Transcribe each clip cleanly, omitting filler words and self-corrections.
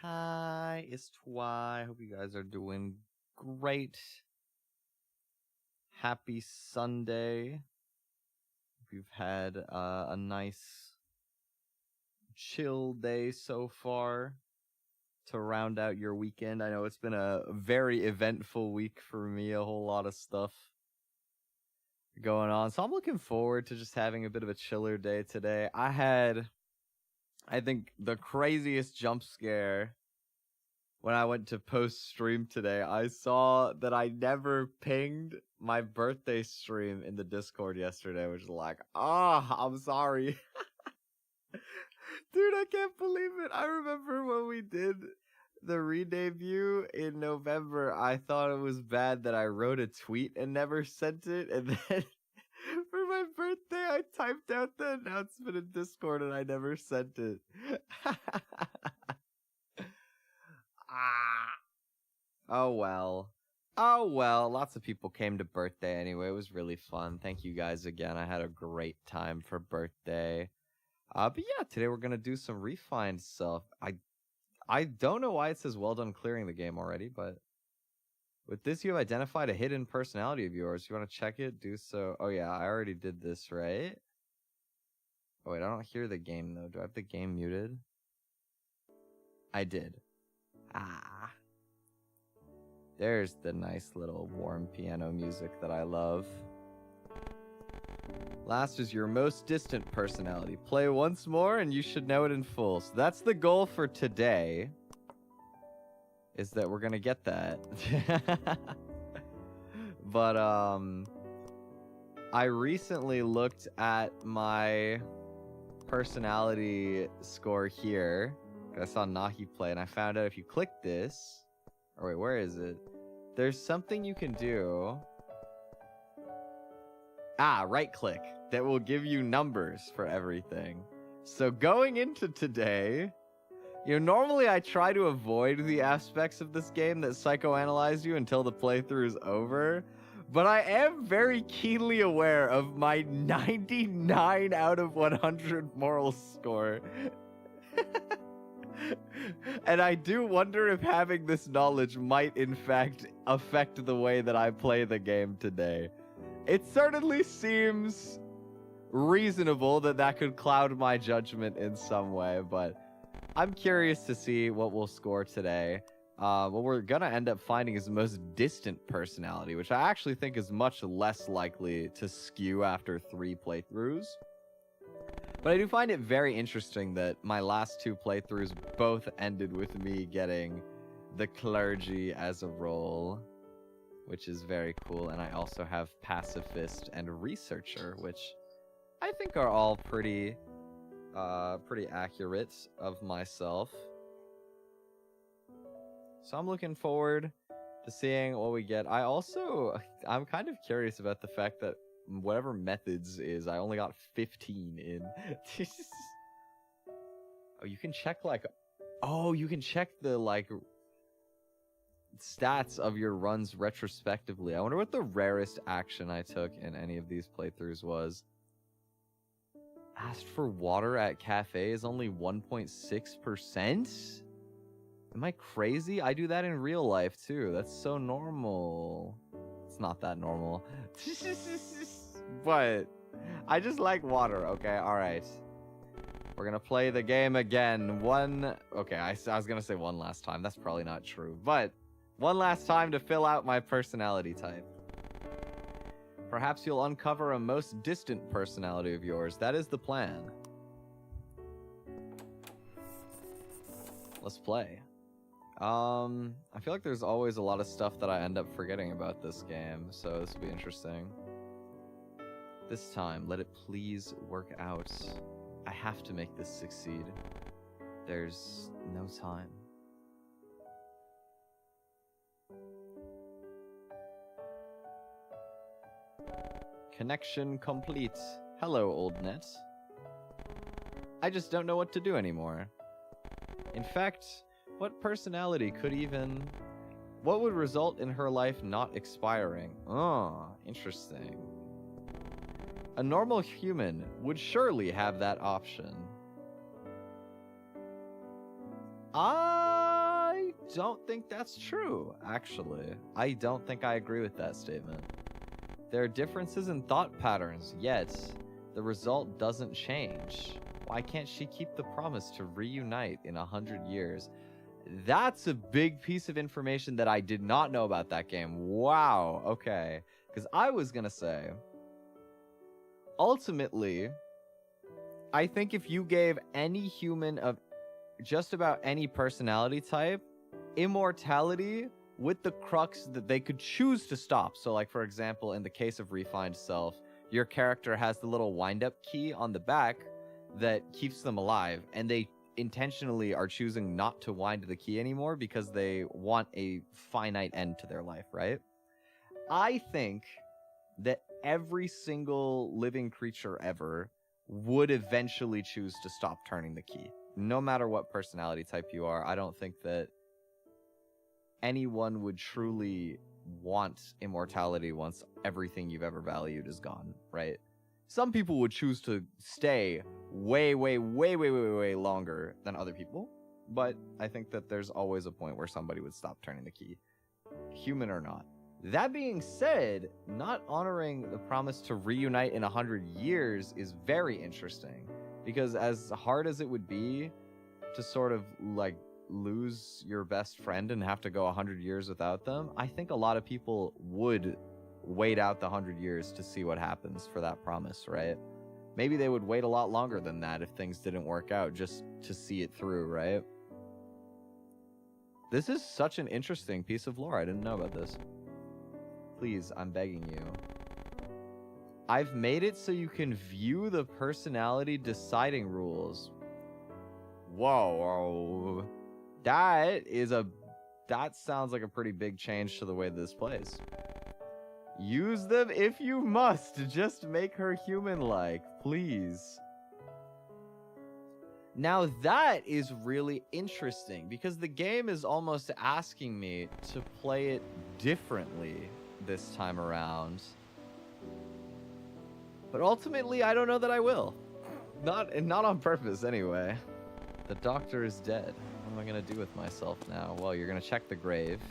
Hi, it's Twi. Hope you guys are doing great. Happy Sunday. Hope you've had a nice chill day so far to round out your weekend. I know it's been a very eventful week for me, a whole lot of stuff going on. So I'm looking forward to just having a bit of a chiller day today. I had, I think, the craziest jump scare when I went to post stream today. I saw that I never pinged my birthday stream in the Discord yesterday, which is like, I'm sorry. Dude, I can't believe it. I remember when we did the re-debut in November, I thought it was bad that I wrote a tweet and never sent it, and then for my birthday I typed out the announcement in Discord and I never sent it. Oh well. Lots of people came to birthday anyway. It was really fun. Thank you guys again. I had a great time for birthday. But yeah, today we're gonna do some refined stuff. I don't know why it says well done clearing the game already, but with this you have identified a hidden personality of yours. You want to check it? Do so. Oh yeah, I already did this, right? Oh wait, I don't hear the game though. Do I have the game muted? I did. There's the nice little warm piano music that I love. Last is your most distant personality. Play once more and you should know it in full. So that's the goal for today, is that we're gonna get that. But I recently looked at my personality score here. I saw Nahi play and I found out if you click this, or wait, where is it? There's something you can do. Right click. That will give you numbers for everything. So going into today, normally I try to avoid the aspects of this game that psychoanalyze you until the playthrough is over. But I am very keenly aware of my 99 out of 100 moral score. And I do wonder if having this knowledge might in fact affect the way that I play the game today. It certainly seems reasonable that that could cloud my judgment in some way, but I'm curious to see what we'll score today. What we're gonna end up finding is the most distant personality, which I actually think is much less likely to skew after 3 playthroughs. But I do find it very interesting that my last 2 playthroughs both ended with me getting the clergy as a role, which is very cool. And I also have pacifist and researcher, which I think are all pretty accurate of myself. So I'm looking forward to seeing what we get. I'm kind of curious about the fact that whatever methods is, I only got 15 in. Oh, you can check you can check the stats of your runs retrospectively. I wonder what the rarest action I took in any of these playthroughs was. Asked for water at cafe is only 1.6%? Am I crazy? I do that in real life too. That's so normal. It's not that normal. But I just like water, okay? Alright. We're gonna play the game again. Okay, I was gonna say one last time. That's probably not true. But one last time to fill out my personality type. Perhaps you'll uncover a most distant personality of yours. That is the plan. Let's play. I feel like there's always a lot of stuff that I end up forgetting about this game, so this will be interesting. This time, let it please work out. I have to make this succeed. There's no time. Connection complete. Hello, old net. I just don't know what to do anymore. In fact, what personality what would result in her life not expiring? Oh, interesting. A normal human would surely have that option. don't think that's true, actually. I don't think I agree with that statement. There are differences in thought patterns, yet the result doesn't change. Why can't she keep the promise to reunite in 100 years? That's a big piece of information that I did not know about that game. Wow, okay. Because I was gonna say, ultimately, I think if you gave any human of just about any personality type immortality with the crux that they could choose to stop. So like, for example, in the case of Refined Self, your character has the little wind-up key on the back that keeps them alive, and they intentionally are choosing not to wind the key anymore because they want a finite end to their life, right? I think that every single living creature ever would eventually choose to stop turning the key. No matter what personality type you are, I don't think that anyone would truly want immortality once everything you've ever valued is gone, right? Some people would choose to stay way longer than other people, but I think that there's always a point where somebody would stop turning the key, human or not. That being said, not honoring the promise to reunite in 100 years is very interesting, because as hard as it would be to sort of like lose your best friend and have to go 100 years without them, I think a lot of people would wait out the 100 years to see what happens for that promise, right? Maybe they would wait a lot longer than that if things didn't work out, just to see it through, right? This is such an interesting piece of lore. I didn't know about this. Please, I'm begging you. I've made it so you can view the personality deciding rules. Whoa. That sounds like a pretty big change to the way this plays. Use them if you must. Just make her human-like, please. Now that is really interesting, because the game is almost asking me to play it differently this time around. But ultimately, I don't know that I will. Not on purpose, anyway. The doctor is dead. What am I gonna do with myself now? Well, you're gonna check the grave.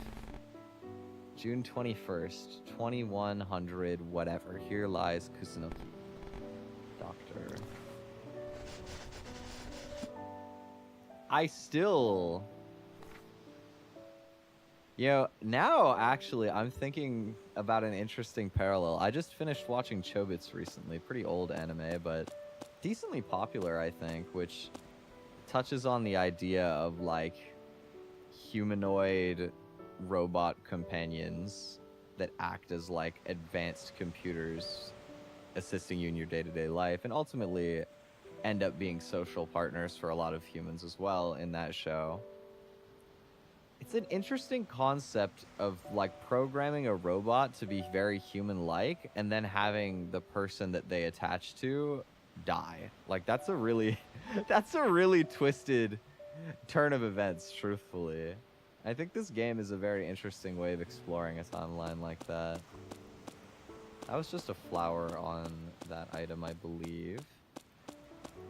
June 21st, 2100, whatever. Here lies Kusunoki. Doctor. I still... You know, now actually I'm thinking about an interesting parallel. I just finished watching Chobits recently. Pretty old anime, but decently popular, I think, which touches on the idea of like humanoid robot companions that act as like advanced computers assisting you in your day-to-day life, and ultimately end up being social partners for a lot of humans as well in that show. It's an interesting concept of like programming a robot to be very human-like and then having the person that they attach to die. Like that's a really twisted turn of events, truthfully. I think this game is a very interesting way of exploring a timeline like that. That was just a flower on that item, I believe.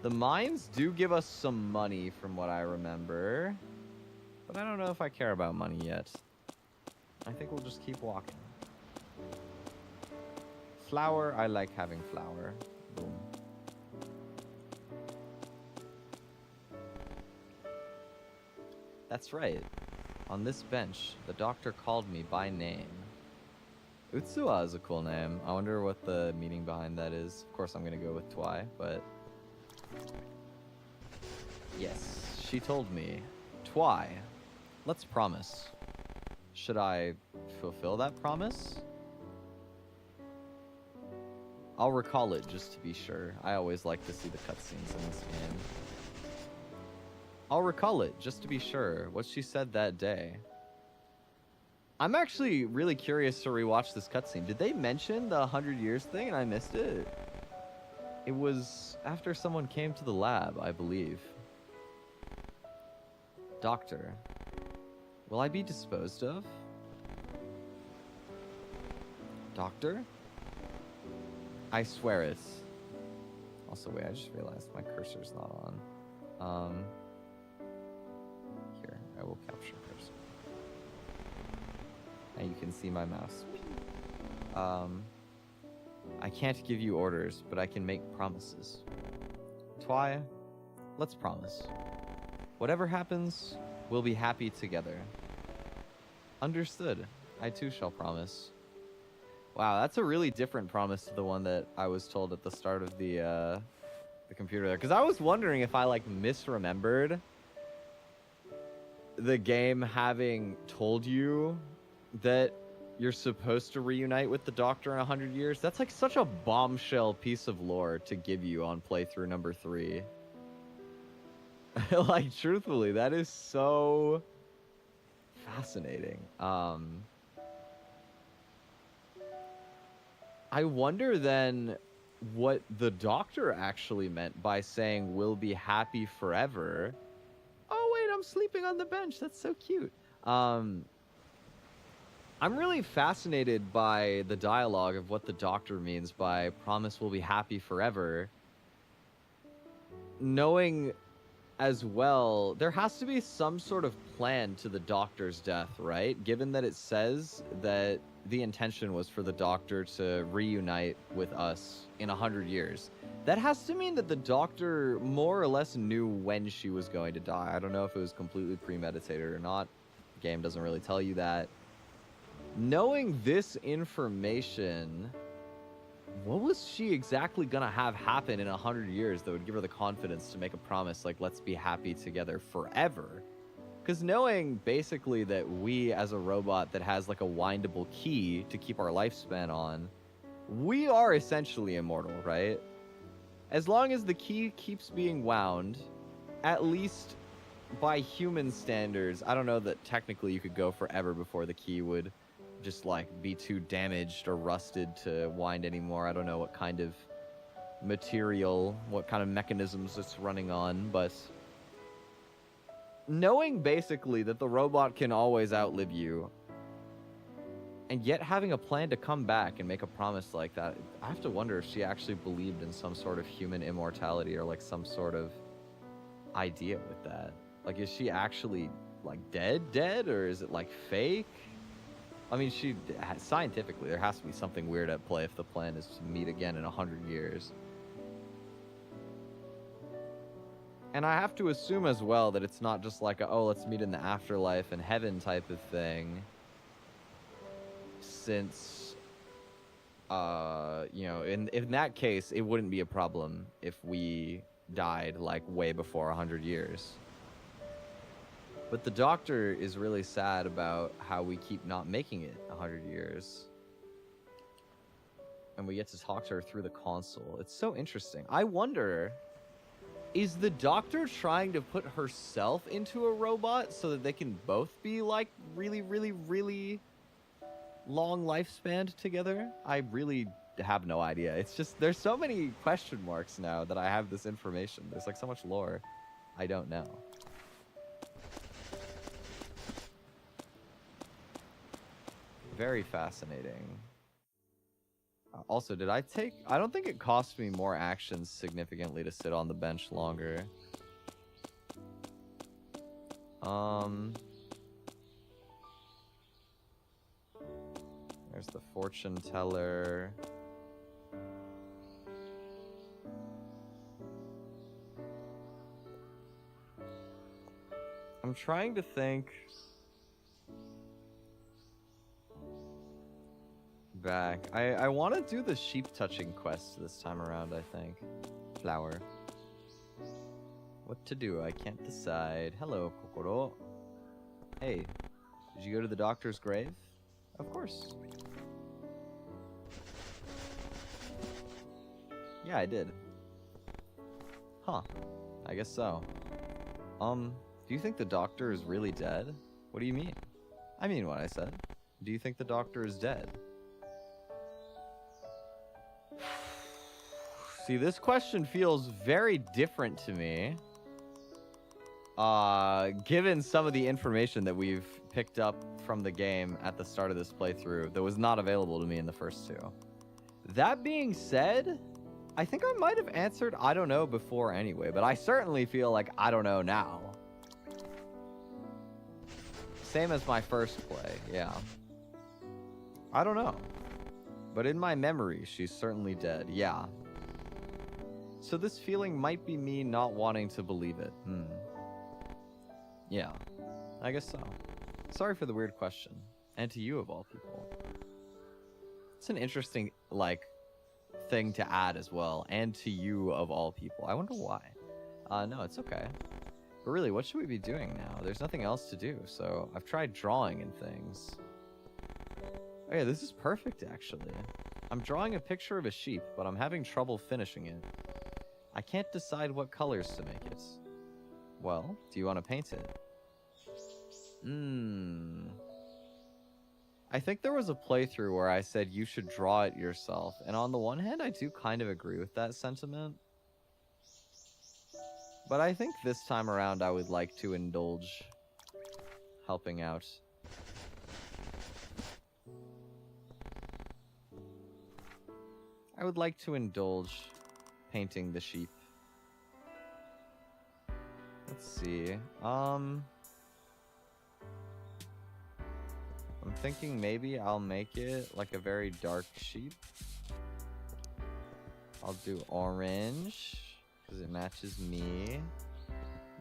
The mines do give us some money from what I remember, but I don't know if I care about money yet. I think we'll just keep walking. Flower, I like having flower. Boom. That's right. On this bench, the doctor called me by name. Utsuwa is a cool name. I wonder what the meaning behind that is. Of course, I'm gonna go with Twi, but... Yes, she told me. Twi, let's promise. Should I fulfill that promise? I'll recall it just to be sure. I always like to see the cutscenes in this game. I'll recall it just to be sure. What she said that day. I'm actually really curious to rewatch this cutscene. Did they mention the 100 years thing and I missed it? It was after someone came to the lab, I believe. Doctor, will I be disposed of? Doctor? I swear it. Also, wait, I just realized my cursor's not on. Here, I will capture cursor. And you can see my mouse. I can't give you orders, but I can make promises. Twi, let's promise. Whatever happens, we'll be happy together. Understood. I too shall promise. Wow, that's a really different promise to the one that I was told at the start of the computer there. Because I was wondering if I, like, misremembered the game having told you that you're supposed to reunite with the Doctor in 100 years. That's, like, such a bombshell piece of lore to give you on playthrough number 3. Like, truthfully, that is so fascinating. I wonder then what the Doctor actually meant by saying we'll be happy forever. Oh wait, I'm sleeping on the bench. That's so cute. I'm really fascinated by the dialogue of what the Doctor means by promise we'll be happy forever. Knowing as well, there has to be some sort of plan to the Doctor's death, right? Given that it says that the intention was for the Doctor to reunite with us in 100 years. That has to mean that the Doctor more or less knew when she was going to die. I don't know if it was completely premeditated or not. The game doesn't really tell you that. Knowing this information, what was she exactly gonna have happen in 100 years that would give her the confidence to make a promise like, let's be happy together forever? Because knowing basically that we, as a robot that has like a windable key to keep our lifespan on, we are essentially immortal, right? As long as the key keeps being wound, at least by human standards, I don't know that technically you could go forever before the key would just like be too damaged or rusted to wind anymore. I don't know what kind of material, what kind of mechanisms it's running on, but knowing basically that the robot can always outlive you, and yet having a plan to come back and make a promise like that, I have to wonder if she actually believed in some sort of human immortality or like some sort of idea with that. Like, is she actually like dead, or is it like fake? I mean, scientifically, there has to be something weird at play if the plan is to meet again in 100 years. And I have to assume as well that it's not just like a, oh, let's meet in the afterlife and heaven type of thing. Since, you know, in that case, it wouldn't be a problem if we died, like, way before 100 years. But the Doctor is really sad about how we keep not making it 100 years. And we get to talk to her through the console. It's so interesting. I wonder, is the Doctor trying to put herself into a robot so that they can both be, like, really, really, really long lifespan together? I really have no idea. It's just, there's so many question marks now that I have this information. There's, like, so much lore I don't know. Very fascinating. Also, I don't think it cost me more actions significantly to sit on the bench longer. There's the fortune teller. I'm trying to think back. I want to do the sheep touching quest this time around, I think. Flower. What to do? I can't decide. Hello, Kokoro. Hey, did you go to the Doctor's grave? Of course. Yeah, I did. Huh. I guess so. Do you think the Doctor is really dead? What do you mean? I mean what I said. Do you think the Doctor is dead? See, this question feels very different to me. Given some of the information that we've picked up from the game at the start of this playthrough that was not available to me in the first two. That being said, I think I might have answered I don't know before anyway, but I certainly feel like I don't know now. Same as my first play, yeah. I don't know. But in my memory, she's certainly dead. Yeah. So this feeling might be me not wanting to believe it. Yeah. I guess so. Sorry for the weird question. And to you of all people. It's an interesting, like, thing to add as well. And to you of all people. I wonder why. No, it's okay. But really, what should we be doing now? There's nothing else to do, so I've tried drawing and things. Oh yeah, this is perfect, actually. I'm drawing a picture of a sheep, but I'm having trouble finishing it. I can't decide what colors to make it. Well, do you want to paint it? I think there was a playthrough where I said you should draw it yourself, and on the one hand, I do kind of agree with that sentiment. But I think this time around, I would like to indulge helping out. I would like to indulge painting the sheep. Let's see. I'm thinking maybe I'll make it like a very dark sheep. I'll do orange because it matches me.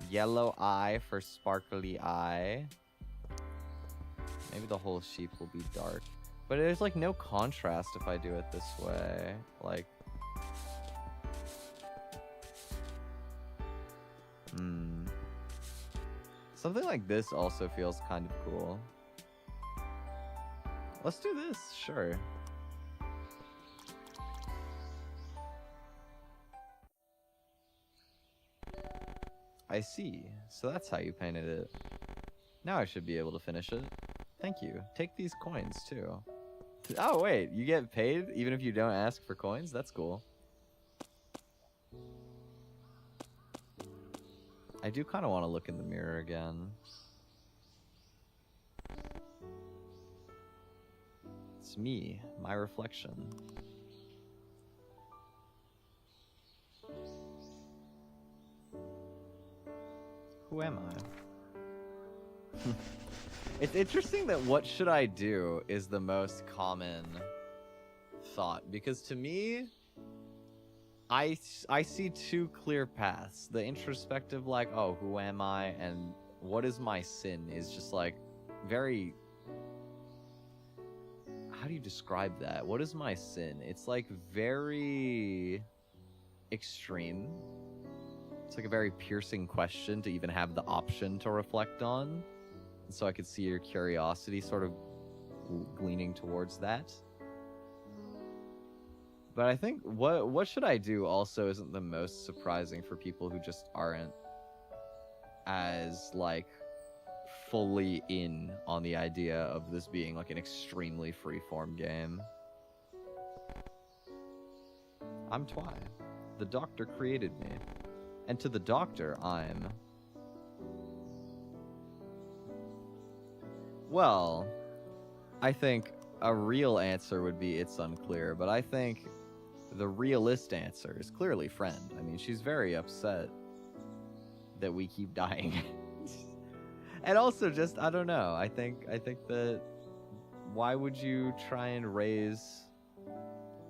Yellow eye for sparkly eye. Maybe the whole sheep will be dark. But there's like no contrast if I do it this way. Like, something like this also feels kind of cool. Let's do this, sure. I see. So that's how you painted it. Now I should be able to finish it. Thank you. Take these coins too. Oh wait, you get paid even if you don't ask for coins? That's cool. I do kind of want to look in the mirror again. It's me, my reflection. Who am I? It's interesting that what should I do is the most common thought, because to me, I see two clear paths. The introspective, like, oh, who am I, and what is my sin, is just like very... How do you describe that? What is my sin? It's like very extreme. It's like a very piercing question to even have the option to reflect on. And so I could see your curiosity sort of leaning towards that. But I think what should I do also isn't the most surprising for people who just aren't as, like, fully in on the idea of this being like an extremely freeform game. I'm Twi. The doctor created me. And to the doctor, I'm... Well, I think a real answer would be it's unclear, but I think the realist answer is clearly friend. I mean, she's very upset that we keep dying. And also just, I don't know, I think that why would you try and raise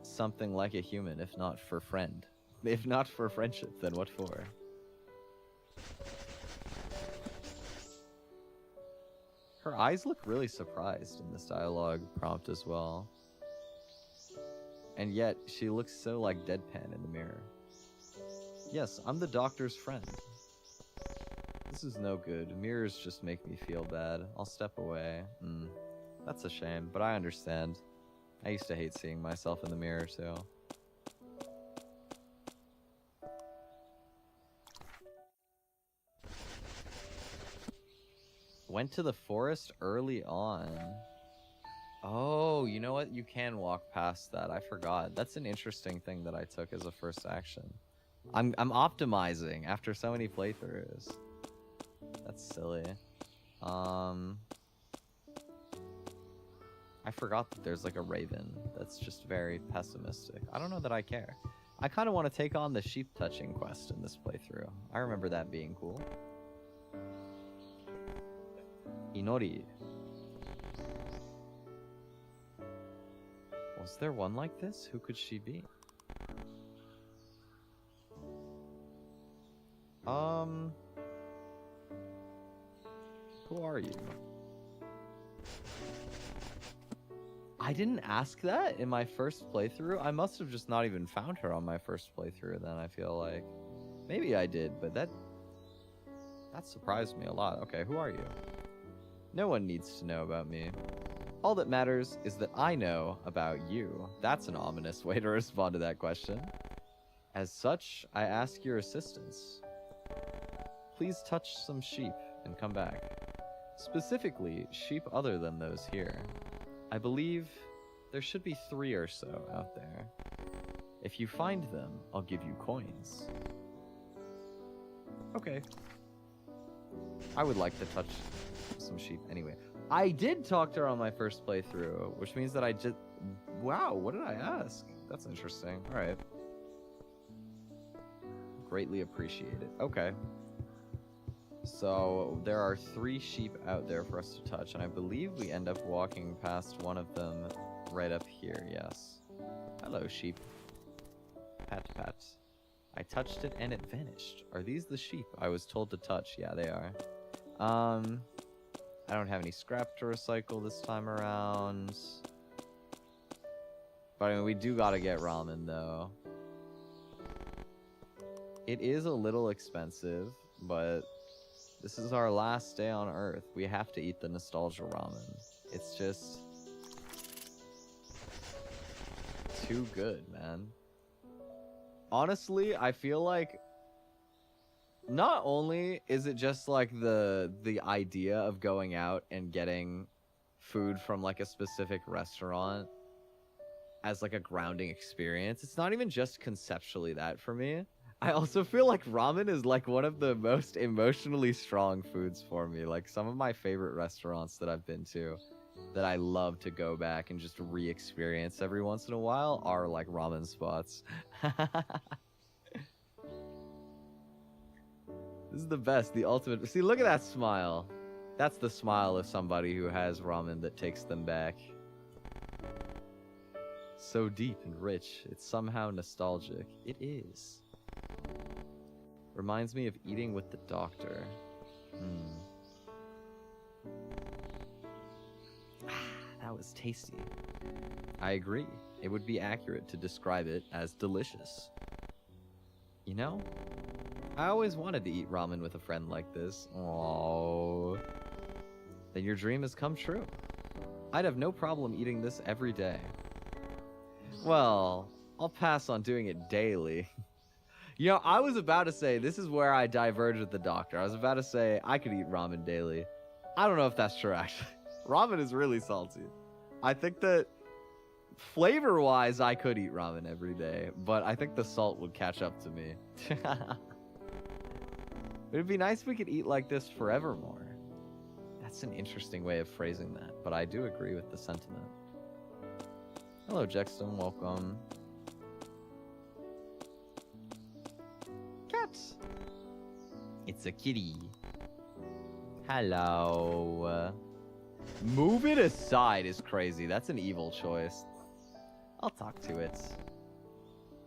something like a human if not for friend? If not for friendship, then what for? Her eyes look really surprised in this dialogue prompt as well. And yet, she looks so, like, deadpan in the mirror. Yes, I'm the doctor's friend. This is no good. Mirrors just make me feel bad. I'll step away. That's a shame, but I understand. I used to hate seeing myself in the mirror, too. Went to the forest early on. Oh, you know what? You can walk past that. I forgot. That's an interesting thing that I took as a first action. I'm optimizing after so many playthroughs. That's silly. I forgot that there's like a raven that's just very pessimistic. I don't know that I care. I kind of want to take on the sheep touching quest in this playthrough. I remember that being cool. Inori. Was there one like this? Who could she be? Who are you? I didn't ask that in my first playthrough. I must have just not even found her on my first playthrough then, I feel like. Maybe I did, but that surprised me a lot. Okay, who are you? No one needs to know about me. All that matters is that I know about you. That's an ominous way to respond to that question. As such, I ask your assistance. Please touch some sheep and come back. Specifically, sheep other than those here. I believe there should be 3 or so out there. If you find them, I'll give you coins. Okay. I would like to touch some sheep anyway. I did talk to her on my first playthrough, which means that I just... Wow, what did I ask? That's interesting. Alright. Greatly appreciate it. Okay. So, there are 3 sheep out there for us to touch, and I believe we end up walking past one of them right up here, yes. Hello, sheep. Pat, pat. I touched it and it vanished. Are these the sheep I was told to touch? Yeah, they are. I don't have any scrap to recycle this time around. But I mean, we do gotta get ramen, though. It is a little expensive, but this is our last day on Earth. We have to eat the nostalgia ramen. It's just too good, man. Honestly, I feel like not only is it just like the idea of going out and getting food from like a specific restaurant as like a grounding experience, it's not even just conceptually that for me. I also feel like ramen is like one of the most emotionally strong foods for me. Like some of my favorite restaurants that I've been to that I love to go back and just re-experience every once in a while are like ramen spots. This is the best, the ultimate. See, look at that smile. That's the smile of somebody who has ramen that takes them back. So deep and rich, it's somehow nostalgic. It is. Reminds me of eating with the doctor. That was tasty. I agree. It would be accurate to describe it as delicious. You know, I always wanted to eat ramen with a friend like this. Aww. Then your dream has come true. I'd have no problem eating this every day. Well, I'll pass on doing it daily. You know, I was about to say, this is where I diverged with the doctor. I was about to say, I could eat ramen daily. I don't know if that's true, actually. Ramen is really salty. I think that flavor-wise, I could eat ramen every day, but I think the salt would catch up to me. It'd be nice if we could eat like this forevermore. That's an interesting way of phrasing that, but I do agree with the sentiment. Hello, Jexton. Welcome. Cats. It's a kitty. Hello. Move it aside is crazy. That's an evil choice. I'll talk to it.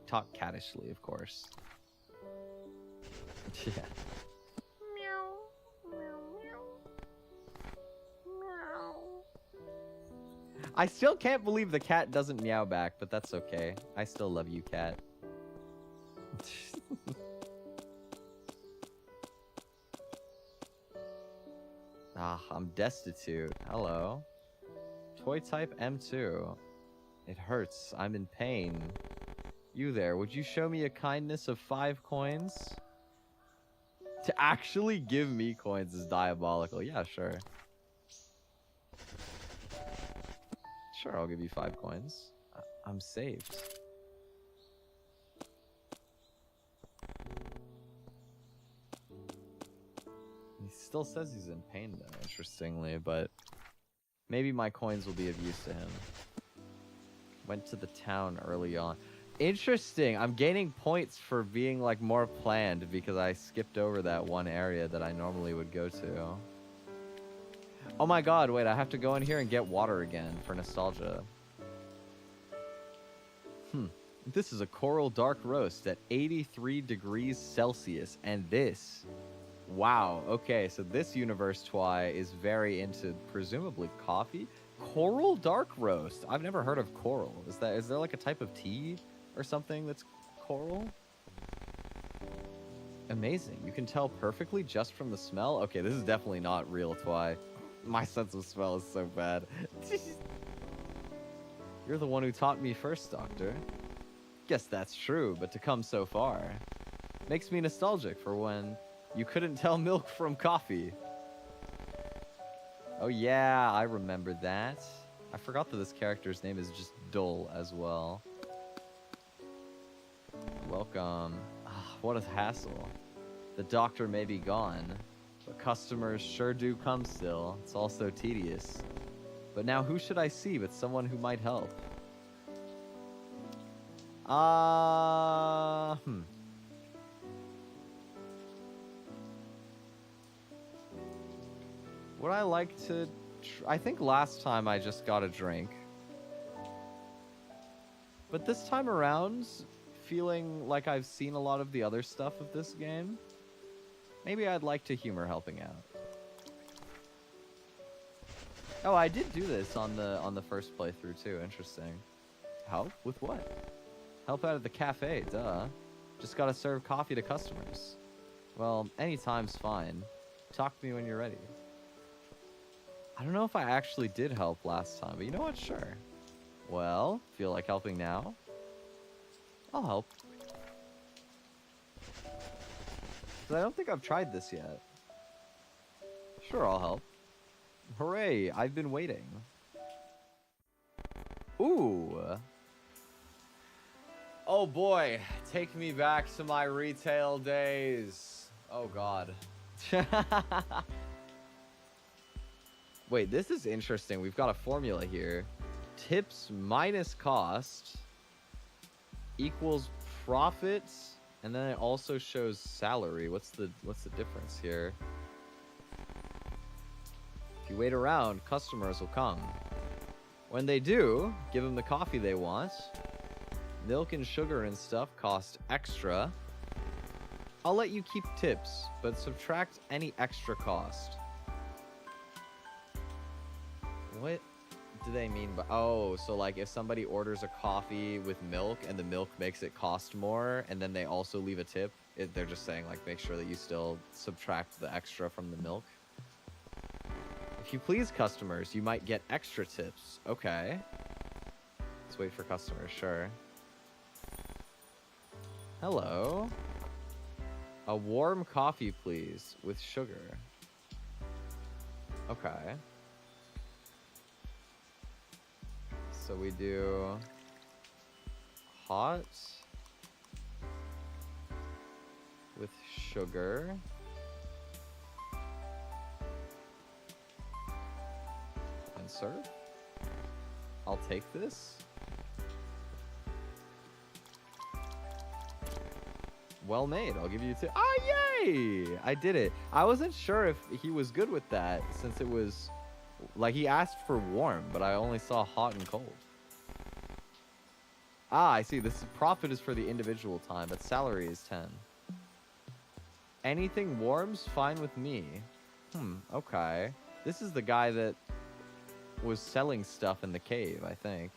Talk cattishly, of course. Yeah. I still can't believe the cat doesn't meow back, but that's okay. I still love you, cat. I'm destitute. Hello. Toy type M2. It hurts. I'm in pain. You there, would you show me a kindness of 5 coins? To actually give me coins is diabolical. Yeah, sure. Sure, I'll give you 5 coins. I'm saved. He still says he's in pain, though, interestingly, but maybe my coins will be of use to him. Went to the town early on. Interesting. I'm gaining points for being, like, more planned because I skipped over that one area that I normally would go to. Oh my god, wait, I have to go in here and get water again for nostalgia. This is a coral dark roast at 83 degrees Celsius, and this... Wow, okay, so this universe Twi is very into, presumably, coffee? Coral dark roast? I've never heard of coral. Is there like a type of tea or something that's coral? Amazing. You can tell perfectly just from the smell? Okay, this is definitely not real Twi. My sense of smell is so bad. You're the one who taught me first, Doctor. Guess that's true, but to come so far makes me nostalgic for when you couldn't tell milk from coffee. Oh yeah, I remember that. I forgot that this character's name is just Dull as well. Welcome. What a hassle. The doctor may be gone, but customers sure do come still. It's all so tedious. But now who should I see but someone who might help? Would I like to... I think last time I just got a drink. But this time around, feeling like I've seen a lot of the other stuff of this game, maybe I'd like to humor helping out. Oh, I did do this on the first playthrough too. Interesting. Help? With what? Help out at the cafe, duh. Just gotta serve coffee to customers. Well, anytime's fine. Talk to me when you're ready. I don't know if I actually did help last time, but you know what? Sure. Well, feel like helping now? I'll help. 'Cause I don't think I've tried this yet. Sure, I'll help. Hooray, I've been waiting. Ooh. Oh boy, take me back to my retail days. Oh god. Wait, this is interesting. We've got a formula here. Tips minus cost equals profits, and then it also shows salary. What's the difference here? If you wait around, customers will come. When they do, give them the coffee they want. Milk and sugar and stuff cost extra. I'll let you keep tips, but subtract any extra cost. What do they mean by... Oh, so like if somebody orders a coffee with milk and the milk makes it cost more, and then they also leave a tip, they're just saying like make sure that you still subtract the extra from the milk. If you please customers, you might get extra tips. Okay. Let's wait for customers, sure. Hello. A warm coffee, please, with sugar. Okay. So we do hot with sugar. And serve. I'll take this. Well made. I'll give you two. Oh, yay! I did it. I wasn't sure if he was good with that since it was... Like, he asked for warm, but I only saw hot and cold. Ah, I see. This profit is for the individual time, but salary is 10. Anything warm's fine with me. Okay. This is the guy that was selling stuff in the cave, I think.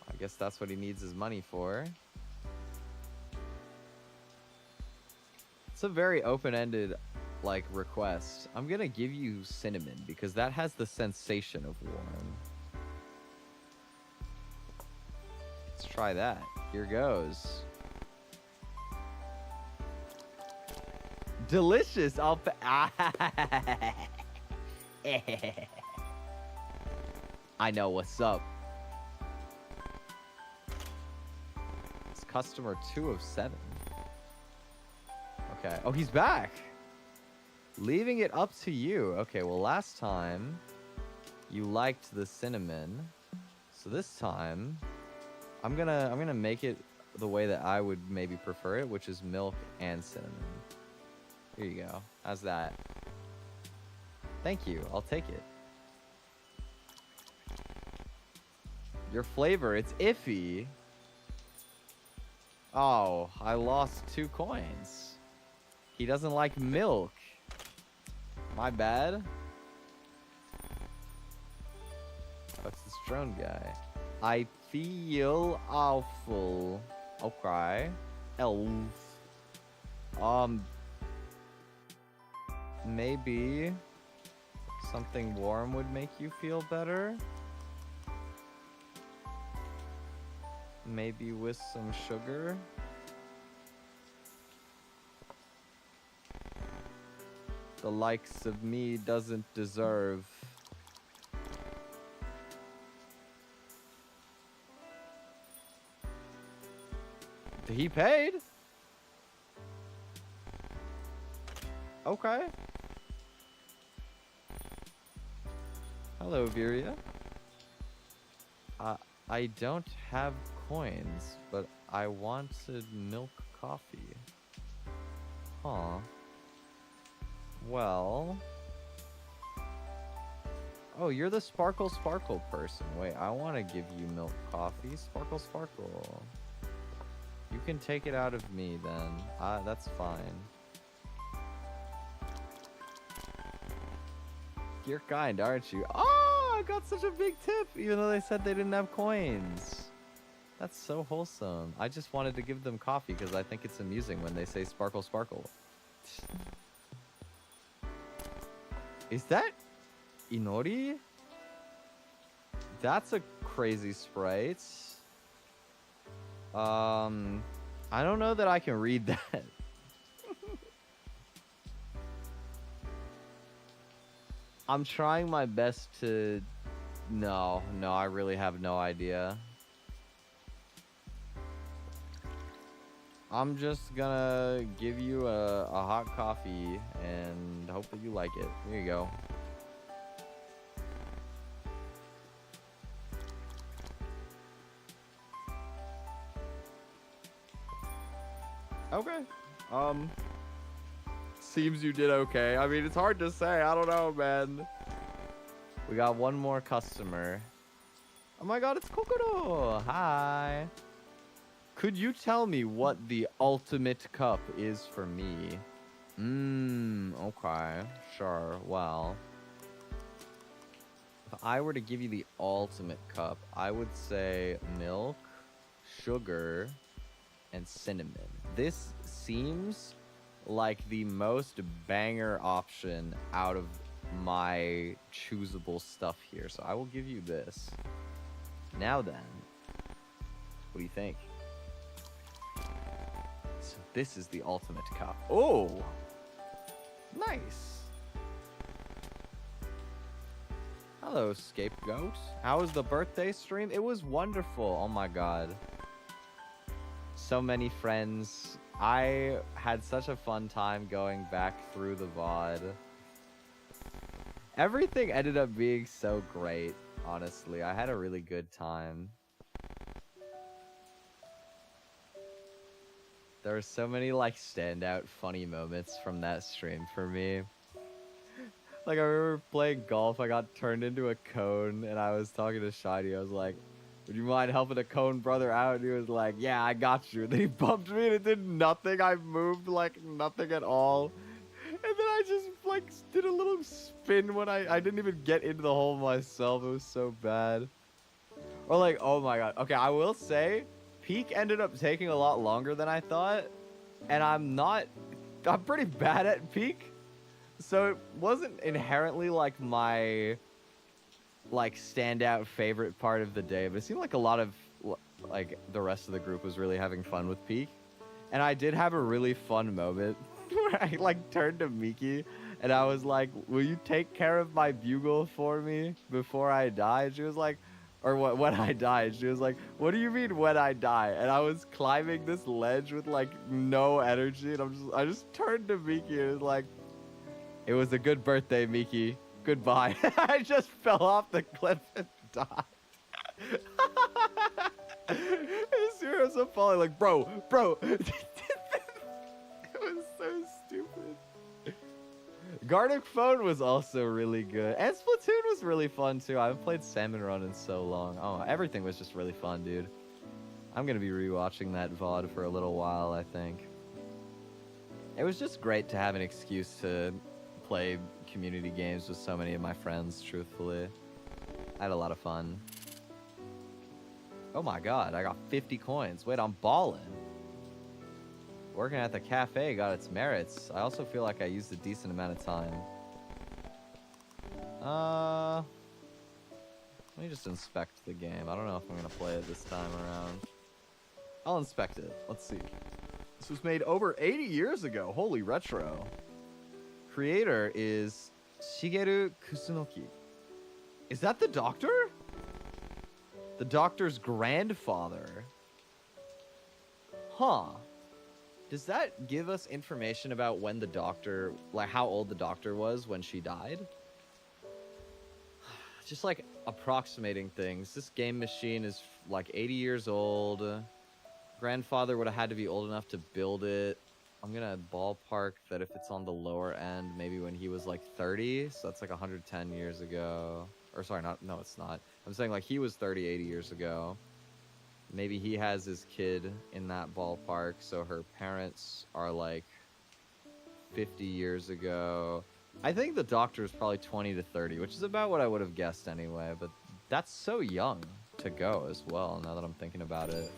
I guess that's what he needs his money for. It's a very open-ended... like request. I'm gonna give you cinnamon because that has the sensation of warm. Let's try that. Here goes. Delicious. I'll I know what's up. It's customer 2 of 7. Okay. Oh, he's back. Leaving it up to you. Okay, well last time you liked the cinnamon. So this time I'm gonna make it the way that I would maybe prefer it, which is milk and cinnamon. Here you go. How's that? Thank you. I'll take it. Your flavor, it's iffy. Oh, I lost 2 coins. He doesn't like milk. My bad. What's this drone guy? I feel awful. Okay. Elf. Maybe something warm would make you feel better. Maybe with some sugar. The likes of me doesn't deserve. He paid. Okay. Hello, Viria. I don't have coins, but I wanted milk coffee. Huh. Well. Oh, you're the Sparkle person. Wait, I want to give you milk coffee. Sparkle. You can take it out of me then. That's fine. You're kind, aren't you? Oh, I got such a big tip, even though they said they didn't have coins. That's so wholesome. I just wanted to give them coffee because I think it's amusing when they say sparkle. Is that Inori? That's a crazy sprite. I don't know that I can read that. I'm trying my best to... No, I really have no idea. I'm just gonna give you a hot coffee and hope that you like it. Here you go. Okay. Seems you did okay. I mean, it's hard to say. I don't know, man. We got one more customer. Oh my god, it's Kokoro. Hi. Could you tell me what the ultimate cup is for me? Okay. Sure. Well, if I were to give you the ultimate cup, I would say milk, sugar, and cinnamon. This seems like the most banger option out of my choosable stuff here. So I will give you this. Now then, what do you think? So this is the ultimate cup. Oh, nice. Hello, Scapegoat. How was the birthday stream? It was wonderful. Oh my god. So many friends. I had such a fun time going back through the VOD. Everything ended up being so great, honestly. I had a really good time. There were so many, like, standout funny moments from that stream for me. Like, I remember playing golf, I got turned into a cone, and I was talking to Shiny. I was like, would you mind helping a cone brother out? And he was like, yeah, I got you. And then he bumped me and it did nothing. I moved like nothing at all. And then I just like did a little spin when I didn't even get into the hole myself. It was so bad. Or like, oh my god. Okay, I will say, Peak ended up taking a lot longer than I thought. And I'm pretty bad at Peak. So it wasn't inherently like my... like standout favorite part of the day, but it seemed like a lot of like the rest of the group was really having fun with Peak, and I did have a really fun moment where I like turned to Miki and I was like, will you take care of my bugle for me before I die? And she was like, or what, when I die? And she was like, what do you mean when I die? And I was climbing this ledge with like no energy, and I just turned to Miki and was like, it was a good birthday, Miki. Goodbye. I just fell off the cliff and died. Serious, I'm falling like, bro. It was so stupid. Gartic Phone was also really good. And Splatoon was really fun too. I haven't played Salmon Run in so long. Oh, everything was just really fun, dude. I'm gonna be rewatching that VOD for a little while, I think. It was just great to have an excuse to play community games with so many of my friends, truthfully. I had a lot of fun. Oh my god, I got 50 coins. Wait, I'm balling. Working at the cafe got its merits. I also feel like I used a decent amount of time. Let me just inspect the game. I don't know if I'm gonna play it this time around. I'll inspect it. Let's see. This was made over 80 years ago. Holy retro. Creator is Shigeru Kusunoki. Is that the Doctor? The Doctor's grandfather. Huh. Does that give us information about when the Doctor, like how old the Doctor was when she died? Just like approximating things. This game machine is like 80 years old. Grandfather would have had to be old enough to build it. I'm gonna ballpark that if it's on the lower end, maybe when he was like 30, so that's like 110 years ago. Or sorry, no, it's not. I'm saying like he was 30, 80 years ago. Maybe he has his kid in that ballpark, so her parents are like 50 years ago. I think the Doctor is probably 20 to 30, which is about what I would have guessed anyway, but that's so young to go as well, now that I'm thinking about it.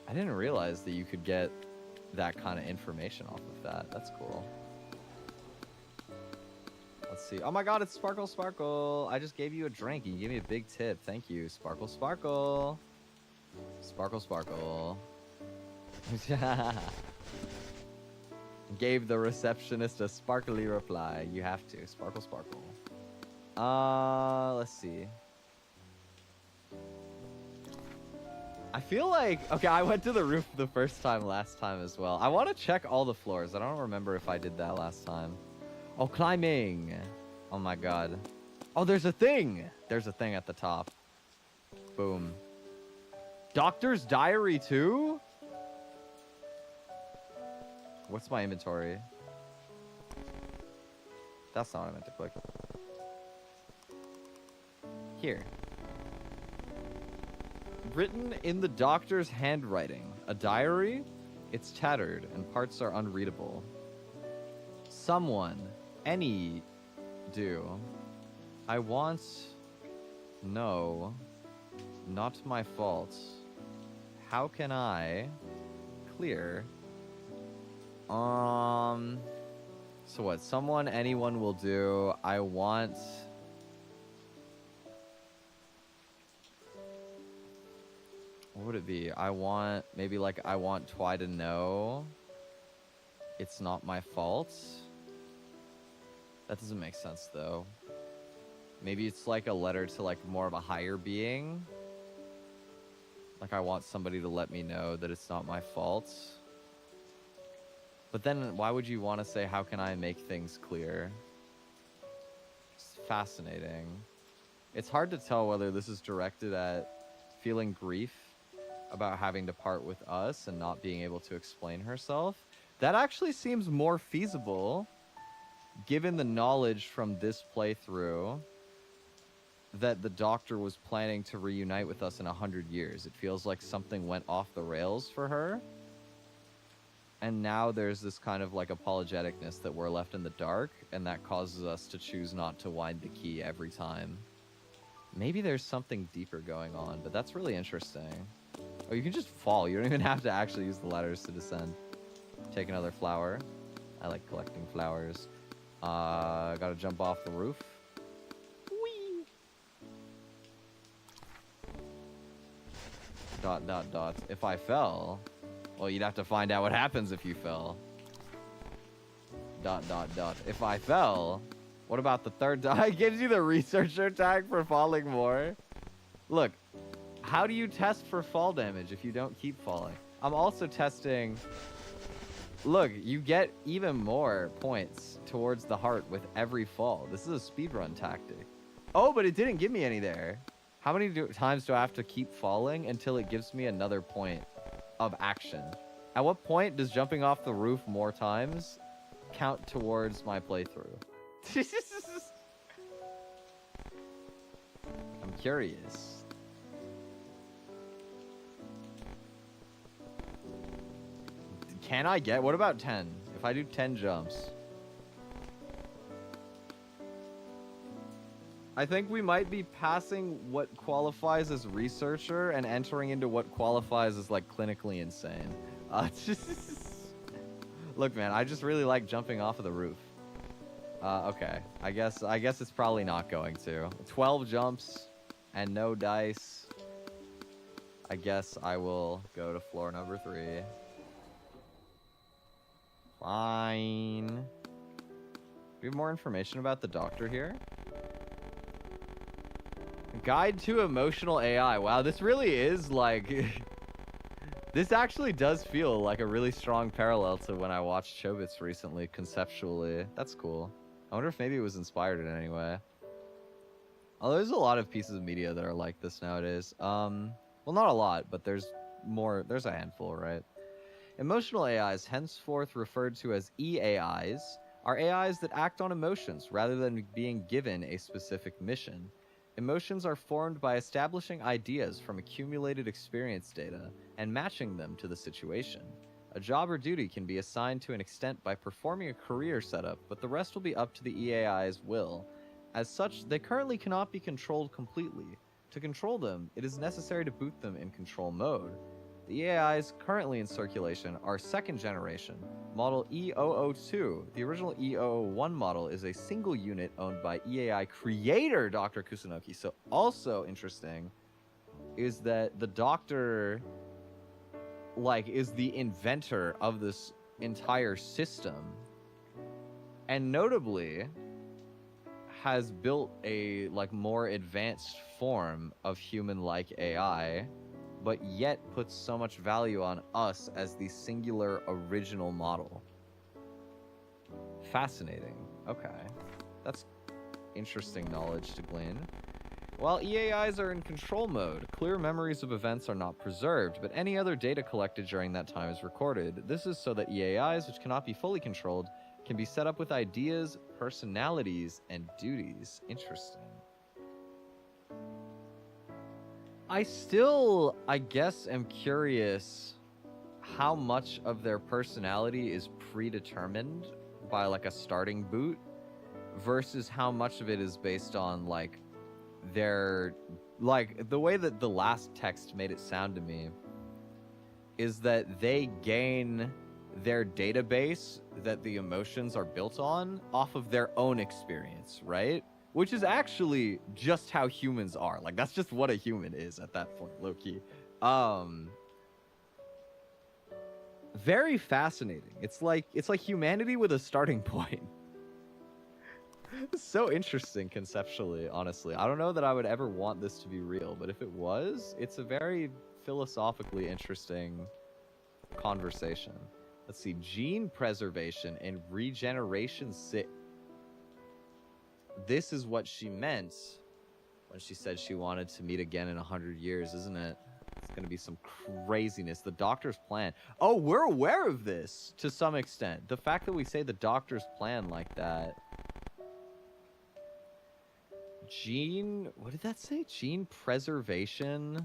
I didn't realize that you could get that kind of information off of that. That's cool. Let's see. Oh my god, it's Sparkle Sparkle. I just gave you a drink. You gave me a big tip. Thank you. Sparkle Sparkle. Sparkle Sparkle. Gave the receptionist a sparkly reply. You have to. Sparkle Sparkle. Let's see. I feel like... Okay, I went to the roof the first time last time as well. I want to check all the floors. I don't remember if I did that last time. Oh, climbing. Oh my god. Oh, there's a thing. There's a thing at the top. Boom. Doctor's diary too? What's my inventory? That's not what I meant to click. Here. Written in the Doctor's handwriting. A diary? It's tattered and parts are unreadable. Someone. Any. Do. I want. No. Not my fault. How can I clear? So what? Someone, anyone will do. I want. What would it be? I want, maybe like I want Twi to know it's not my fault. That doesn't make sense though. Maybe it's like a letter to like more of a higher being. Like I want somebody to let me know that it's not my fault. But then why would you want to say, how can I make things clear? It's fascinating. It's hard to tell whether this is directed at feeling grief about having to part with us and not being able to explain herself. That actually seems more feasible given the knowledge from this playthrough that the Doctor was planning to reunite with us in 100 years. It feels like something went off the rails for her. And now there's this kind of like apologeticness that we're left in the dark, and that causes us to choose not to wind the key every time. Maybe there's something deeper going on, but that's really interesting. Oh, you can just fall. You don't even have to actually use the ladders to descend. Take another flower. I like collecting flowers. Gotta jump off the roof. Whee! Dot, dot, dot. If I fell... Well, you'd have to find out what happens if you fell. Dot, dot, dot. If I fell... What about the third die? It gives you the researcher tag for falling more. Look, how do you test for fall damage if you don't keep falling? I'm also testing... Look, you get even more points towards the heart with every fall. This is a speedrun tactic. Oh, but it didn't give me any there. How many times do I have to keep falling until it gives me another point of action? At what point does jumping off the roof more times count towards my playthrough? I'm curious. Can I get... What about 10? If I do 10 jumps... I think we might be passing what qualifies as researcher and entering into what qualifies as, like, clinically insane. Look, man, I just really like jumping off of the roof. Okay. I guess it's probably not going to. 12 jumps and no dice. I guess I will go to floor number 3. Fine. Do we have more information about the doctor here? Guide to emotional AI. Wow, this really is like... This actually does feel like a really strong parallel to when I watched Chobits recently, conceptually. That's cool. I wonder if maybe it was inspired in any way. Oh, there's a lot of pieces of media that are like this nowadays. Well, not a lot, but there's a handful, right? Emotional AIs, henceforth referred to as EAIs, are AIs that act on emotions rather than being given a specific mission. Emotions are formed by establishing ideas from accumulated experience data and matching them to the situation. A job or duty can be assigned to an extent by performing a career setup, but the rest will be up to the EAI's will. As such, they currently cannot be controlled completely. To control them, it is necessary to boot them in control mode. The EAIs currently in circulation are second generation, model E002. The original E001 model is a single unit owned by EAI creator Dr. Kusunoki. So also interesting is that the doctor, like, is the inventor of this entire system. And notably has built a, like, more advanced form of human-like AI, but yet puts so much value on us as the singular original model. Fascinating. Okay. That's interesting knowledge to glean. While EAIs are in control mode, clear memories of events are not preserved, but any other data collected during that time is recorded. This is so that EAIs, which cannot be fully controlled, can be set up with ideas, personalities, and duties. Interesting. I still, I guess, am curious how much of their personality is predetermined by, like, a starting boot versus how much of it is based on, like, their, like, the way that the last text made it sound to me is that they gain their database that the emotions are built on off of their own experience, right? Which is actually just how humans are. Like, that's just what a human is at that point, low-key. Very fascinating. It's like humanity with a starting point. It's so interesting conceptually, honestly. I don't know that I would ever want this to be real, but if it was, it's a very philosophically interesting conversation. Let's see, gene preservation and regeneration This is what she meant when she said she wanted to meet again in 100 years, isn't it? It's going to be some craziness. The doctor's plan. Oh, we're aware of this to some extent. The fact that we say the doctor's plan like that. Gene... What did that say? Gene preservation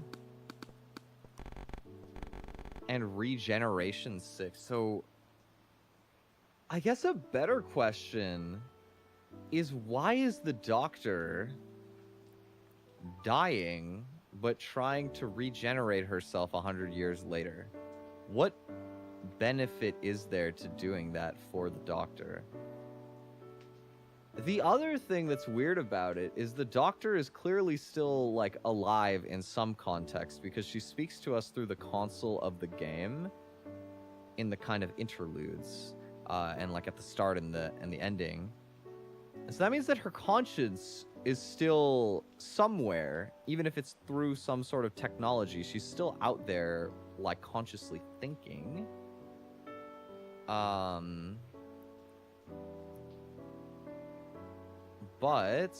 and regeneration 6. So, I guess a better question is, why is the doctor dying but trying to regenerate herself 100 years later? What benefit is there to doing that for the doctor? The other thing that's weird about it is the doctor is clearly still, like, alive in some context because she speaks to us through the console of the game in the kind of interludes and, like, at the start and the ending. So that means that her conscience is still somewhere, even if it's through some sort of technology. She's still out there, like, consciously thinking. But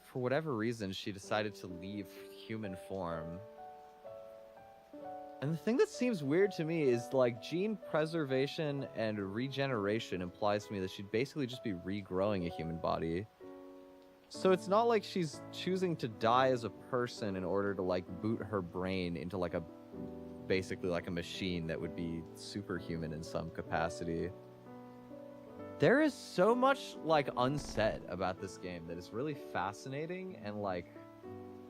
for whatever reason, she decided to leave human form. And the thing that seems weird to me is, like, gene preservation and regeneration implies to me that she'd basically just be regrowing a human body. So it's not like she's choosing to die as a person in order to, like, boot her brain into, like, basically like a machine that would be superhuman in some capacity. There is so much, like, unsaid about this game that is really fascinating and, like,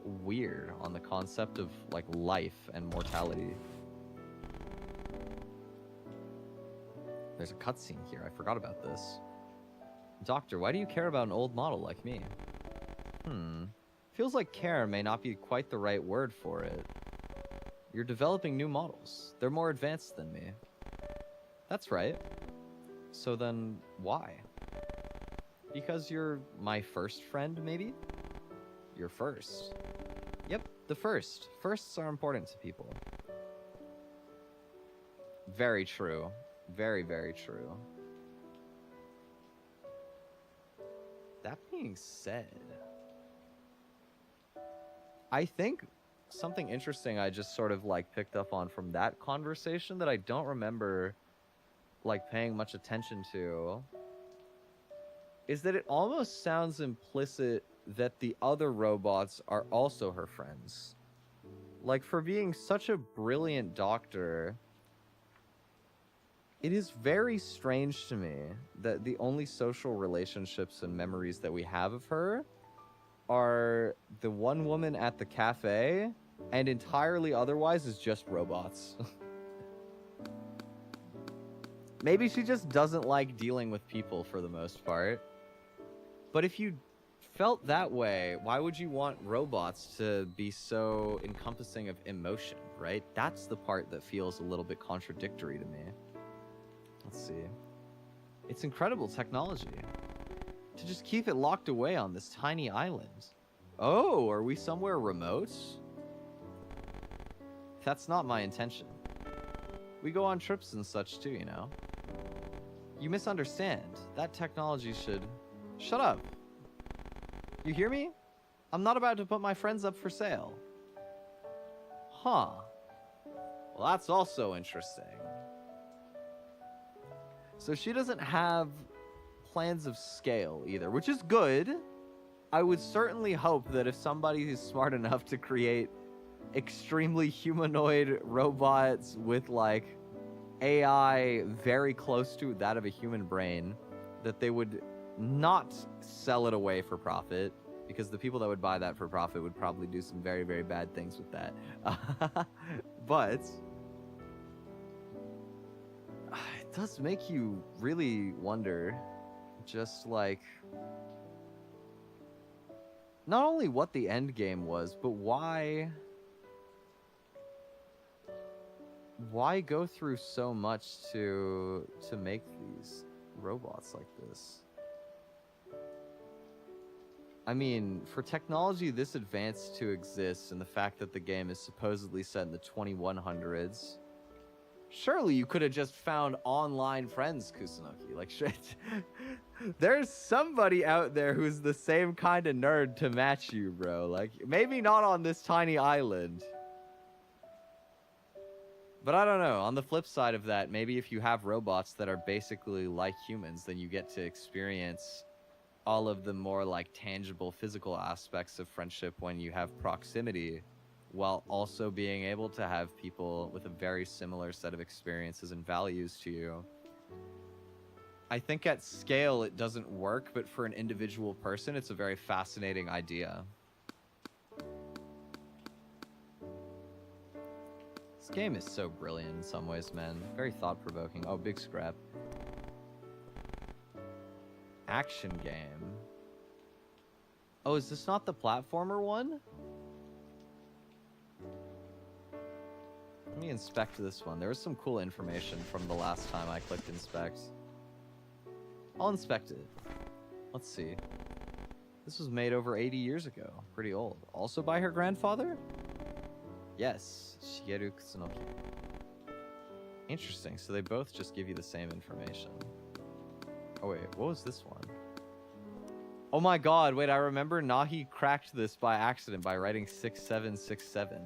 weird on the concept of, like, life and mortality. There's a cutscene here. I forgot about this. Doctor, why do you care about an old model like me? Feels like care may not be quite the right word for it. You're developing new models. They're more advanced than me. That's right. So then, why? Because you're my first friend, maybe? You're first. Yep, the first. Firsts are important to people. Very true. Very, very true. That being said, I think something interesting I just sort of, like, picked up on from that conversation that I don't remember, like, paying much attention to is that it almost sounds implicit that the other robots are also her friends. Like, for being such a brilliant doctor, it is very strange to me that the only social relationships and memories that we have of her are the one woman at the cafe, and entirely otherwise is just robots. Maybe she just doesn't like dealing with people for the most part. But if you felt that way, why would you want robots to be so encompassing of emotion, right? That's the part that feels a little bit contradictory to me. Let's see. It's incredible technology. To just keep it locked away on this tiny island. Oh, are we somewhere remote? That's not my intention. We go on trips and such too, you know. You misunderstand. That technology should... Shut up. You hear me? I'm not about to put my friends up for sale. Huh. Well, that's also interesting. So she doesn't have plans of scale either, which is good. I would certainly hope that if somebody is smart enough to create extremely humanoid robots with, like, AI very close to that of a human brain, that they would not sell it away for profit, because the people that would buy that for profit would probably do some very, very bad things with that. But it does make you really wonder, just, like, not only what the end game was, but why go through so much to make these robots like this? I mean, for technology this advanced to exist, and the fact that the game is supposedly set in the 2100s, surely you could have just found online friends, Kusunoki. Like, shit. There's somebody out there who's the same kind of nerd to match you, bro. Like, maybe not on this tiny island. But I don't know. On the flip side of that, maybe if you have robots that are basically like humans, then you get to experience all of the more, like, tangible physical aspects of friendship when you have proximity, while also being able to have people with a very similar set of experiences and values to you. I think at scale it doesn't work, but for an individual person, it's a very fascinating idea. This game is so brilliant in some ways, man. Very thought-provoking. Oh, big scrap. Action game. Oh, is this not the platformer one? Let me inspect this one. There was some cool information from the last time I clicked inspect. I'll inspect it. Let's see. This was made over 80 years ago. Pretty old. Also by her grandfather? Yes, Shigeru Kusunoki. Interesting, so they both just give you the same information. Oh wait, what was this one? Oh my god, wait, I remember Nahi cracked this by accident by writing 6767.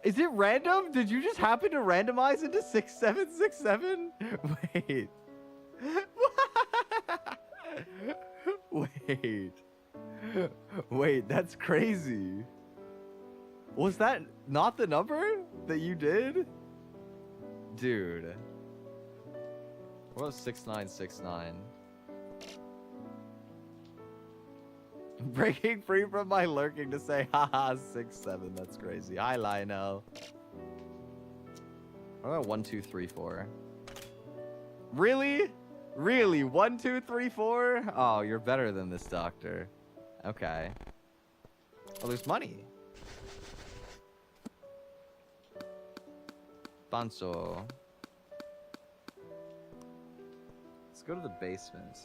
Is it random? Did you just happen to randomize into 6767? Wait. Wait. Wait, that's crazy. Was that not the number that you did? Dude. What was 6969? Breaking free from my lurking to say haha 67. That's crazy. Hi Lionel. What about 1234? Really? Really? 1234? Oh, you're better than this doctor. Okay. Oh, there's money. Banso. Let's go to the basement.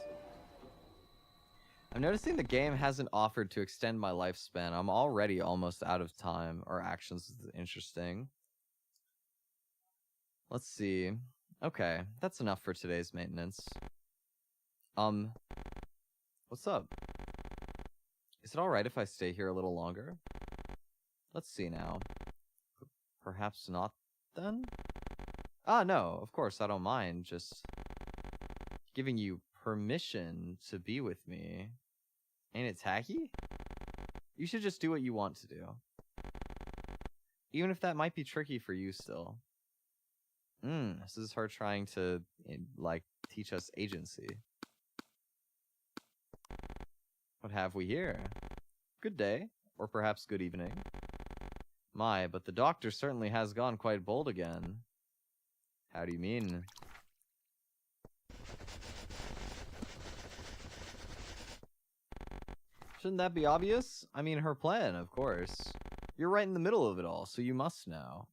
I'm noticing the game hasn't offered to extend my lifespan. I'm already almost out of time or actions. This is interesting. Let's see. Okay, that's enough for today's maintenance. What's up? Is it alright if I stay here a little longer? Let's see now. Perhaps not then? Ah, no, of course, I don't mind. Just giving you permission to be with me. Ain't it tacky? You should just do what you want to do. Even if that might be tricky for you still. This is her trying to, like, teach us agency. What have we here? Good day, or perhaps good evening. My, but the doctor certainly has gone quite bold again. How do you mean? Shouldn't that be obvious? I mean, her plan, of course. You're right in the middle of it all, so you must know.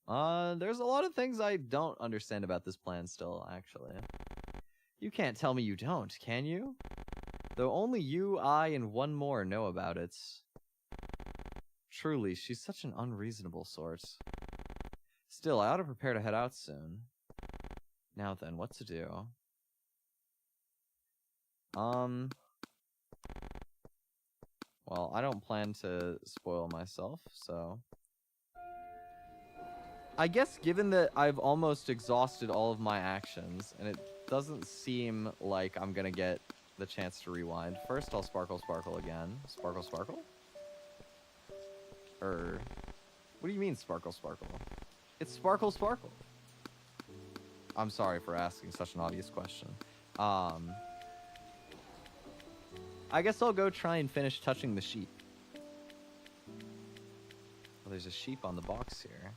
There's a lot of things I don't understand about this plan still, actually. You can't tell me you don't, can you? Though only you, I, and one more know about it. Truly, she's such an unreasonable sort. Still, I ought to prepare to head out soon. Now then, what to do? Well, I don't plan to spoil myself, so... I guess given that I've almost exhausted all of my actions, and it doesn't seem like I'm gonna get the chance to rewind. First, I'll sparkle again. Sparkle? What do you mean sparkle? It's sparkle. I'm sorry for asking such an obvious question. I guess I'll go try and finish touching the sheep. Oh, there's a sheep on the box here.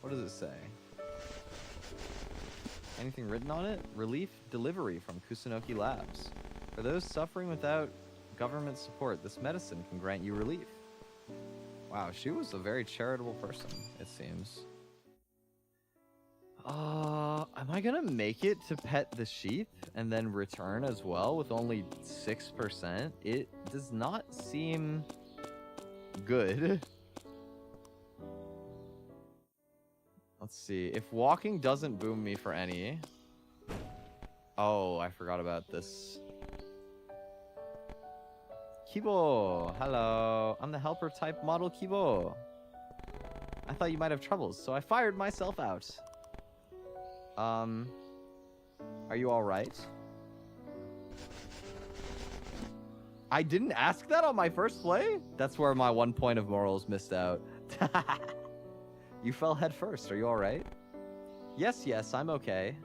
What does it say? Anything written on it? Relief delivery from Kusunoki Labs. For those suffering without government support, this medicine can grant you relief. Wow, she was a very charitable person, it seems. Am I gonna make it to pet the sheep and then return as well with only 6%? It does not seem good. Let's see. If walking doesn't boom me for any... Oh, I forgot about this. Kibo! Hello. I'm the helper type model Kibo. I thought you might have troubles, so I fired myself out. Are you alright? I didn't ask that on my first play? That's where my 1 point of morals missed out. You fell head first. Are you alright? Yes, I'm okay.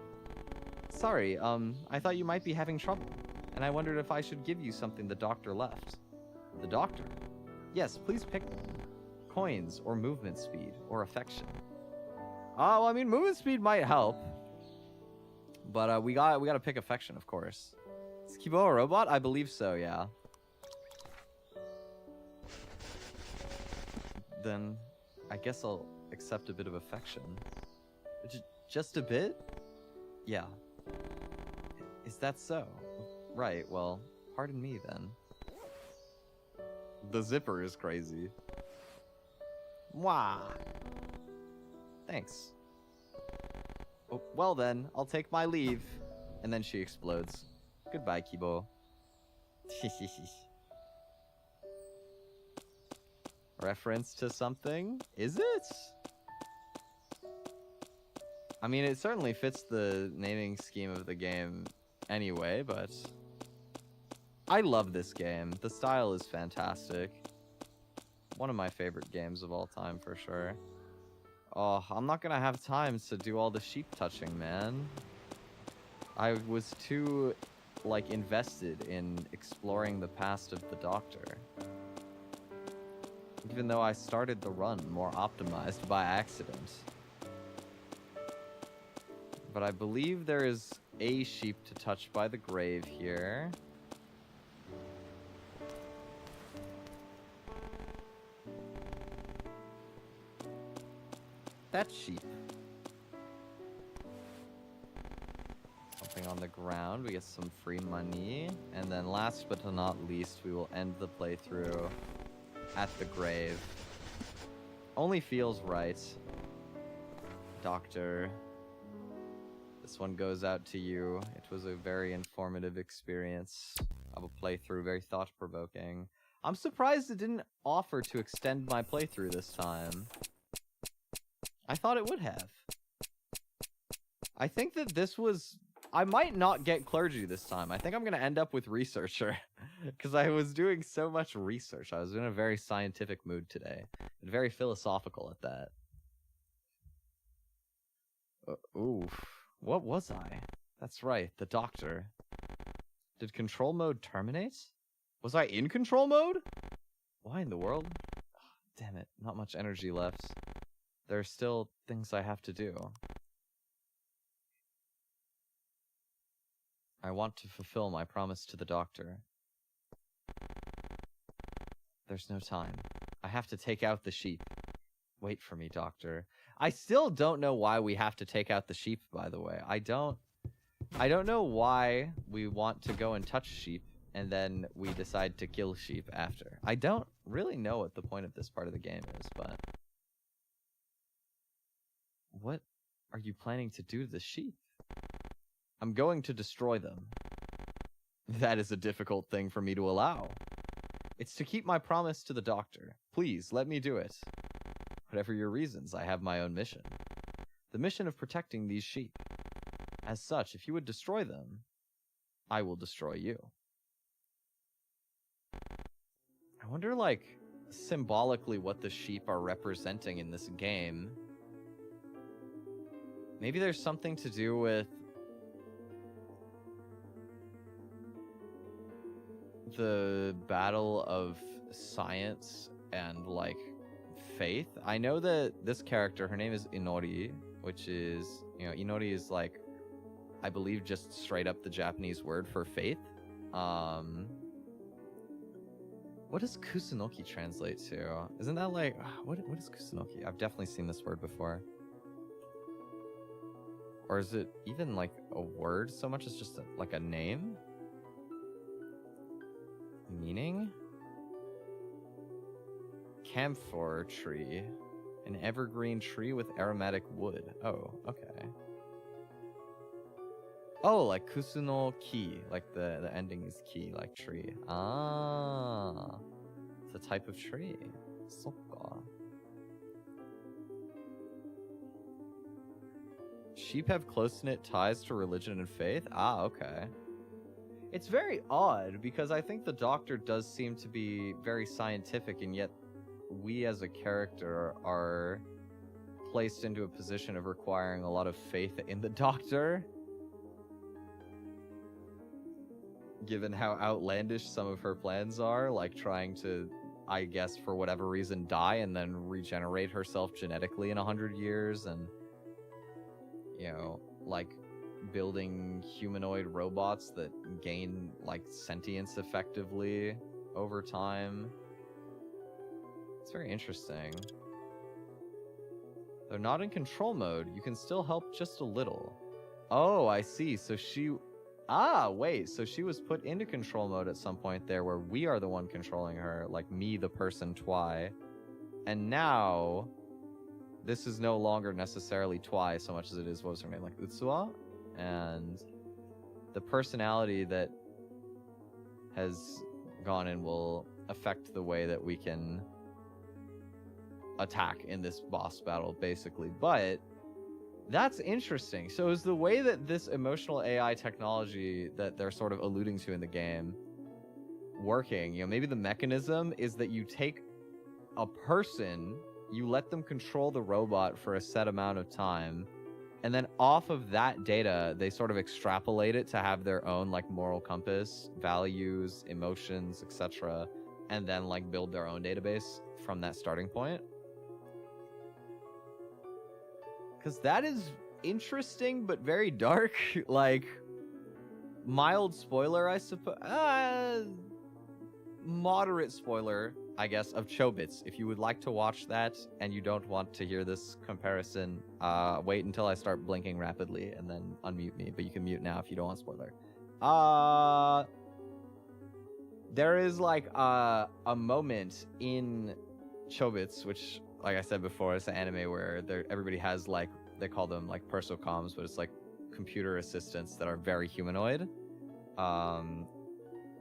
Sorry, I thought you might be having trouble, and I wondered if I should give you something the doctor left. The doctor? Yes, please pick one. Coins, or movement speed, or affection. Oh, I mean, movement speed might help. But we gotta pick affection, of course. Is Kibo a robot? I believe so, yeah. Then I guess I'll accept a bit of affection. Just a bit? Yeah. Is that so? Right, well, pardon me then. The zipper is crazy. Mwah! Thanks. Oh, well then, I'll take my leave. And then she explodes. Goodbye, Kibo. Reference to something? Is it? I mean, it certainly fits the naming scheme of the game anyway, but I love this game. The style is fantastic. One of my favorite games of all time, for sure. Oh, I'm not gonna have time to do all the sheep touching, man. I was too, like, invested in exploring the past of the Doctor. Even though I started the run more optimized by accident. But I believe there is a sheep to touch by the grave here. That sheep. Something on the ground. We get some free money. And then last but not least, we will end the playthrough at the grave. Only feels right. Doctor. This one goes out to you. It was a very informative experience of a playthrough, very thought-provoking. I'm surprised it didn't offer to extend my playthrough this time. I thought it would have. I think that this was... I might not get clergy this time. I think I'm going to end up with researcher. Because I was doing so much research. I was in a very scientific mood today. And very philosophical at that. Oof. What was I? That's right, the Doctor. Did control mode terminate? Was I in control mode? Why in the world? Oh, damn it, not much energy left. There are still things I have to do. I want to fulfill my promise to the Doctor. There's no time. I have to take out the sheep. Wait for me, Doctor. I still don't know why we have to take out the sheep, by the way. I don't know why we want to go and touch sheep, and then we decide to kill sheep after. I don't really know what the point of this part of the game is, but... What are you planning to do to the sheep? I'm going to destroy them. That is a difficult thing for me to allow. It's to keep my promise to the Doctor. Please, let me do it. Whatever your reasons, I have my own mission. The mission of protecting these sheep. As such, if you would destroy them, I will destroy you. I wonder, like, symbolically what the sheep are representing in this game. Maybe there's something to do with the battle of science and, like, faith. I know that this character, her name is Inori, which is, you know, Inori is, like, I believe just straight up the Japanese word for faith. What does kusunoki translate to? Isn't that like, what is kusunoki? I've definitely seen this word before. Or is it even like a word so much as just like a name? Meaning? Camphor tree. An evergreen tree with aromatic wood. Oh, okay. Oh, like kusuno ki. Like the ending is ki, like tree. Ah. It's a type of tree. Sokka. Sheep have close-knit ties to religion and faith? Ah, okay. It's very odd, because I think the Doctor does seem to be very scientific, and yet we as a character are placed into a position of requiring a lot of faith in the Doctor. Given how outlandish some of her plans are, like trying to, I guess, for whatever reason, die and then regenerate herself genetically in 100 years, and, you know, like building humanoid robots that gain, like, sentience effectively over time. It's very interesting. They're not in control mode. You can still help just a little. Oh, I see. So she... Ah, wait. So she was put into control mode at some point there where we are the one controlling her. Like me, the person, Twi. And now... This is no longer necessarily Twi so much as it is, what was her name? Like Utsuwa? And... the personality that has gone in will affect the way that we can attack in this boss battle, basically. But that's interesting. So is the way that this emotional AI technology that they're sort of alluding to in the game working, you know, maybe the mechanism is that you take a person, you let them control the robot for a set amount of time, and then off of that data, they sort of extrapolate it to have their own like moral compass, values, emotions, etc., and then like build their own database from that starting point. Because that is interesting, but very dark. Like, mild spoiler, I suppose. Moderate spoiler, I guess, of Chobits. If you would like to watch that and you don't want to hear this comparison, wait until I start blinking rapidly and then unmute me. But you can mute now if you don't want spoiler. There is like a moment in Chobits, which, like I said before, it's an anime where everybody has like, they call them like persocoms, but it's like computer assistants that are very humanoid.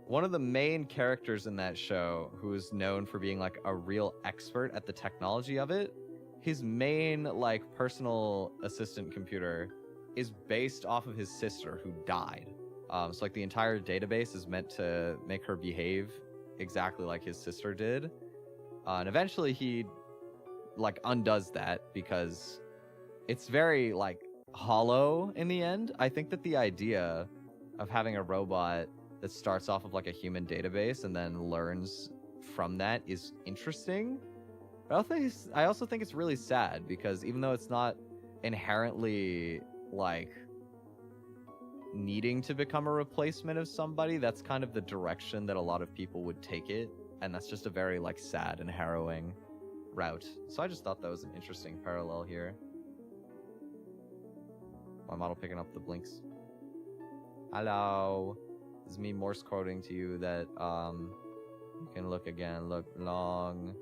One of the main characters in that show, who is known for being like a real expert at the technology of it, his main like personal assistant computer is based off of his sister who died. So like the entire database is meant to make her behave exactly like his sister did. And eventually he like undoes that because it's very like hollow in the end. I think that the idea of having a robot that starts off of like a human database and then learns from that is interesting. But I also think it's really sad because even though it's not inherently like needing to become a replacement of somebody, that's kind of the direction that a lot of people would take it, and that's just a very like sad and harrowing route. So I just thought that was an interesting parallel here. My model picking up the blinks. Hello. This is me Morse coding to you that you can look again. Look, long,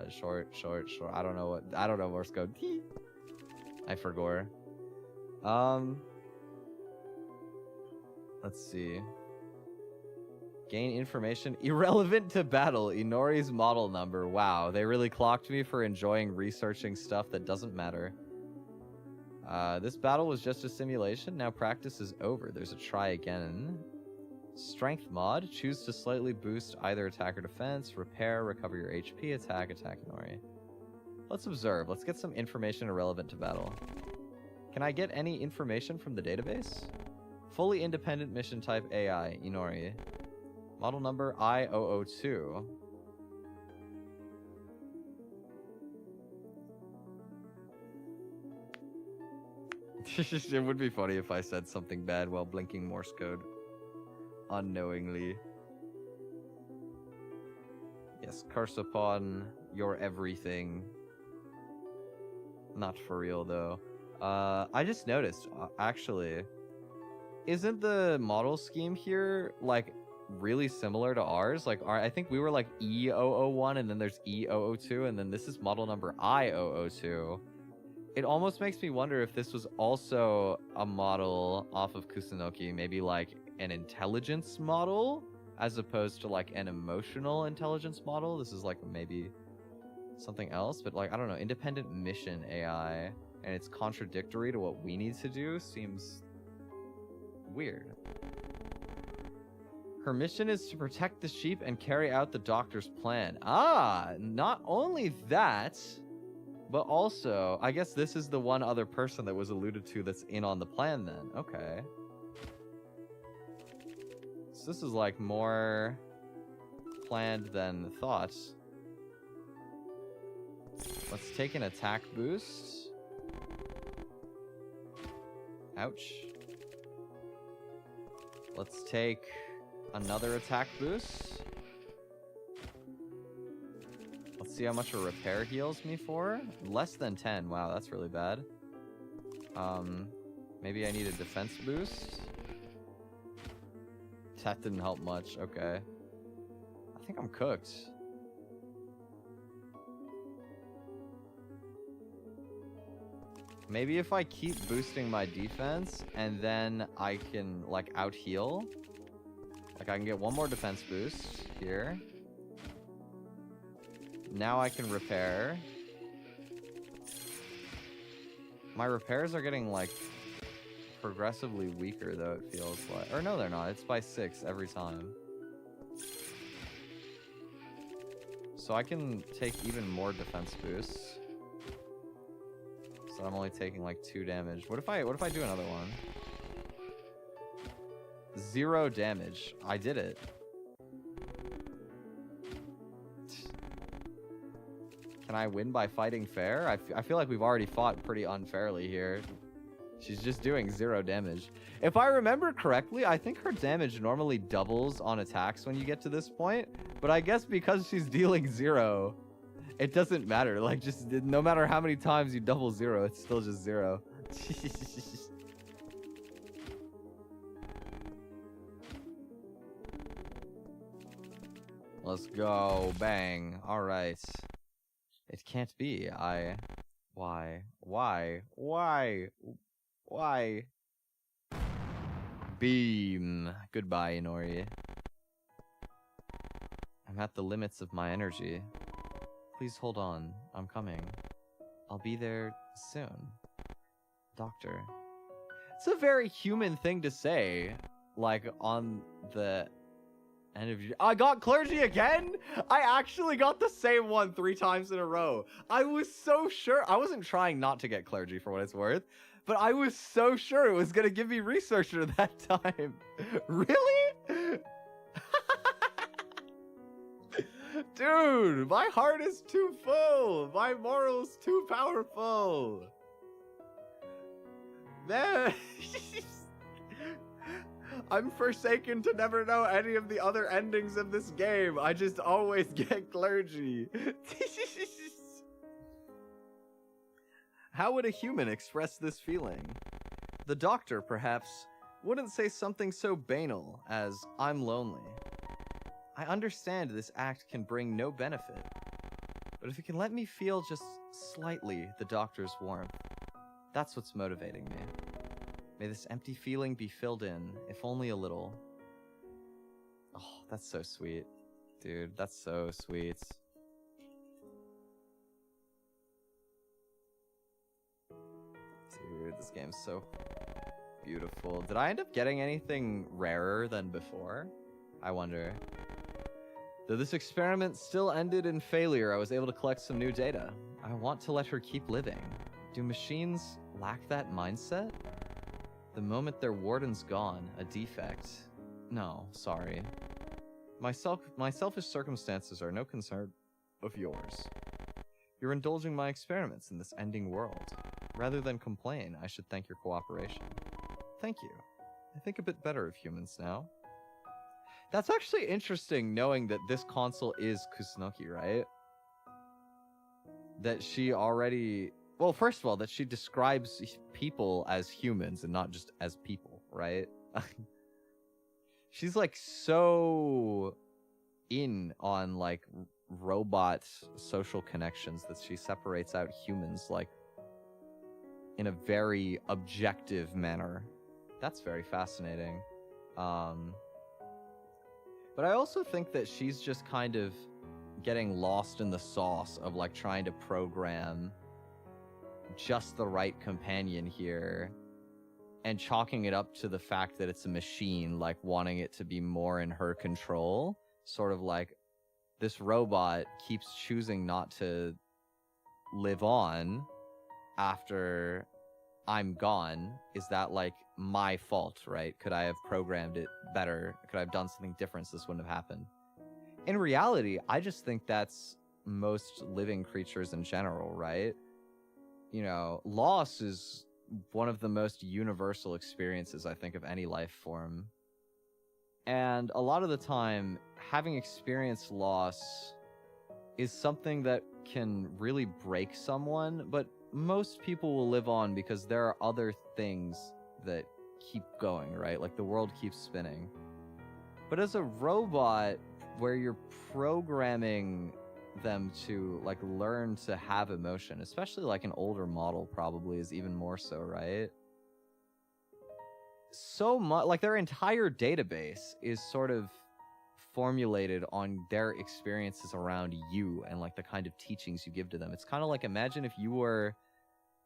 short. I don't know Morse code. I forgot. Let's see. Gain information irrelevant to battle. Inori's model number. Wow, they really clocked me for enjoying researching stuff that doesn't matter. This battle was just a simulation. Now practice is over. There's a try again. Strength mod. Choose to slightly boost either attack or defense. Repair, recover your HP, attack Inori. Let's observe. Let's get some information irrelevant to battle. Can I get any information from the database? Fully independent mission type AI, Inori. Model number I002. It would be funny if I said something bad while blinking Morse code. Unknowingly. Yes, curse upon your everything. Not for real, though. I just noticed, actually, isn't the model scheme here, like, really similar to ours? Like, I think we were, like, E001, and then there's E002, and then this is model number I002. It almost makes me wonder if this was also a model off of Kusunoki, maybe, like, an intelligence model, as opposed to, like, an emotional intelligence model. This is, like, maybe something else, but, like, I don't know, independent mission AI, and it's contradictory to what we need to do, seems weird. Her mission is to protect the sheep and carry out the doctor's plan. Ah, not only that, but also, I guess this is the one other person that was alluded to that's in on the plan then. Okay. So this is like more planned than thought. Let's take an attack boost. Ouch. Let's take another attack boost. Let's see how much a repair heals me for. Less than 10. Wow, that's really bad. Maybe I need a defense boost. That didn't help much. Okay. I think I'm cooked. Maybe if I keep boosting my defense and then I can like out heal. Like I can get one more defense boost here. Now I can repair. My repairs are getting like progressively weaker though, it feels like. Or no, they're not. It's by 6 every time. So I can take even more defense boosts. So I'm only taking like 2 damage. What if I do another one? 0 damage. I did it. Can I win by fighting fair? I feel like we've already fought pretty unfairly here. She's just doing 0 damage. If I remember correctly, I think her damage normally doubles on attacks when you get to this point. But I guess because she's dealing 0, it doesn't matter. Like, just no matter how many times you double 0, it's still just 0. Let's go. Bang. All right. It can't be. Why? Beam. Goodbye, Inori. I'm at the limits of my energy. Please hold on. I'm coming. I'll be there soon. Doctor. It's a very human thing to say. Like, on the end of your... I got clergy again? I actually got the same one 3 times in a row. I was so sure. I wasn't trying not to get clergy for what it's worth, but I was so sure it was going to give me researcher that time. Really? Dude, my heart is too full. My morals too powerful. Man. I'm forsaken to never know any of the other endings of this game. I just always get clergy. How would a human express this feeling? The doctor, perhaps, wouldn't say something so banal as, I'm lonely. I understand this act can bring no benefit, but if it can let me feel just slightly the doctor's warmth, that's what's motivating me. May this empty feeling be filled in, if only a little. Oh, that's so sweet. Dude, that's so sweet. Dude, this game's so beautiful. Did I end up getting anything rarer than before? I wonder. Though this experiment still ended in failure, I was able to collect some new data. I want to let her keep living. Do machines lack that mindset? The moment their warden's gone, a defect. No, sorry. My selfish circumstances are no concern of yours. You're indulging my experiments in this ending world. Rather than complain, I should thank your cooperation. Thank you. I think a bit better of humans now. That's actually interesting, knowing that this console is Kusunoki, right? That she already... Well, first of all, that she describes people as humans and not just as people, right? She's like so in on like robot social connections that she separates out humans like in a very objective manner. That's very fascinating. But I also think that she's just kind of getting lost in the sauce of like trying to program just the right companion here and chalking it up to the fact that it's a machine, like wanting it to be more in her control. Sort of like this robot keeps choosing not to live on after I'm gone. Is that like my fault, right? Could I have programmed it better? Could I have done something different so this wouldn't have happened? In reality, I just think that's most living creatures in general, right? You know, loss is one of the most universal experiences, I think, of any life form. And a lot of the time, having experienced loss is something that can really break someone, but most people will live on because there are other things that keep going, right? Like the world keeps spinning. But as a robot, where you're programming them to like learn to have emotion, especially like an older model probably is even more so, right? So much, like their entire database is sort of formulated on their experiences around you and like the kind of teachings you give to them. It's kind of like, imagine if you were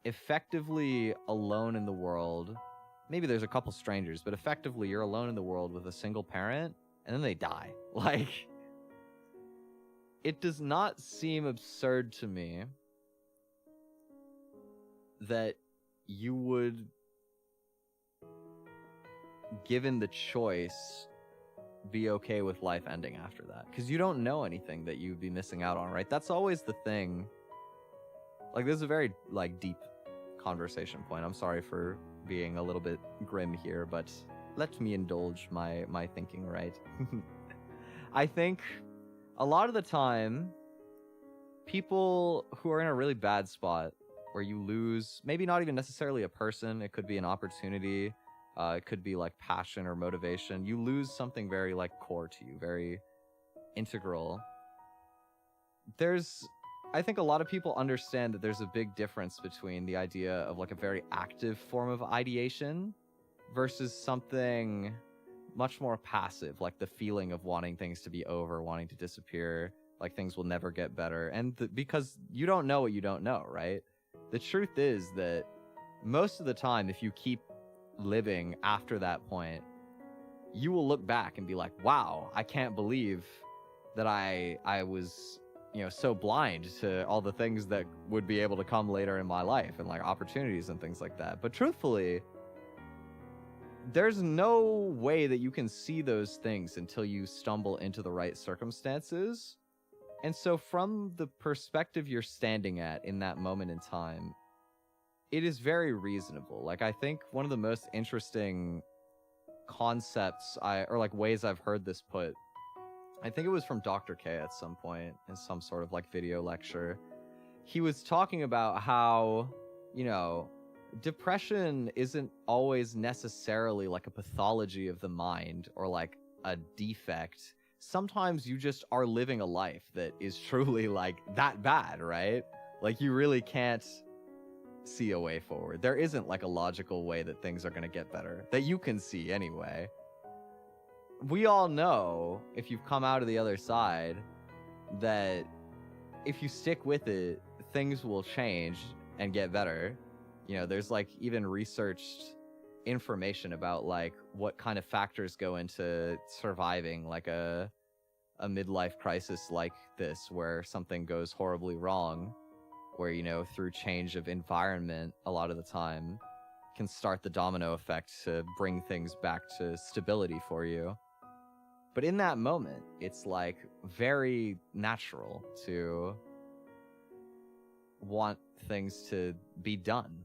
effectively alone in the world. Maybe there's a couple strangers, but effectively you're alone in the world with a single parent and then they die. Like, it does not seem absurd to me that you would, given the choice, be okay with life ending after that, because you don't know anything that you'd be missing out on, right? That's always the thing. Like, this is a very like deep conversation point. I'm sorry for being a little bit grim here, but let me indulge my thinking, right? I think a lot of the time people who are in a really bad spot where you lose, maybe not even necessarily a person, it could be an opportunity, it could be like passion or motivation. You lose something very like core to you, very integral. I think a lot of people understand that there's a big difference between the idea of like a very active form of ideation versus something much more passive, like the feeling of wanting things to be over, wanting to disappear, like things will never get better. And because you don't know what you don't know, right? The truth is that most of the time, if you keep living after that point, you will look back and be like, wow, I can't believe that I was, you know, so blind to all the things that would be able to come later in my life and like opportunities and things like that. But truthfully, there's no way that you can see those things until you stumble into the right circumstances. And so from the perspective you're standing at in that moment in time, it is very reasonable. Like, I think one of the most interesting concepts or like ways I've heard this put, I think it was from Dr. K at some point in some sort of like video lecture. He was talking about how, you know, depression isn't always necessarily like a pathology of the mind or like a defect. Sometimes you just are living a life that is truly like that bad, right? Like, you really can't see a way forward. There isn't like a logical way that things are going to get better that you can see anyway. We all know, if you've come out of the other side, that if you stick with it, things will change and get better. You know, there's like even researched information about like what kind of factors go into surviving like a midlife crisis like this, where something goes horribly wrong, where, you know, through change of environment a lot of the time can start the domino effect to bring things back to stability for you. But in that moment, it's like very natural to want things to be done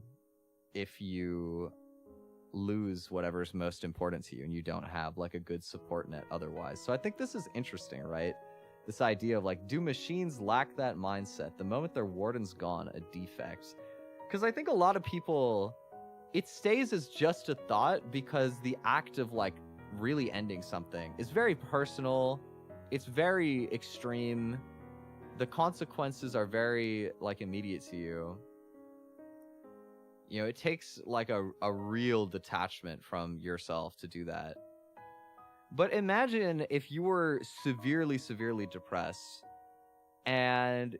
if you lose whatever's most important to you and you don't have like a good support net otherwise. So I think this is interesting, right? This idea of like, do machines lack that mindset the moment their warden's gone, a defect? Because I think a lot of people, it stays as just a thought because the act of like really ending something is very personal. It's very extreme. The consequences are very like immediate to you. You know, it takes like a real detachment from yourself to do that. But imagine if you were severely, severely depressed and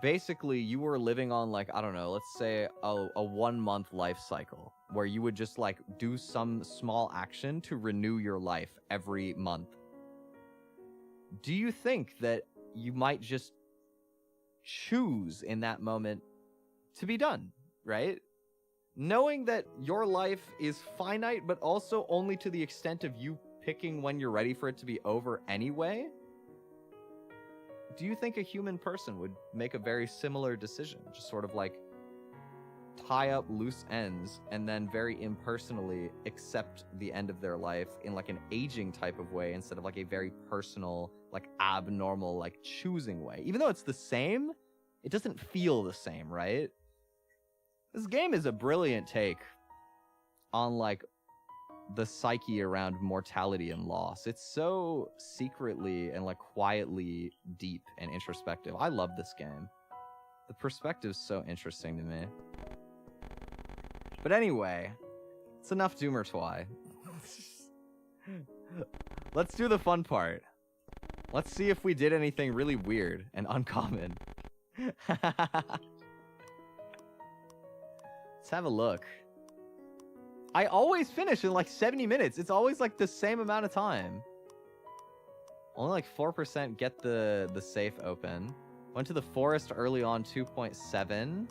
basically you were living on like, I don't know, let's say a 1 month life cycle where you would just like do some small action to renew your life every month. Do you think that you might just choose in that moment to be done, right? Knowing that your life is finite, but also only to the extent of you picking when you're ready for it to be over anyway? Do you think a human person would make a very similar decision? Just sort of like tie up loose ends and then very impersonally accept the end of their life in like an aging type of way instead of like a very personal, like abnormal, like choosing way. Even though it's the same, it doesn't feel the same, right? This game is a brilliant take on like the psyche around mortality and loss. It's so secretly and like quietly deep and introspective. I love this game. The perspective's so interesting to me. But anyway, it's enough Doomer Twi. Let's do the fun part. Let's see if we did anything really weird and uncommon. Let's have a look. I always finish in like 70 minutes. It's always like the same amount of time. Only like 4% get the safe open. Went to the forest early on, 2.7.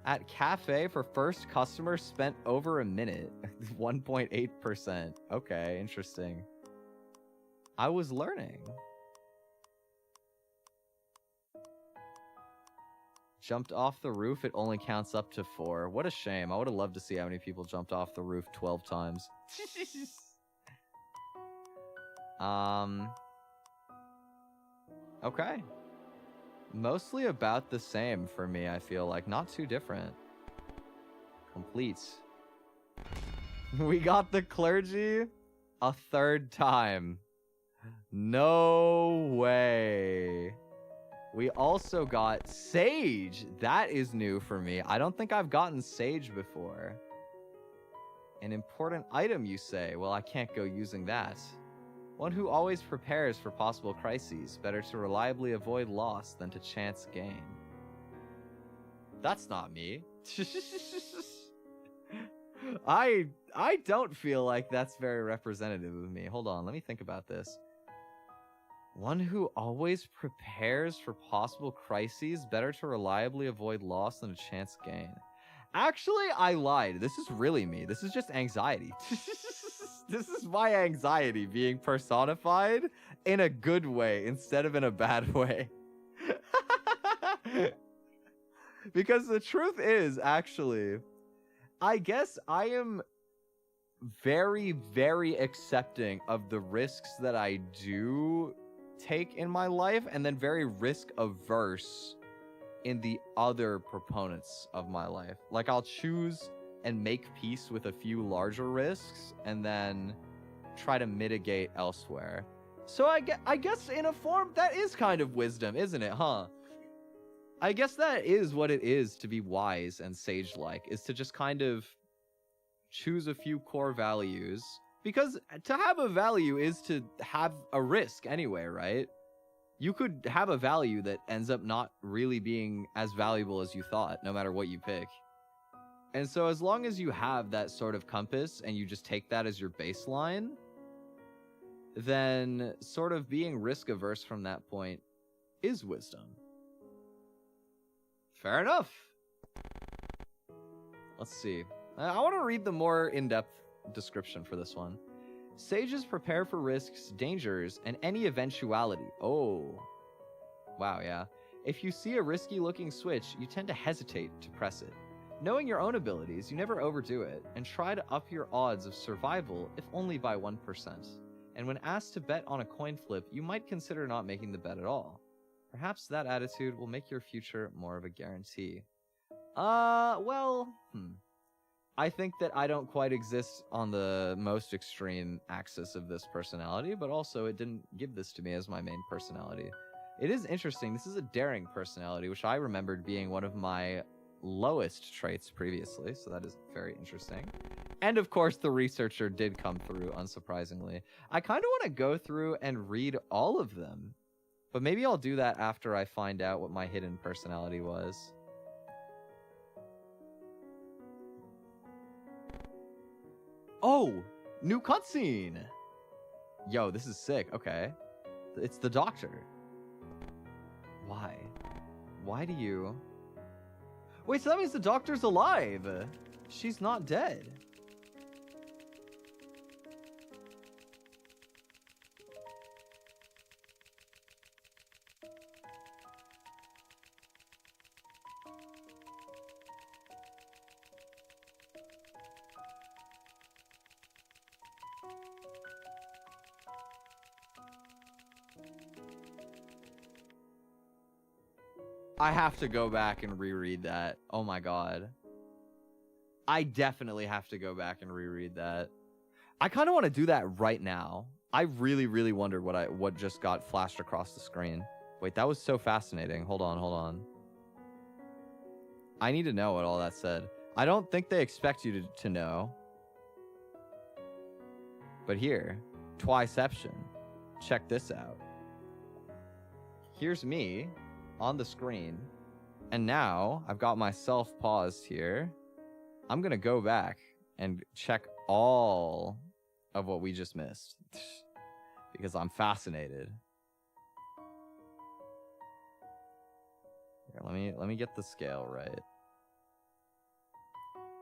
At cafe for first customer spent over a minute, 1.8%. Okay, interesting. I was learning. Jumped off the roof, it only counts up to 4. What a shame. I would have loved to see how many people jumped off the roof 12 times. Okay. Mostly about the same for me, I feel like. Not too different. Complete. We got the clergy a third time. No way. We also got sage. That is new for me. I don't think I've gotten sage before. An important item, you say? Well, I can't go using that. One who always prepares for possible crises. Better to reliably avoid loss than to chance gain. That's not me. I don't feel like that's very representative of me. Hold on, let me think about this. One who always prepares for possible crises. Better to reliably avoid loss than to chance gain. Actually, I lied. This is really me. This is just anxiety. This is my anxiety being personified in a good way instead of in a bad way. Because the truth is, actually, I guess I am very, very accepting of the risks that I do take in my life, and then very risk averse in the other proponents of my life. Like, I'll choose and make peace with a few larger risks and then try to mitigate elsewhere. So I guess in a form that is kind of wisdom, isn't it, huh? I guess that is what it is to be wise and sage-like, is to just kind of choose a few core values. Because to have a value is to have a risk anyway, right? You could have a value that ends up not really being as valuable as you thought, no matter what you pick. And so as long as you have that sort of compass and you just take that as your baseline, then sort of being risk averse from that point is wisdom. Fair enough. Let's see. I want to read the more in-depth description for this one. Sages prepare for risks, dangers, and any eventuality. Oh. Wow, yeah. If you see a risky-looking switch, you tend to hesitate to press it. Knowing your own abilities, you never overdo it, and try to up your odds of survival, if only by 1%. And when asked to bet on a coin flip, you might consider not making the bet at all. Perhaps that attitude will make your future more of a guarantee. Well, I think that I don't quite exist on the most extreme axis of this personality, but also it didn't give this to me as my main personality. It is interesting. This is a daring personality, which I remembered being one of my lowest traits previously, so that is very interesting. And of course, the researcher did come through, unsurprisingly. I kind of want to go through and read all of them, but maybe I'll do that after I find out what my hidden personality was. Oh, new cutscene! Yo, this is sick. Okay. It's the doctor. Why? Why do you... Wait, so that means the doctor's alive! She's not dead. I have to go back and reread that. Oh my god. I definitely have to go back and reread that. I kind of want to do that right now. I really, really wondered what just got flashed across the screen. Wait, that was so fascinating. Hold on. I need to know what all that said. I don't think they expect you to know. But here, Twiception. Check this out. Here's me on the screen. And now I've got myself paused here. I'm going to go back and check all of what we just missed. Because I'm fascinated. Here, let me get the scale right.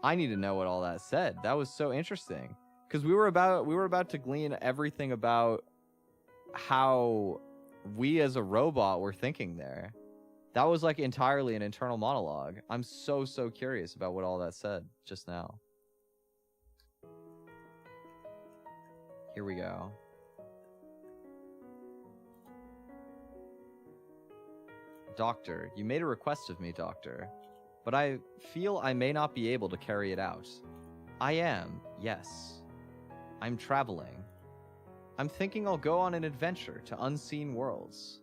I need to know what all that said. That was so interesting. Because we were about to glean everything about how we as a robot were thinking there. That was like entirely an internal monologue. I'm so curious about what all that said just now. Here we go. Doctor, you made a request of me, Doctor, but I feel I may not be able to carry it out. I am, yes. I'm traveling. I'm thinking I'll go on an adventure to unseen worlds.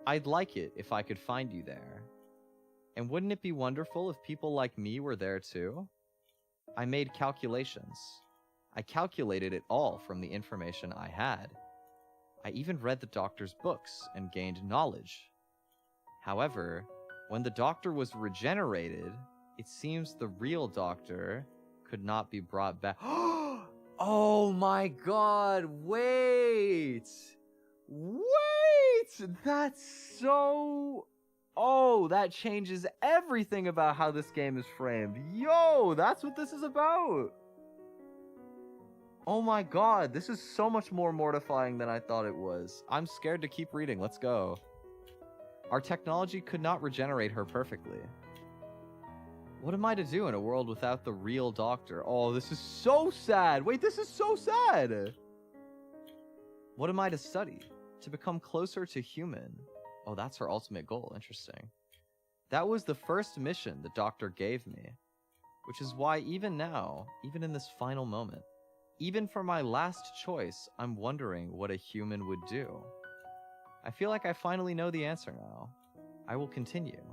I'd like it if I could find you there. And wouldn't it be wonderful if people like me were there too? I made calculations. I calculated it all from the information I had. I even read the doctor's books and gained knowledge. However, when the doctor was regenerated, it seems the real doctor could not be brought back. Oh my god, wait! That's so... Oh, that changes everything about how this game is framed. Yo, that's what this is about! Oh my god, this is so much more mortifying than I thought it was. I'm scared to keep reading, let's go. Our technology could not regenerate her perfectly. What am I to do in a world without the real doctor? Oh, this is so sad! Wait, this is so sad! What am I to study? To become closer to human. Oh, that's her ultimate goal. Interesting. That was the first mission the doctor gave me. Which is why even now, even in this final moment, even for my last choice, I'm wondering what a human would do. I feel like I finally know the answer now. I will continue.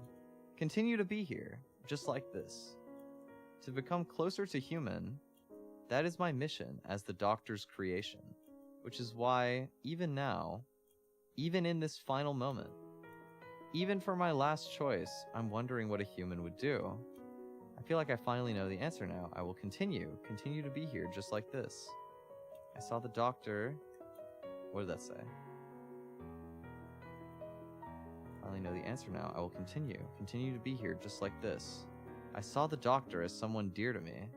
Continue to be here, just like this. To become closer to human, that is my mission as the doctor's creation. Which is why, even now, even in this final moment, even for my last choice, I'm wondering what a human would do. I feel like I finally know the answer now. I will continue to be here just like this. I saw the doctor... What did that say? Finally know the answer now. I will continue to be here just like this. I saw the doctor as someone dear to me,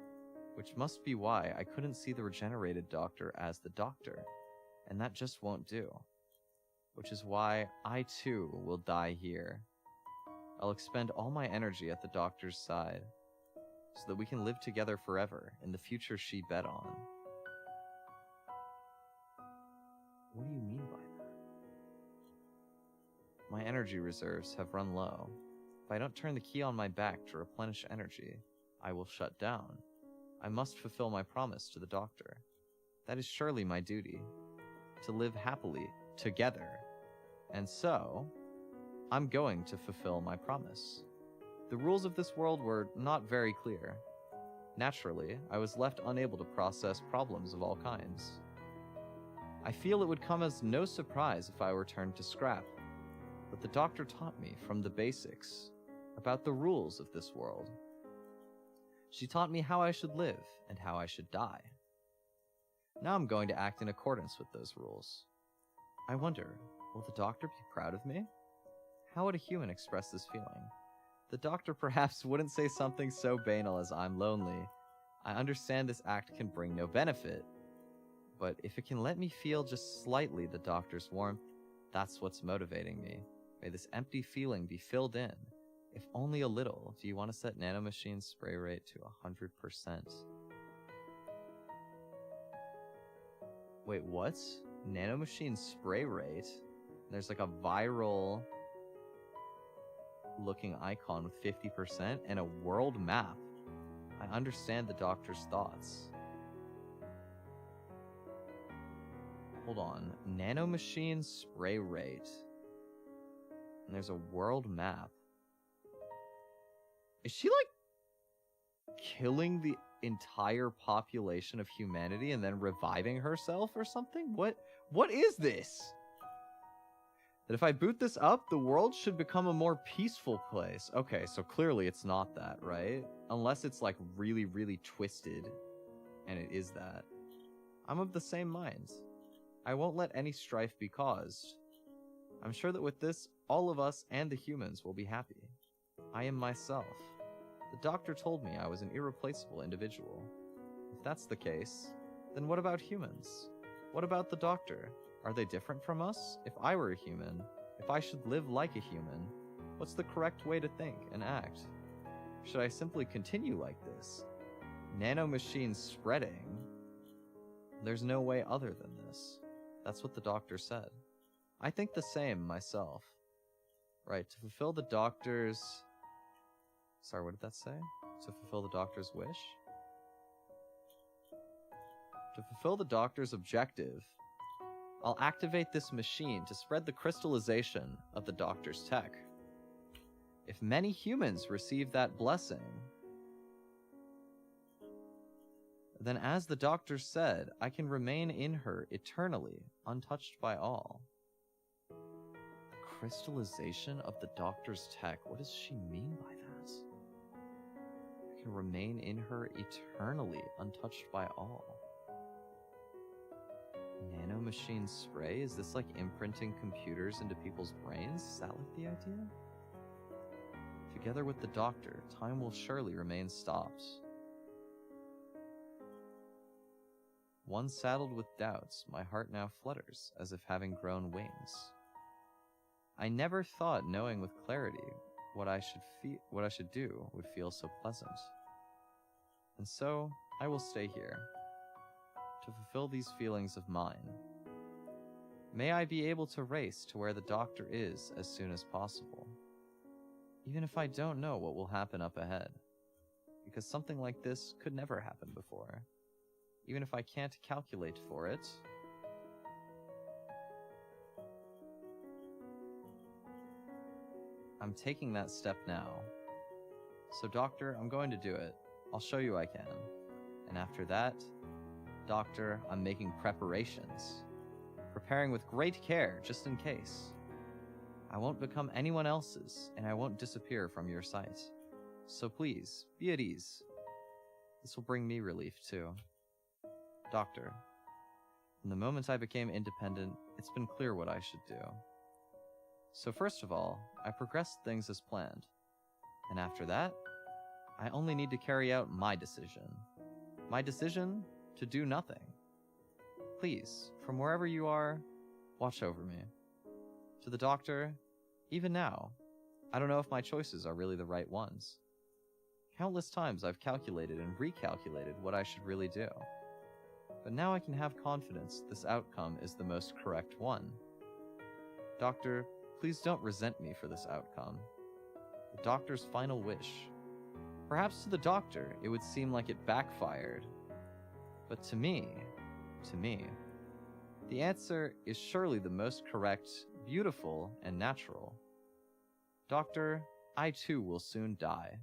which must be why I couldn't see the regenerated doctor as the doctor. And that just won't do. Which is why I too will die here. I'll expend all my energy at the doctor's side, so that we can live together forever in the future she bet on. What do you mean by that? My energy reserves have run low. If I don't turn the key on my back to replenish energy, I will shut down. I must fulfill my promise to the doctor. That is surely my duty. To live happily together. And so, I'm going to fulfill my promise. The rules of this world were not very clear. Naturally, I was left unable to process problems of all kinds. I feel it would come as no surprise if I were turned to scrap, but the doctor taught me from the basics about the rules of this world. She taught me how I should live and how I should die. Now I'm going to act in accordance with those rules. I wonder, will the doctor be proud of me? How would a human express this feeling? The doctor perhaps wouldn't say something so banal as "I'm lonely." I understand this act can bring no benefit, but if it can let me feel just slightly the doctor's warmth, that's what's motivating me. May this empty feeling be filled in, if only a little. Do you want to set nanomachine's spray rate to 100%? Wait, what? Nanomachine spray rate? There's like a viral looking icon with 50% and a world map. I understand the doctor's thoughts. Hold on. Nanomachine spray rate. And there's a world map. Is she, like, killing the entire population of humanity and then reviving herself or something? What is this? That if I boot this up, the world should become a more peaceful place. Okay, so clearly it's not that, right? Unless it's, like, really, really twisted. And it is that. I'm of the same mind. I won't let any strife be caused. I'm sure that with this, all of us and the humans will be happy. I am myself. The doctor told me I was an irreplaceable individual. If that's the case, then what about humans? What about the doctor? Are they different from us? If I were a human, if I should live like a human, what's the correct way to think and act? Should I simply continue like this? Nanomachines spreading? There's no way other than this. That's what the doctor said. I think the same myself. Right, to fulfill the doctor's... Sorry, what did that say? To fulfill the doctor's wish? To fulfill the doctor's objective, I'll activate this machine to spread the crystallization of the doctor's tech. If many humans receive that blessing, then as the doctor said, I can remain in her eternally, untouched by all. Crystallization of the doctor's tech. What does she mean by that? I can remain in her eternally, untouched by all. Nanomachine spray? Is this like imprinting computers into people's brains? Is that like the idea? Together with the doctor, time will surely remain stopped. Once saddled with doubts, my heart now flutters as if having grown wings. I never thought knowing with clarity what I should do would feel so pleasant. And so, I will stay here, to fulfill these feelings of mine. May I be able to race to where the doctor is as soon as possible, even if I don't know what will happen up ahead, because something like this could never happen before. Even if I can't calculate for it, I'm taking that step now. So doctor, I'm going to do it. I'll show you I can. And after that, doctor, I'm making preparations. Preparing with great care, just in case. I won't become anyone else's, and I won't disappear from your sight. So please, be at ease. This will bring me relief too. Doctor, from the moment I became independent, it's been clear what I should do. So first of all, I progressed things as planned. And after that, I only need to carry out my decision. My decision to do nothing. Please, from wherever you are, watch over me. To the doctor, even now, I don't know if my choices are really the right ones. Countless times I've calculated and recalculated what I should really do. But now I can have confidence this outcome is the most correct one. Doctor, please don't resent me for this outcome. The doctor's final wish. Perhaps to the doctor, it would seem like it backfired. But to me, the answer is surely the most correct, beautiful, and natural. Doctor, I too will soon die.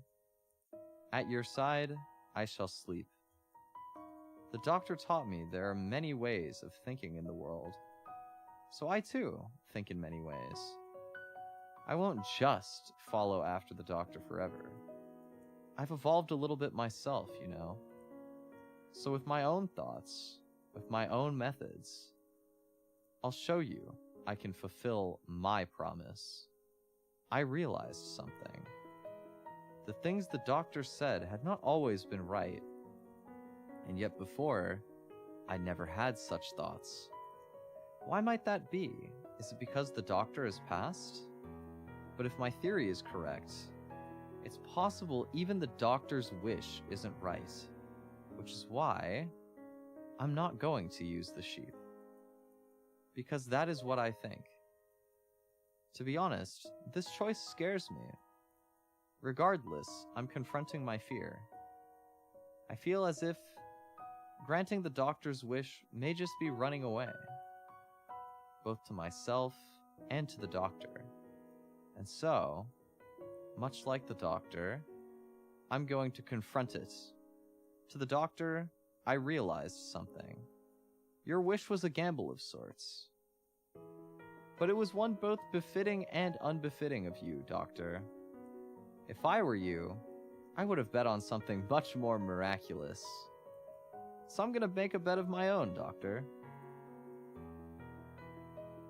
At your side, I shall sleep. The doctor taught me there are many ways of thinking in the world. So I too think in many ways. I won't just follow after the doctor forever. I've evolved a little bit myself, you know. So with my own thoughts, with my own methods, I'll show you I can fulfill my promise. I realized something. The things the doctor said had not always been right. And yet before, I never had such thoughts. Why might that be? Is it because the doctor has passed? But if my theory is correct, it's possible even the doctor's wish isn't right, which is why I'm not going to use the sheep. Because that is what I think. To be honest, this choice scares me. Regardless, I'm confronting my fear. I feel as if granting the doctor's wish may just be running away. both to myself and to the doctor. And so, much like the doctor, I'm going to confront it. To the doctor, I realized something. Your wish was a gamble of sorts. But it was one both befitting and unbefitting of you, Doctor. If I were you, I would have bet on something much more miraculous. So I'm gonna make a bet of my own, Doctor.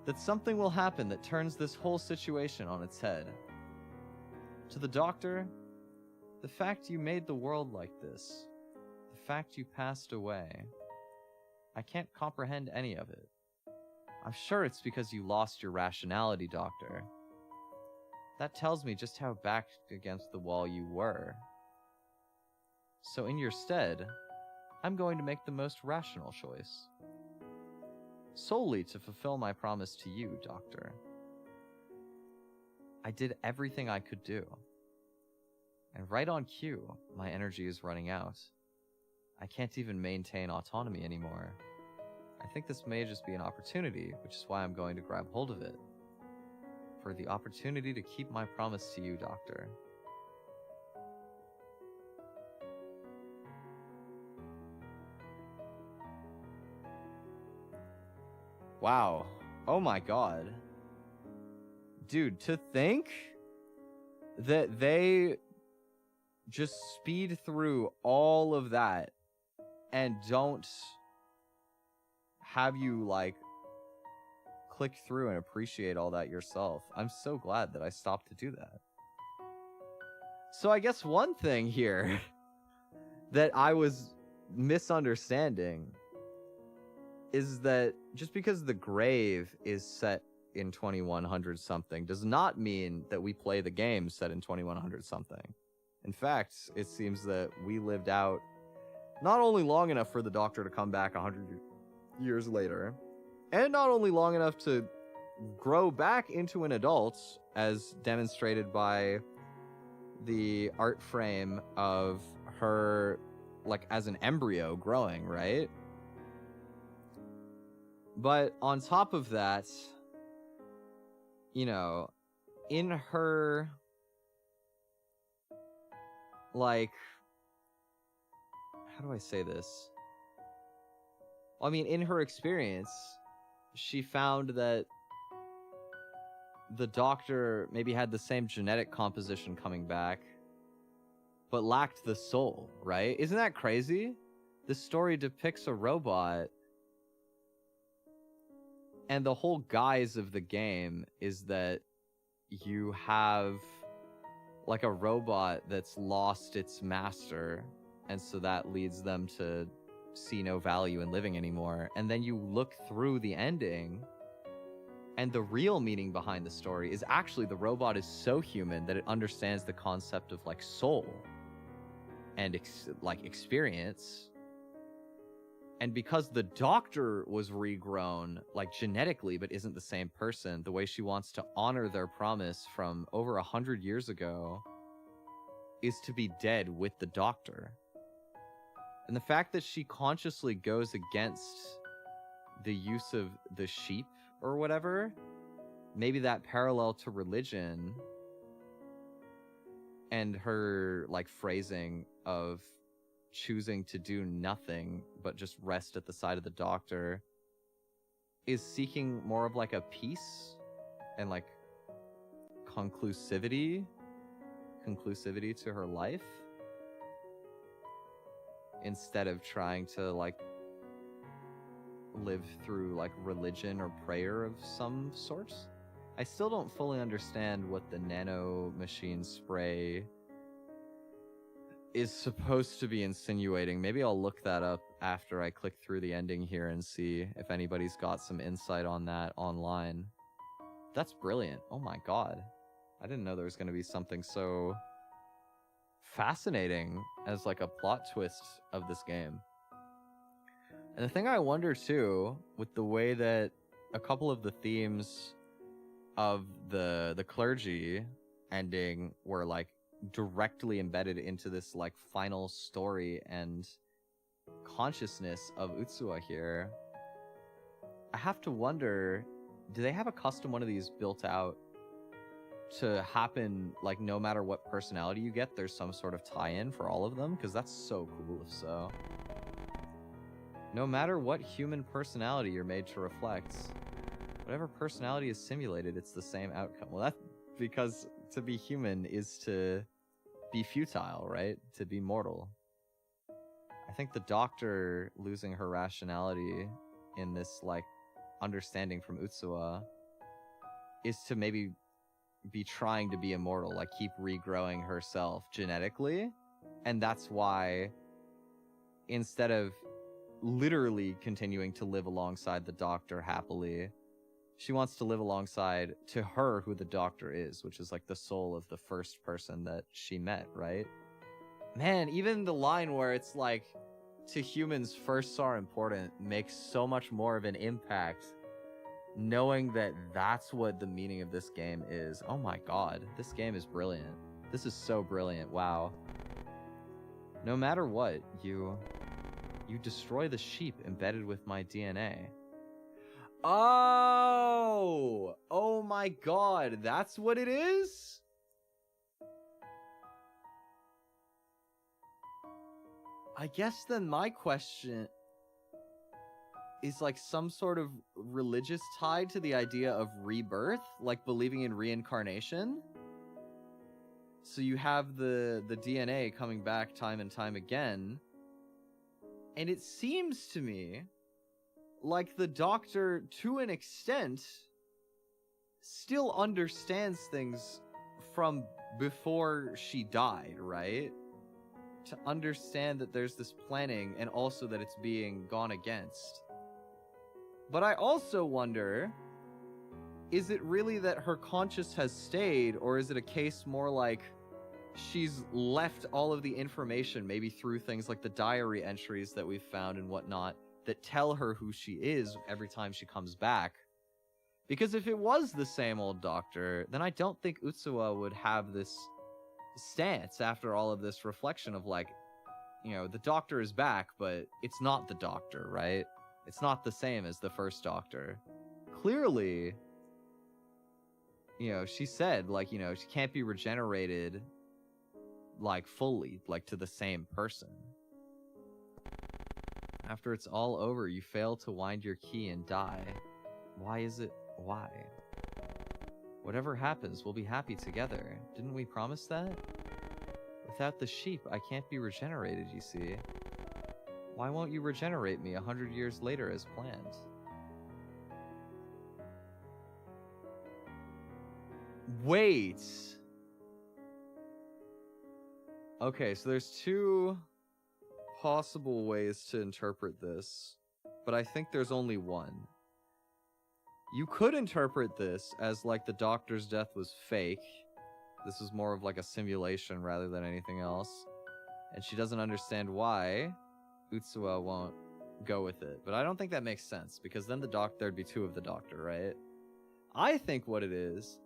That something will happen that turns this whole situation on its head. To the Doctor, the fact you made the world like this, the fact you passed away, I can't comprehend any of it. I'm sure it's because you lost your rationality, Doctor. That tells me just how backed against the wall you were. So in your stead, I'm going to make the most rational choice. Solely to fulfill my promise to you, Doctor. I did everything I could do. And right on cue, my energy is running out. I can't even maintain autonomy anymore. I think this may just be an opportunity, which is why I'm going to grab hold of it. For the opportunity to keep my promise to you, Doctor. Wow. Oh my god. Dude, to think that they just speed through all of that and don't have you, like, click through and appreciate all that yourself. I'm so glad that I stopped to do that. So I guess one thing here that I was misunderstanding is that just because the grave is set in 2100 something does not mean that we play the game set in 2100 something. In fact, it seems that we lived out not only long enough for the Doctor to come back 100 years later, and not only long enough to grow back into an adult, as demonstrated by the art frame of her, like, as an embryo growing, right? But on top of that, you know, in her, like, how do I say this? I mean, in her experience, she found that the Doctor maybe had the same genetic composition coming back, but lacked the soul, right? Isn't that crazy? This story depicts a robot, and the whole guise of the game is that you have, like, a robot that's lost its master, and so that leads them to see no value in living anymore. And then you look through the ending, and the real meaning behind the story is actually the robot is so human that it understands the concept of, like, soul and like experience. And because the Doctor was regrown, like, genetically, but isn't the same person, the way she wants to honor their promise from over 100 years ago is to be dead with the Doctor. And the fact that she consciously goes against the use of the sheep or whatever, maybe that parallel to religion and her, like, phrasing of choosing to do nothing but just rest at the side of the Doctor is seeking more of, like, a peace and, like, conclusivity to her life, instead of trying to, like, live through, like, religion or prayer of some sort. I still don't fully understand what the nano machine spray is supposed to be insinuating. Maybe I'll look that up after I click through the ending here and see if anybody's got some insight on that online. That's brilliant. Oh my god. I didn't know there was going to be something so fascinating as, like, a plot twist of this game. And the thing I wonder too, with the way that a couple of the themes of the clergy ending were, like, directly embedded into this, like, final story and consciousness of Utsuwa here, I have to wonder do they have a custom one of these built out to happen, like, no matter what personality you get, there's some sort of tie-in for all of them? Because that's so cool if so. No matter what human personality you're made to reflect, whatever personality is simulated, it's the same outcome. Well, that's because to be human is to be futile, right? To be mortal. I think the doctor losing her rationality in this, like, understanding from Utsuwa is to maybe be trying to be immortal, like keep regrowing herself genetically. And that's why instead of literally continuing to live alongside the doctor happily, she wants to live alongside, to her, who the doctor is, which is like the soul of the first person that she met, right? Man, even the line where it's like, to humans firsts are important, makes so much more of an impact knowing that that's what the meaning of this game is. Oh my god, this game is brilliant. This is so brilliant, wow. No matter what, you destroy the sheep embedded with my DNA. Oh! Oh my god, that's what it is? I guess then my question is like some sort of religious tie to the idea of rebirth, like believing in reincarnation. So you have the DNA coming back time and time again. And it seems to me like the doctor, to an extent, still understands things from before she died, right? To understand that there's this planning and also that it's being gone against. But I also wonder, is it really that her conscience has stayed, or is it a case more like she's left all of the information, maybe through things like the diary entries that we've found and whatnot, that tell her who she is every time she comes back? Because if it was the same old doctor, then I don't think Utsuwa would have this stance after all of this reflection of like, you know, the doctor is back, but it's not the doctor, right? It's not the same as the first doctor. Clearly, you know, she said, like, you know, she can't be regenerated, like, fully, like, to the same person. After it's all over, you fail to wind your key and die. Why is it? Why? Whatever happens, we'll be happy together. Didn't we promise that? Without the sheep, I can't be regenerated, you see. Why won't you regenerate me 100 years later as planned? Wait! Okay, so there's two possible ways to interpret this, but I think there's only one. You could interpret this as like the doctor's death was fake. This was more of like a simulation rather than anything else. And she doesn't understand why Utsuwa won't go with it. But I don't think that makes sense, because then there'd be two of the doctor, right? I think what it is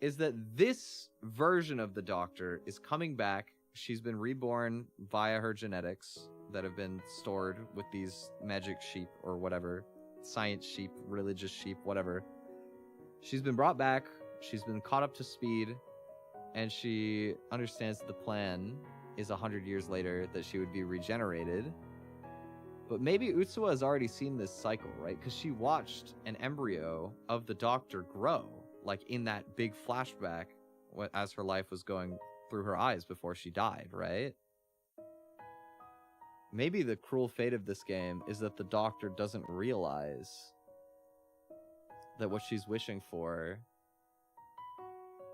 that this version of the doctor is coming back. She's been reborn via her genetics that have been stored with these magic sheep or whatever. Science sheep, religious sheep, whatever. She's been brought back. She's been caught up to speed. And she understands that the plan is 100 years later that she would be regenerated. But maybe Utsuwa has already seen this cycle, right? Because she watched an embryo of the doctor grow, like in that big flashback as her life was going through her eyes before she died, right? Maybe the cruel fate of this game is that the doctor doesn't realize that what she's wishing for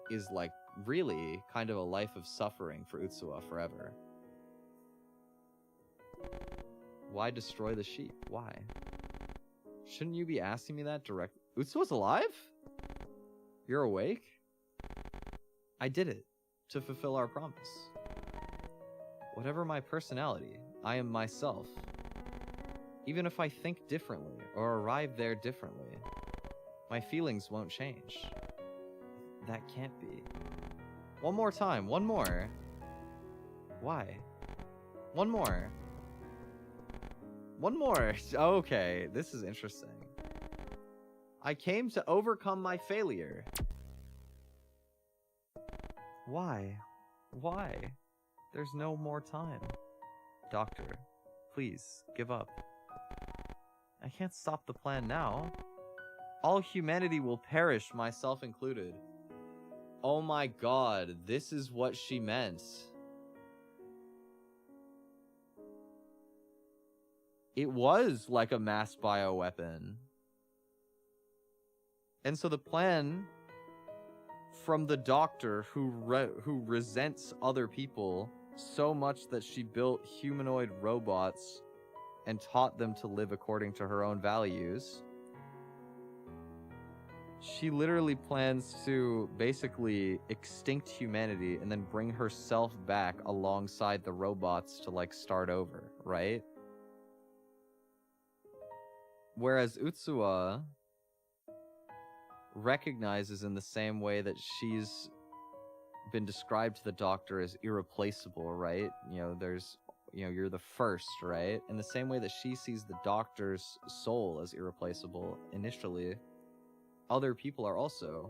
is like really kind of a life of suffering for Utsuwa forever. Why destroy the sheep? Why? Shouldn't you be asking me that directly? Utsuwa's alive? You're awake? I did it to fulfill our promise. Whatever my personality, I am myself. Even if I think differently or arrive there differently, my feelings won't change. That can't be. One more time, one more. Why? One more. One more. Okay, this is interesting. I came to overcome my failure. Why? Why? There's no more time. Doctor, please, give up. I can't stop the plan now. All humanity will perish, myself included. Oh my god, this is what she meant. It was like a mass bioweapon. And so the plan from the doctor who resents other people so much that she built humanoid robots and taught them to live according to her own values. She literally plans to basically extinct humanity and then bring herself back alongside the robots to like start over, right? Whereas Utsuwa recognizes in the same way that she's been described to the doctor as irreplaceable, right? You know, there's, you know, you're the first, right? In the same way that she sees the doctor's soul as irreplaceable initially, other people are also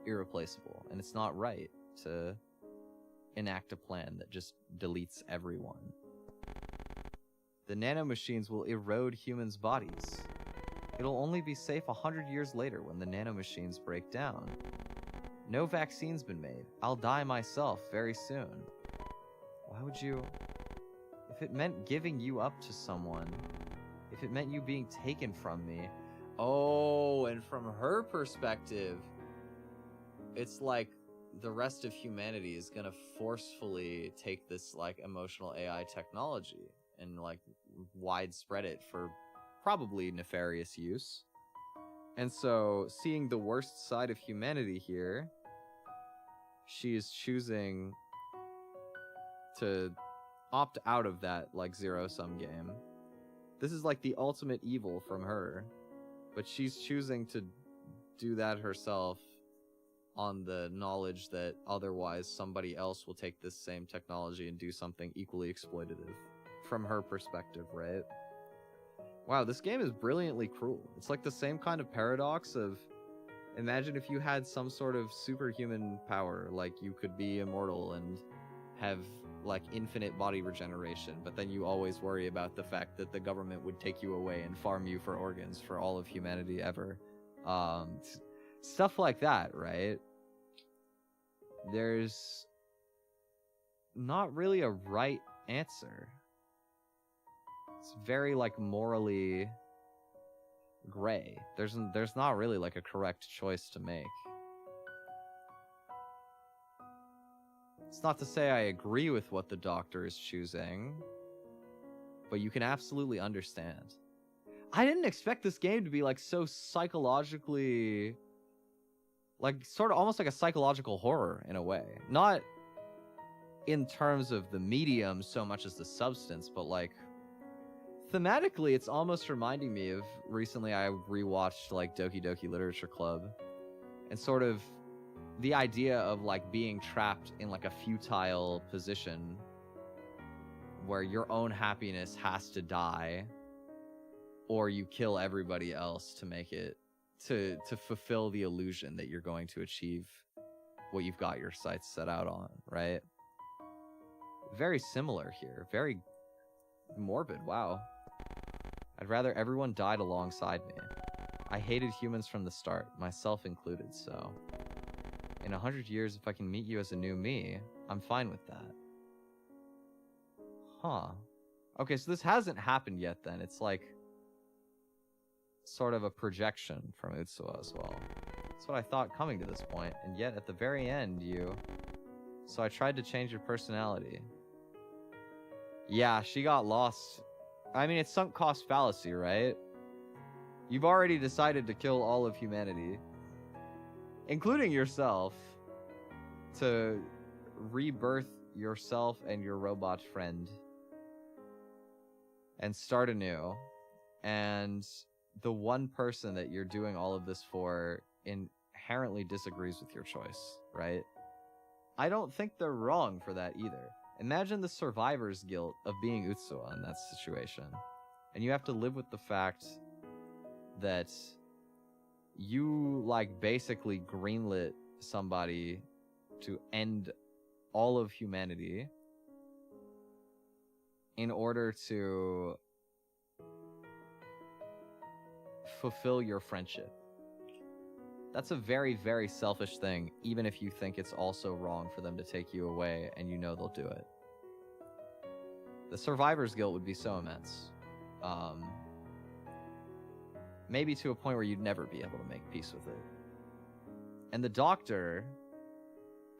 irreplaceable, and it's not right to enact a plan that just deletes everyone. The nanomachines will erode humans' bodies. It'll only be safe 100 years later when the nanomachines break down. No vaccine's been made. I'll die myself very soon. Why would you... If it meant giving you up to someone, if it meant you being taken from me... Oh, and from her perspective, it's like the rest of humanity is gonna forcefully take this, like, emotional AI technology and, like, widespread it for probably nefarious use. And so, seeing the worst side of humanity here, she is choosing to opt out of that, like, zero-sum game. This is like the ultimate evil from her, but she's choosing to do that herself on the knowledge that otherwise somebody else will take this same technology and do something equally exploitative from her perspective, right? Wow, this game is brilliantly cruel. It's like the same kind of paradox of, imagine if you had some sort of superhuman power, like you could be immortal and have like infinite body regeneration, but then you always worry about the fact that the government would take you away and farm you for organs for all of humanity ever. Stuff like that, right? There's not really a right answer. It's very, like, morally gray. There's not really, like, a correct choice to make. It's not to say I agree with what the doctor is choosing, but you can absolutely understand. I didn't expect this game to be, like, so psychologically... like, sort of almost like a psychological horror, in a way. Not in terms of the medium so much as the substance, but, like... thematically, it's almost reminding me of... recently I rewatched, like, Doki Doki Literature Club. And sort of the idea of, like, being trapped in, like, a futile position where your own happiness has to die, or you kill everybody else to make it... to fulfill the illusion that you're going to achieve what you've got your sights set out on, right? Very similar here. Very morbid, wow. I'd rather everyone died alongside me. I hated humans from the start, myself included, so... in 100 years, if I can meet you as a new me, I'm fine with that. Huh. Okay, so this hasn't happened yet then. It's like... sort of a projection from Utsuwa as well. That's what I thought coming to this point, and yet at the very end, you... So I tried to change your personality. Yeah, she got lost. I mean, it's sunk cost fallacy, right? You've already decided to kill all of humanity, including yourself, to rebirth yourself and your robot friend and start anew. And the one person that you're doing all of this for inherently disagrees with your choice, right? I don't think they're wrong for that either. Imagine the survivor's guilt of being Utsuwa in that situation. And you have to live with the fact that you like basically greenlit somebody to end all of humanity in order to fulfill your friendship. That's a very, very selfish thing, even if you think it's also wrong for them to take you away and you know they'll do it. The survivor's guilt would be so immense. Maybe to a point where you'd never be able to make peace with it. And the doctor,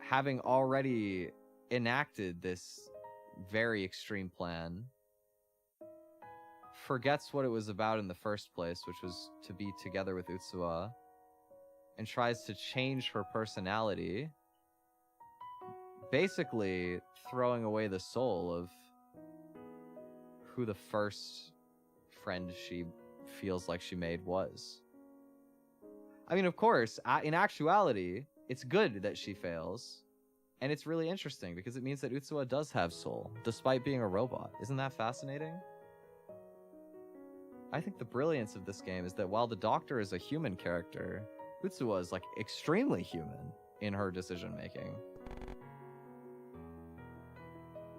having already enacted this very extreme plan, forgets what it was about in the first place, which was to be together with Utsuwa, and tries to change her personality, basically throwing away the soul of who the first friend she feels like she made was. I mean, of course, in actuality, it's good that she fails, and it's really interesting because it means that Utsuwa does have soul, despite being a robot. Isn't that fascinating? I think the brilliance of this game is that while the Doctor is a human character, Utsuwa is like extremely human in her decision making.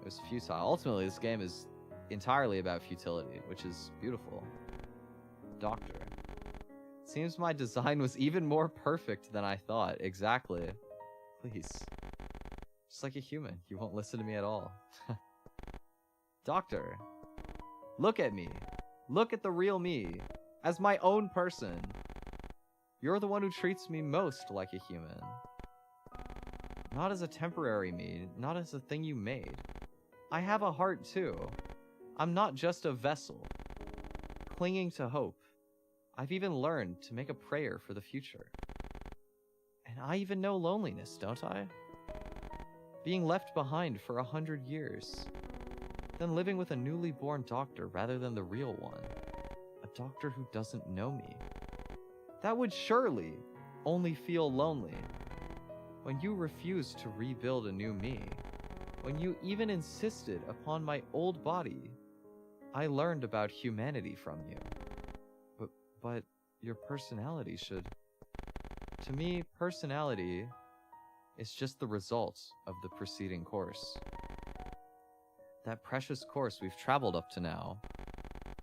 It was futile. Ultimately, this game is entirely about futility, which is beautiful. Doctor. Seems my design was even more perfect than I thought. Exactly. Please. Just like a human. You won't listen to me at all. Doctor. Look at me. Look at the real me. As my own person. You're the one who treats me most like a human. Not as a temporary me. Not as a thing you made. I have a heart too. I'm not just a vessel. Clinging to hope. I've even learned to make a prayer for the future. And I even know loneliness, don't I? Being left behind for 100 years. Then living with a newly born doctor rather than the real one. A doctor who doesn't know me. That would surely only feel lonely. When you refused to rebuild a new me. When you even insisted upon my old body. I learned about humanity from you. But your personality should... To me, personality is just the result of the preceding course. That precious course we've traveled up to now.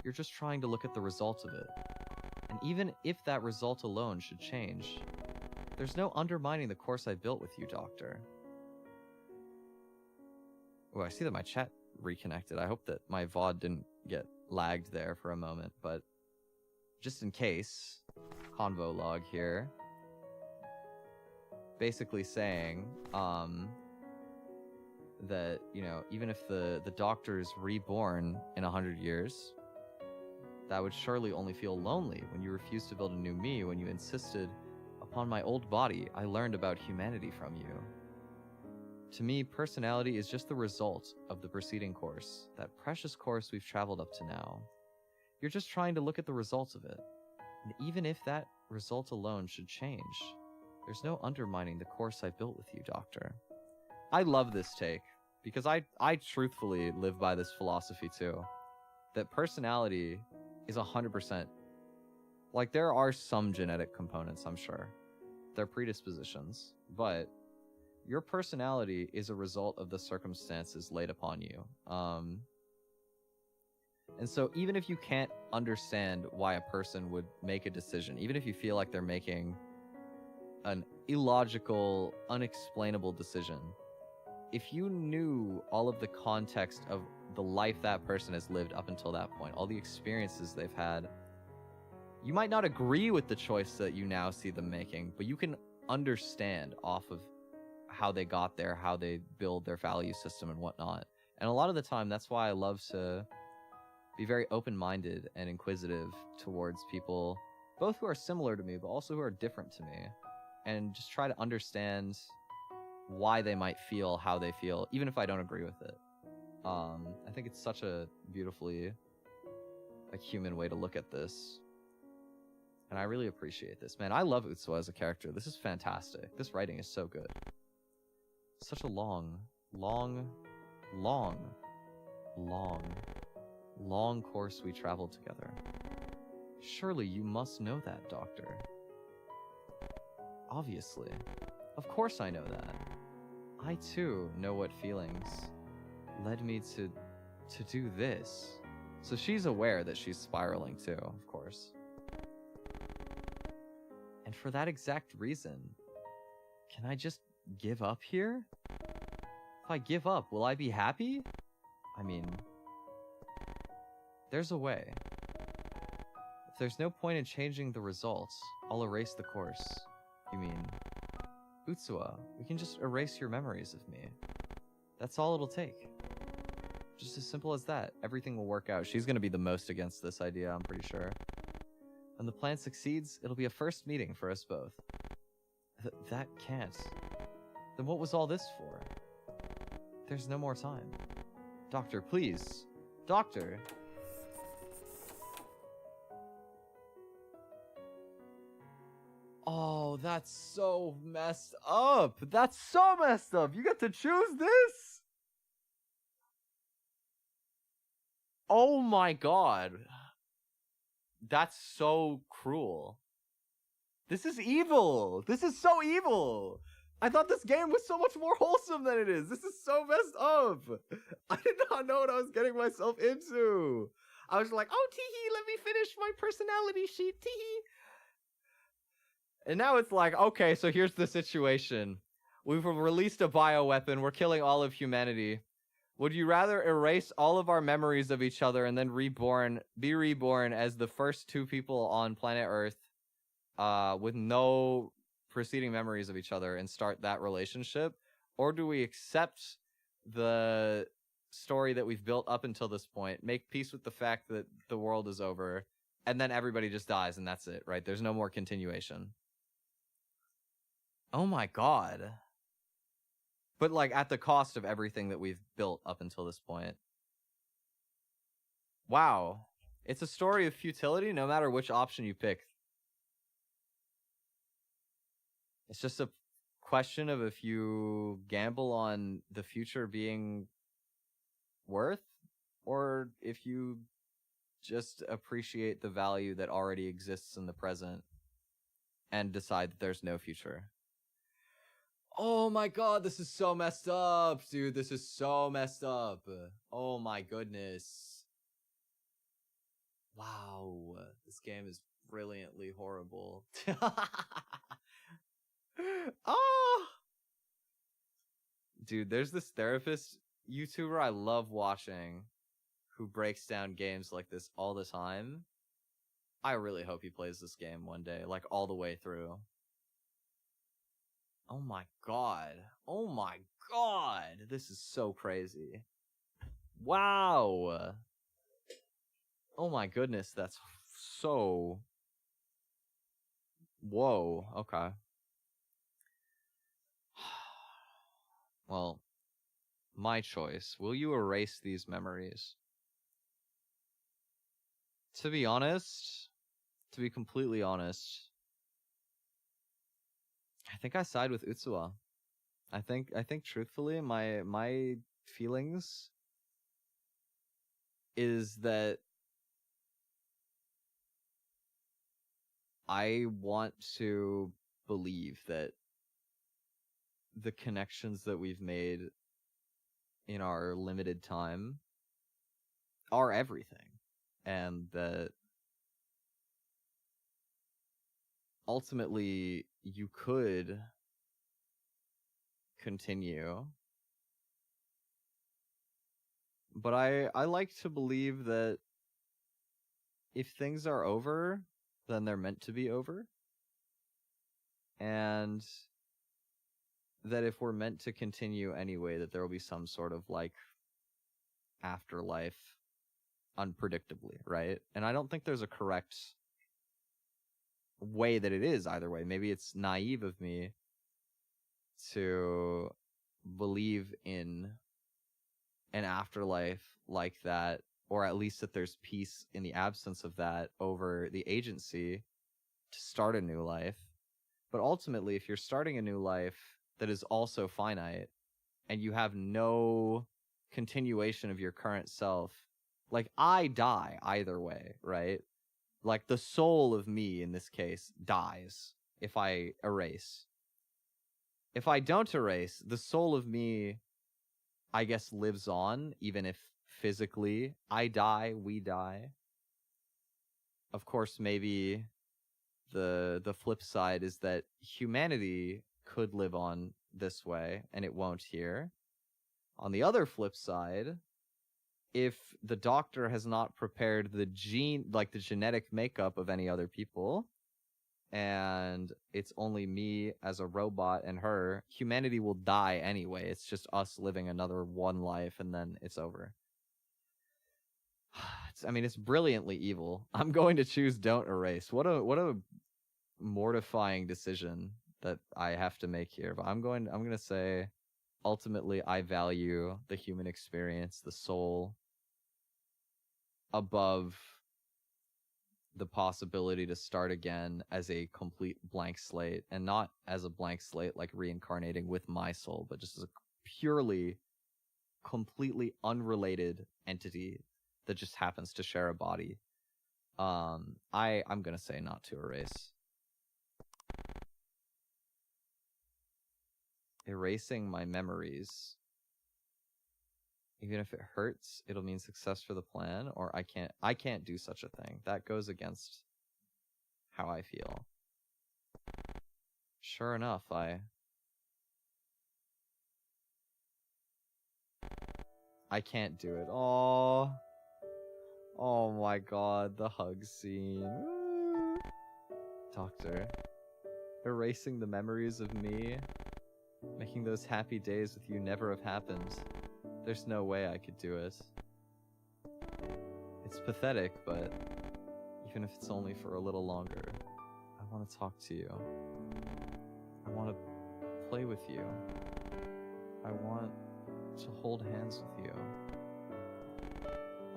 You're just trying to look at the result of it. And even if that result alone should change, there's no undermining the course I built with you, Doctor. Oh, I see that my chat reconnected. I hope that my VOD didn't get lagged there for a moment, but just in case, convo log here, basically saying that, you know, even if the Doctor's reborn in 100 years, that would surely only feel lonely when you refused to build a new me, when you insisted upon my old body. I learned about humanity from you. To me, personality is just the result of the preceding course, that precious course we've traveled up to now. You're just trying to look at the results of it. And even if that result alone should change, there's no undermining the course I built with you, Doctor. I love this take, because I truthfully live by this philosophy too. That personality is 100%... Like, there are some genetic components, I'm sure. They're predispositions, but your personality is a result of the circumstances laid upon you. And so even if you can't understand why a person would make a decision, even if you feel like they're making an illogical, unexplainable decision, if you knew all of the context of the life that person has lived up until that point, all the experiences they've had, you might not agree with the choice that you now see them making, but you can understand off of how they got there, how they build their value system and whatnot. And a lot of the time, that's why I love to be very open-minded and inquisitive towards people, both who are similar to me, but also who are different to me, and just try to understand why they might feel how they feel, even if I don't agree with it. I think it's such a beautifully human way to look at this. And I really appreciate this. Man, I love Utsuwa as a character. This is fantastic. This writing is so good. Such a long course we traveled together. Surely you must know that, Doctor. Obviously. Of course I know that. I too know what feelings led me to do this. So she's aware that she's spiraling too, of course. And for that exact reason, can I just give up here? If I give up, will I be happy? I mean, there's a way. If there's no point in changing the results, I'll erase the course. You mean, Utsua, we can just erase your memories of me. That's all it'll take. Just as simple as that. Everything will work out. She's gonna be the most against this idea, I'm pretty sure. When the plan succeeds, it'll be a first meeting for us both. That can't. Then what was all this for? There's no more time. Doctor, please. Doctor! Oh, that's so messed up! That's so messed up! You get to choose this?! Oh my god. That's so cruel. This is evil! This is so evil! I thought this game was so much more wholesome than it is! This is so messed up! I did not know what I was getting myself into! I was like, oh, teehee, let me finish my personality sheet, teehee! And now it's like, okay, so here's the situation. We've released a bioweapon, we're killing all of humanity. Would you rather erase all of our memories of each other and then be reborn as the first two people on planet Earth with no preceding memories of each other and start that relationship? Or do we accept the story that we've built up until this point, make peace with the fact that the world is over, and then everybody just dies and that's it, right? There's no more continuation. Oh my god. But, like, at the cost of everything that we've built up until this point. Wow. It's a story of futility no matter which option you pick. It's just a question of if you gamble on the future being worth, or if you just appreciate the value that already exists in the present and decide that there's no future. Oh my god, this is so messed up, dude. This is so messed up. Oh my goodness. Wow. This game is brilliantly horrible. Oh! Dude, there's this therapist YouTuber I love watching who breaks down games like this all the time. I really hope he plays this game one day, like all the way through. Oh my god. Oh my god. This is so crazy. Wow. Oh my goodness, that's so... Whoa, okay. Well, my choice. Will you erase these memories? To be honest, to be completely honest, I think I side with Utsua. I think truthfully, my feelings is that I want to believe that the connections that we've made in our limited time are everything, and that ultimately you could continue, but I like to believe that if things are over, then they're meant to be over, and that if we're meant to continue anyway, that there will be some sort of, like, afterlife unpredictably, right? And I don't think there's a correct way that it is either way. Maybe it's naive of me to believe in an afterlife like that, or at least that there's peace in the absence of that over the agency to start a new life. But ultimately, if you're starting a new life that is also finite, and you have no continuation of your current self, like, I die either way, right? Like, the soul of me, in this case, dies. if I erase. If I don't erase, the soul of me, I guess, lives on, even if physically I die, we die. Of course, maybe the flip side is that humanity could live on this way, and it won't here. On the other flip side, if the doctor has not prepared the genetic makeup of any other people, and it's only me as a robot and her, humanity will die anyway. It's just us living another one life, and then it's over. It's brilliantly evil. I'm going to choose don't erase. What a mortifying decision that I have to make here. But I'm going to say, ultimately, I value the human experience, the soul, above the possibility to start again as a complete blank slate, and not as a blank slate like reincarnating with my soul, but just as a purely, completely unrelated entity that just happens to share a body. I'm gonna say not to erase. Erasing my memories, even if it hurts, it'll mean success for the plan, or I can't do such a thing. That goes against how I feel. Sure enough, I can't do it. Oh my god, the hug scene. Doctor, erasing the memories of me, making those happy days with you never have happened. There's no way I could do it. It's pathetic, but even if it's only for a little longer, I want to talk to you. I want to play with you. I want to hold hands with you.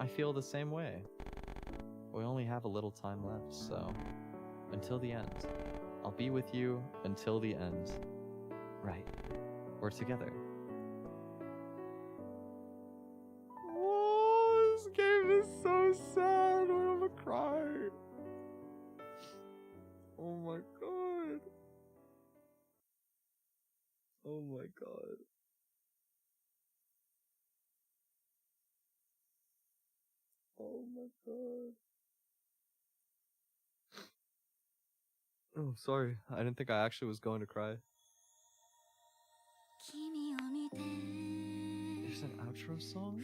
I feel the same way. We only have a little time left, so until the end. I'll be with you until the end. Right. We're together. Oh, this game is so sad. I'm gonna cry. Oh my god. Oh my god. Oh my god. Oh, sorry. I didn't think I actually was going to cry. There's an outro song?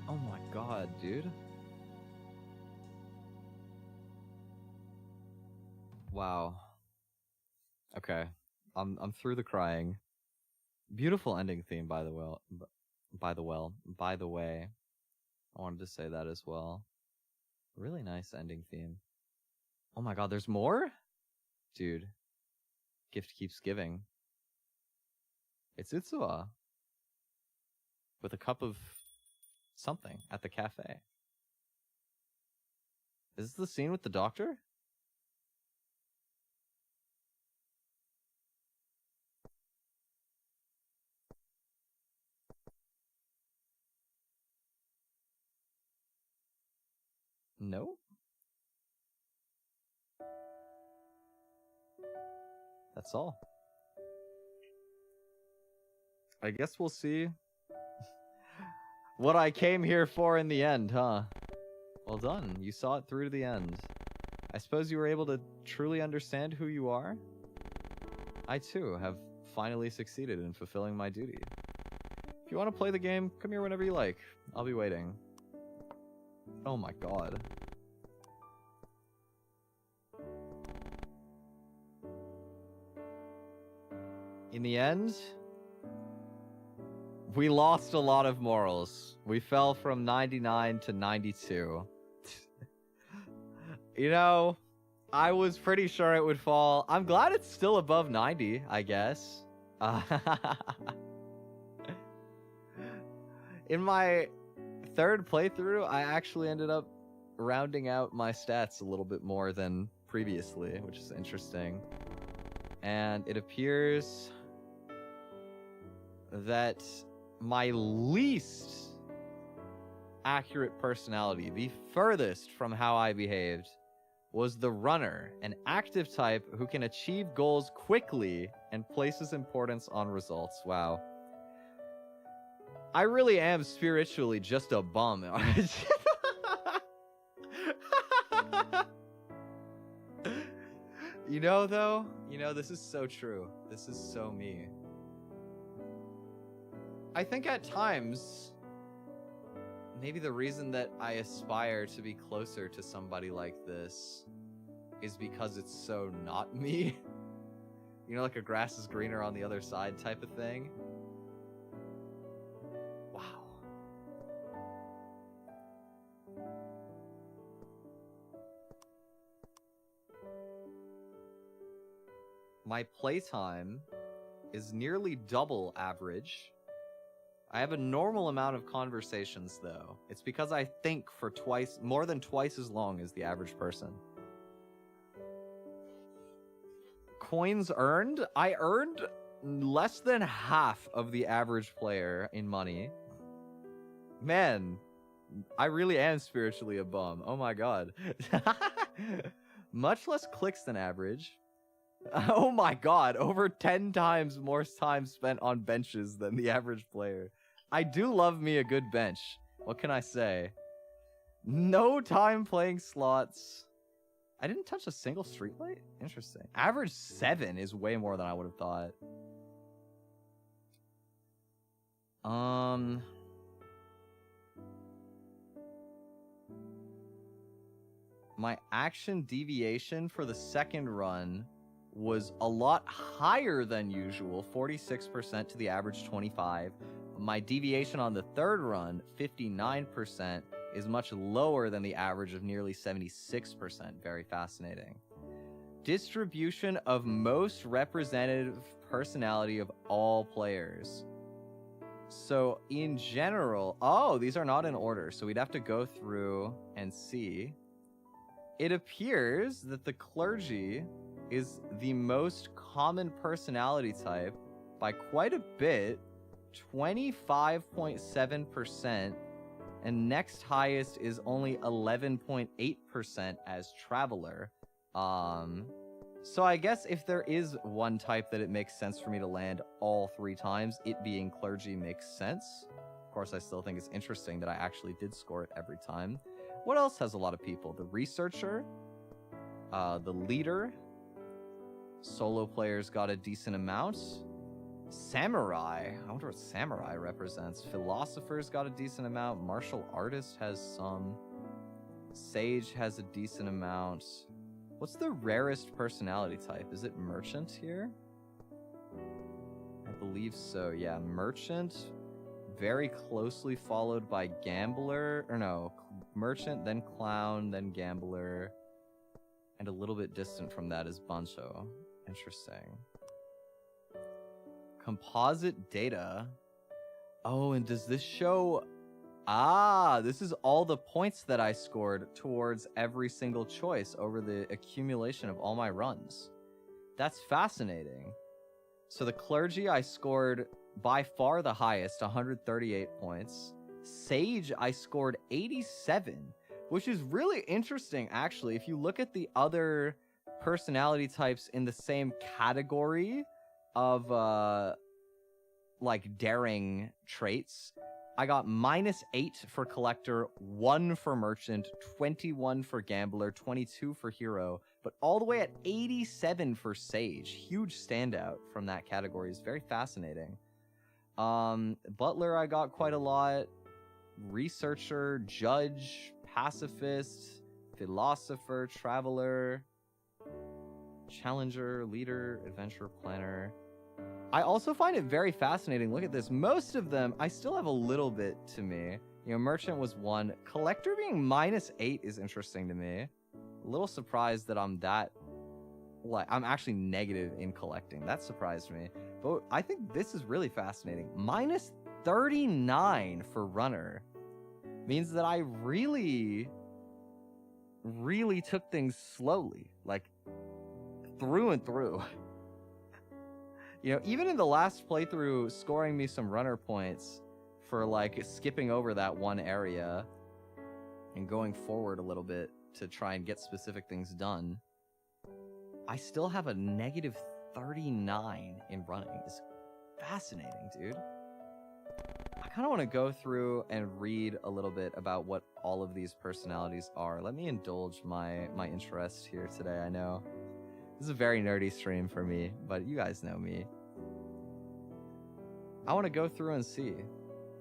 Oh my god, dude. Wow. Okay. I'm through the crying. Beautiful ending theme, by the way. I wanted to say that as well. Really nice ending theme. Oh my god, there's more? Dude. Gift keeps giving. It's Utsuwa. With a cup of something at the cafe. Is this the scene with the doctor? No. That's all. I guess we'll see what I came here for in the end, huh? Well done. You saw it through to the end. I suppose you were able to truly understand who you are? I too have finally succeeded in fulfilling my duty. If you want to play the game, come here whenever you like. I'll be waiting. Oh my god. In the end, we lost a lot of morals. We fell from 99 to 92. You know, I was pretty sure it would fall. I'm glad it's still above 90, I guess. In my third playthrough, I actually ended up rounding out my stats a little bit more than previously, which is interesting. And it appears that my least accurate personality, the furthest from how I behaved, was the runner, an active type who can achieve goals quickly and places importance on results. Wow. I really am spiritually just a bum. You know, though? You know, this is so true. This is so me. I think at times, maybe the reason that I aspire to be closer to somebody like this is because it's so not me. You know, like a grass is greener on the other side type of thing. Wow. My playtime is nearly double average. I have a normal amount of conversations, though. It's because I think for more than twice as long as the average person. Coins earned? I earned less than half of the average player in money. Man, I really am spiritually a bum. Oh my god. Much less clicks than average. Oh my god, over 10 times more time spent on benches than the average player. I do love me a good bench. What can I say? No time playing slots. I didn't touch a single streetlight? Interesting. Average 7 is way more than I would have thought. My action deviation for the second run was a lot higher than usual, 46% to the average 25. My deviation on the third run, 59%, is much lower than the average of nearly 76%. Very fascinating. Distribution of most representative personality of all players. So in general, oh, these are not in order, so we'd have to go through and see. It appears that the clergy is the most common personality type by quite a bit, 25.7%, and next highest is only 11.8% as traveler. So I guess if there is one type that it makes sense for me to land all 3 times, it being clergy makes sense. Of course, I still think it's interesting that I actually did score it every time. What else has a lot of people? The researcher, the leader, solo players got a decent amount. Samurai, I wonder what samurai represents. Philosophers got a decent amount. Martial artist has some. Sage has a decent amount. What's the rarest personality type? Is it merchant here? I believe so, yeah. Merchant, very closely followed by gambler, or no, merchant, then clown, then gambler, and a little bit distant from that is Bancho. Interesting. Composite data. Oh, and does this show... Ah, this is all the points that I scored towards every single choice over the accumulation of all my runs. That's fascinating. So the clergy I scored by far the highest, 138 points. Sage I scored 87, Which is really interesting, actually. If you look at the other personality types in the same category of, like, daring traits, I got -8 for collector, 1 for merchant, 21 for gambler, 22 for hero, but all the way at 87 for sage. Huge standout from that category. It's very fascinating. Butler, I got quite a lot. Researcher, judge, pacifist, philosopher, traveler, challenger, leader, adventure planner. I also find it very fascinating. Look at this. Most of them, I still have a little bit to me. You know, merchant was 1. Collector being -8 is interesting to me. A little surprised that I'm that, like, I'm actually negative in collecting. That surprised me. But I think this is really fascinating. -39 for runner means that I really took things slowly, like through and through. You know, even in the last playthrough, scoring me some runner points for, like, skipping over that one area and going forward a little bit to try and get specific things done, I still have a -39 in running. It's fascinating, dude. I kind of want to go through and read a little bit about what all of these personalities are. Let me indulge my interest here today. I know this is a very nerdy stream for me, but you guys know me. I want to go through and see.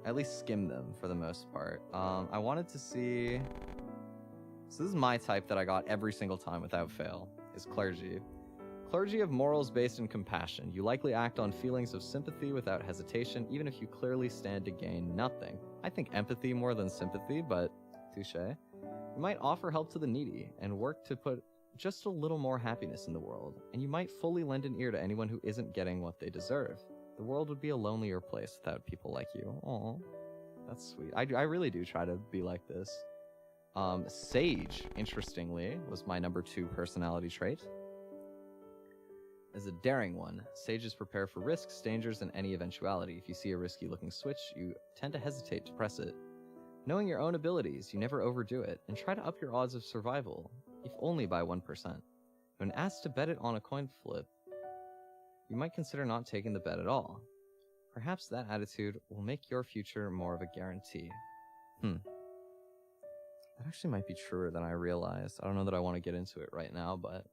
At least skim them for the most part. I wanted to see... So this is my type that I got every single time without fail, is clergy. Clergy of morals based in compassion. You likely act on feelings of sympathy without hesitation, even if you clearly stand to gain nothing. I think empathy more than sympathy, but touche. You might offer help to the needy and work to put just a little more happiness in the world, and you might fully lend an ear to anyone who isn't getting what they deserve. The world would be a lonelier place without people like you. Aw, that's sweet. I really do try to be like this. Sage, interestingly, was my #2 personality trait. As a daring one, sages prepare for risks, dangers, and any eventuality. If you see a risky-looking switch, you tend to hesitate to press it. Knowing your own abilities, you never overdo it, and try to up your odds of survival, if only by 1%. When asked to bet it on a coin flip, you might consider not taking the bet at all. Perhaps that attitude will make your future more of a guarantee. That actually might be truer than I realized. I don't know that I want to get into it right now, but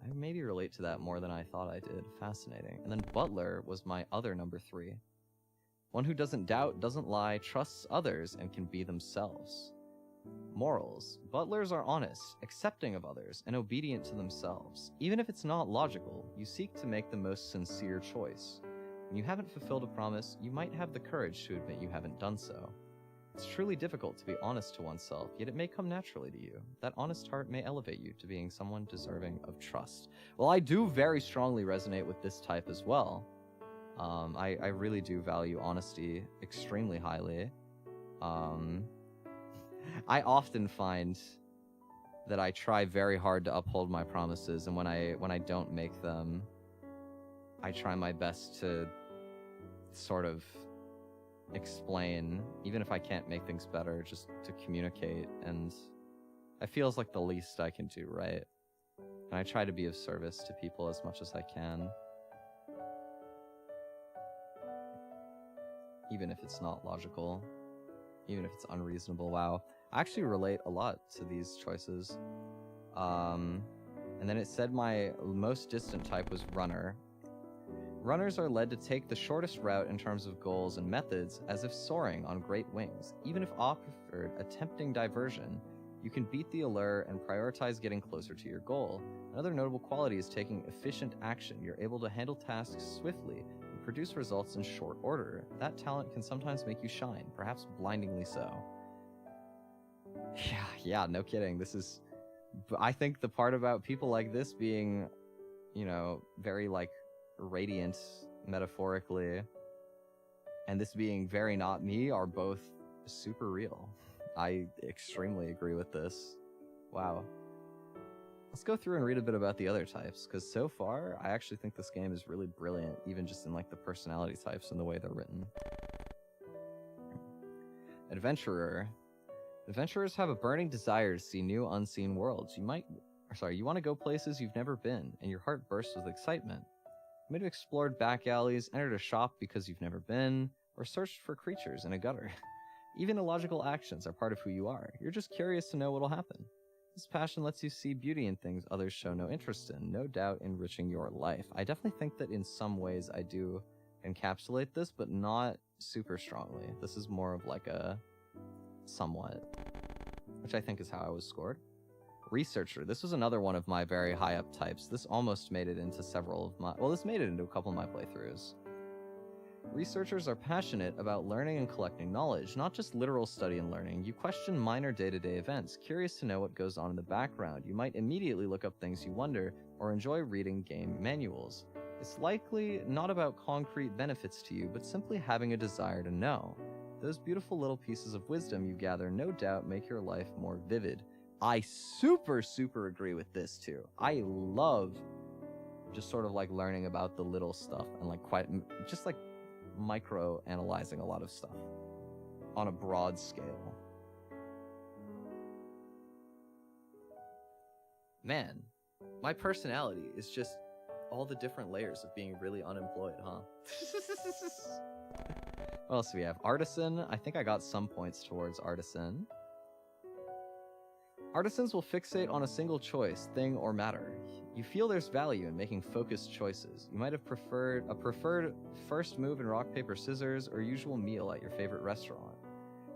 I maybe relate to that more than I thought I did. Fascinating. And then Butler was my other #3. One who doesn't doubt, doesn't lie, trusts others, and can be themselves. Morals. Butlers are honest, accepting of others, and obedient to themselves. Even if it's not logical, you seek to make the most sincere choice. When you haven't fulfilled a promise, you might have the courage to admit you haven't done so. It's truly difficult to be honest to oneself, yet it may come naturally to you. That honest heart may elevate you to being someone deserving of trust. Well, I do very strongly resonate with this type as well. I really do value honesty extremely highly. I often find that I try very hard to uphold my promises, and when I don't make them, I try my best to sort of explain, even if I can't make things better, just to communicate, and it feels like the least I can do, right? And I try to be of service to people as much as I can, even if it's not logical, even if it's unreasonable. Wow, I actually relate a lot to these choices. And then it said my most distant type was runner. Runners are led to take the shortest route in terms of goals and methods, as if soaring on great wings. Even if offered a tempting diversion, you can beat the allure and prioritize getting closer to your goal. Another notable quality is taking efficient action. You're able to handle tasks swiftly and produce results in short order. That talent can sometimes make you shine, perhaps blindingly so. Yeah, no kidding. This is... I think the part about people like this being, you know, very, like, radiant metaphorically, and this being very not me, are both super real. I extremely agree with this. Wow. Let's go through and read a bit about the other types, because so far I actually think this game is really brilliant, even just in like the personality types and the way they're written. Adventurer. Adventurers have a burning desire to see new, unseen worlds. You want to go places you've never been, and your heart bursts with excitement. You might have explored back alleys, entered a shop because you've never been, or searched for creatures in a gutter. Even illogical actions are part of who you are. You're just curious to know what'll happen. This passion lets you see beauty in things others show no interest in, no doubt enriching your life. I definitely think that in some ways I do encapsulate this, but not super strongly. This is more of like a somewhat, which I think is how I was scored. Researcher. This was another one of my very high up types. This almost made it into this made it into a couple of my playthroughs. Researchers are passionate about learning and collecting knowledge, not just literal study and learning. You question minor day-to-day events, curious to know what goes on in the background. You might immediately look up things you wonder, or enjoy reading game manuals. It's likely not about concrete benefits to you, but simply having a desire to know. Those beautiful little pieces of wisdom you gather no doubt make your life more vivid. I super agree with this too. I love just sort of like learning about the little stuff and like just like micro analyzing a lot of stuff on a broad scale. Man, my personality is just all the different layers of being really unemployed, huh? What else do we have? Artisan. I think I got some points towards artisan. Artisans will fixate on a single choice, thing, or matter. You feel there's value in making focused choices. You might have preferred first move in rock, paper, scissors, or usual meal at your favorite restaurant.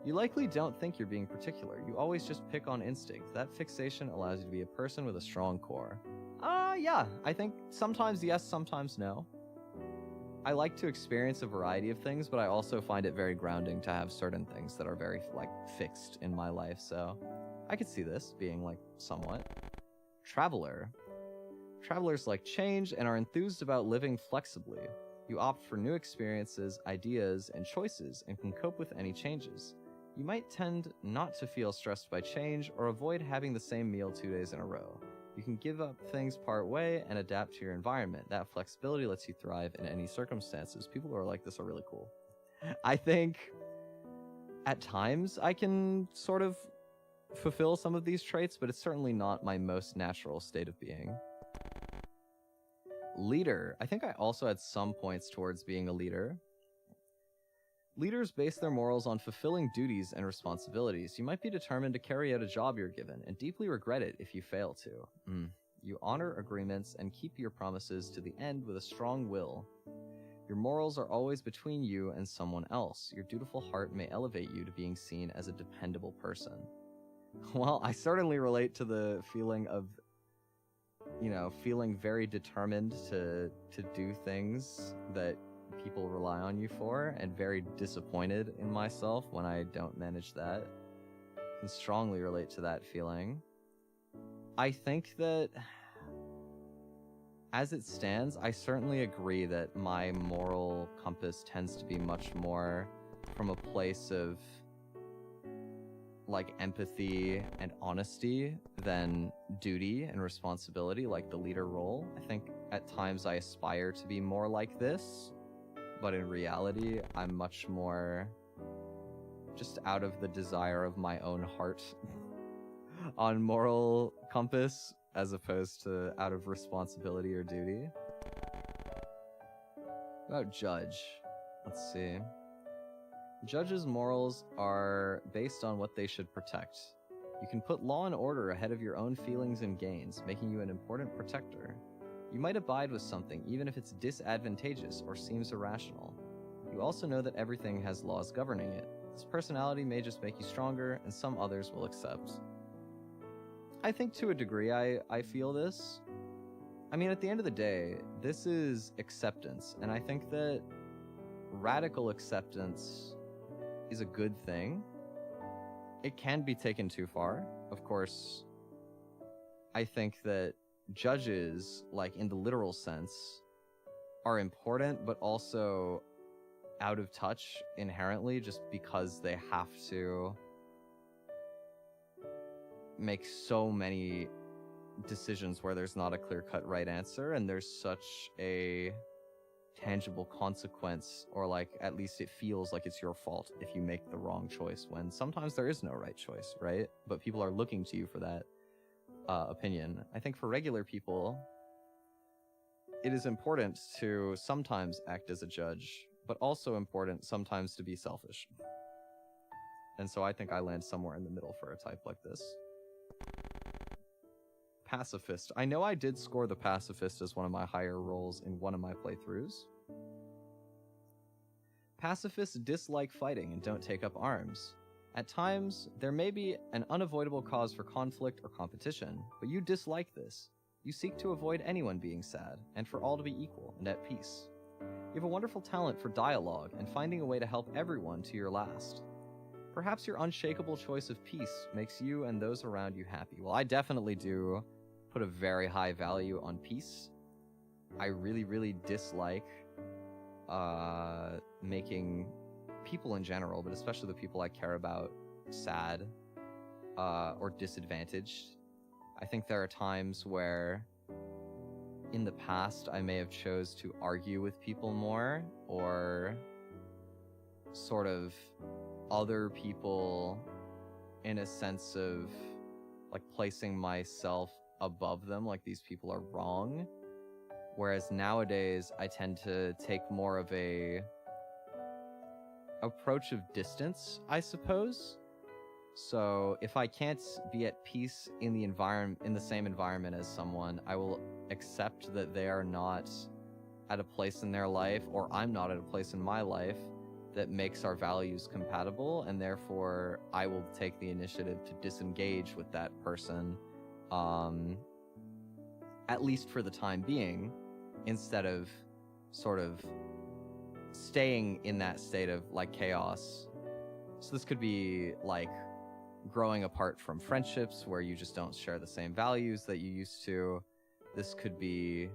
You likely don't think you're being particular. You always just pick on instinct. That fixation allows you to be a person with a strong core. Yeah. I think sometimes yes, sometimes no. I like to experience a variety of things, but I also find it very grounding to have certain things that are very, like, fixed in my life, so I could see this being, like, somewhat. Traveler. Travelers like change and are enthused about living flexibly. You opt for new experiences, ideas, and choices, and can cope with any changes. You might tend not to feel stressed by change or avoid having the same meal 2 days in a row. You can give up things part way and adapt to your environment. That flexibility lets you thrive in any circumstances. People who are like this are really cool. I think at times I can sort of fulfill some of these traits, but it's certainly not my most natural state of being. Leader. I think I also had some points towards being a leader. Leaders base their morals on fulfilling duties and responsibilities. You might be determined to carry out a job you're given, and deeply regret it if you fail to. You honor agreements and keep your promises to the end with a strong will. Your morals are always between you and someone else. Your dutiful heart may elevate you to being seen as a dependable person. Well, I certainly relate to the feeling of, feeling very determined to do things that people rely on you for, and very disappointed in myself when I don't manage that. I can strongly relate to that feeling. I think that, as it stands, I certainly agree that my moral compass tends to be much more from a place of, like, empathy and honesty than duty and responsibility, like the leader role. I think at times I aspire to be more like this, but in reality, I'm much more just out of the desire of my own heart on moral compass, as opposed to out of responsibility or duty. What about judge? Let's see. Judges' morals are based on what they should protect. You can put law and order ahead of your own feelings and gains, making you an important protector. You might abide with something even if it's disadvantageous or seems irrational. You also know that everything has laws governing it. This personality may just make you stronger, and some others will accept. I think to a degree I feel this. I mean, at the end of the day, this is acceptance, and I think that radical acceptance is a good thing. It can be taken too far. Of course, I think that judges, like in the literal sense, are important, but also out of touch inherently, just because they have to make so many decisions where there's not a clear-cut right answer, and there's such a tangible consequence, or like at least it feels like it's your fault if you make the wrong choice, when sometimes there is no right choice, right? But people are looking to you for that opinion. I think for regular people, it is important to sometimes act as a judge, but also important sometimes to be selfish. And so I think I land somewhere in the middle for a type like this. Pacifist. I know I did score the pacifist as one of my higher roles in one of my playthroughs. Pacifists dislike fighting and don't take up arms. At times, there may be an unavoidable cause for conflict or competition, but you dislike this. You seek to avoid anyone being sad, and for all to be equal and at peace. You have a wonderful talent for dialogue and finding a way to help everyone to your last. Perhaps your unshakable choice of peace makes you and those around you happy. Well, I definitely do put a very high value on peace. I really, really dislike making people in general, but especially the people I care about, sad or disadvantaged. I think there are times where in the past I may have chose to argue with people more, or sort of other people in a sense of like placing myself above them, like these people are wrong. Whereas nowadays I tend to take more of a approach of distance, I suppose. So if I can't be at peace in the environment, in the same environment as someone, I will accept that they are not at a place in their life, or I'm not at a place in my life that makes our values compatible, and therefore I will take the initiative to disengage with that person, at least for the time being, instead of sort of staying in that state of like chaos. So this could be like growing apart from friendships where you just don't share the same values that you used to. This could be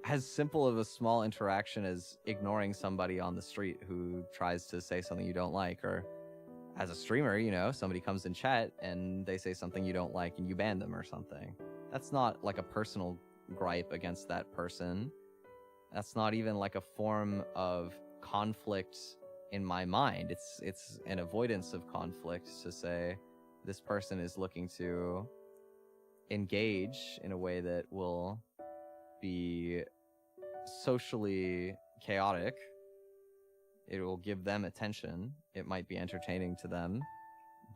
as simple of a small interaction as ignoring somebody on the street who tries to say something you don't like, or as a streamer, you know, somebody comes in chat and they say something you don't like and you ban them or something. That's not like a personal gripe against that person. That's not even like a form of conflict in my mind. It's an avoidance of conflict to say this person is looking to engage in a way that will be socially chaotic. It will give them attention. It might be entertaining to them,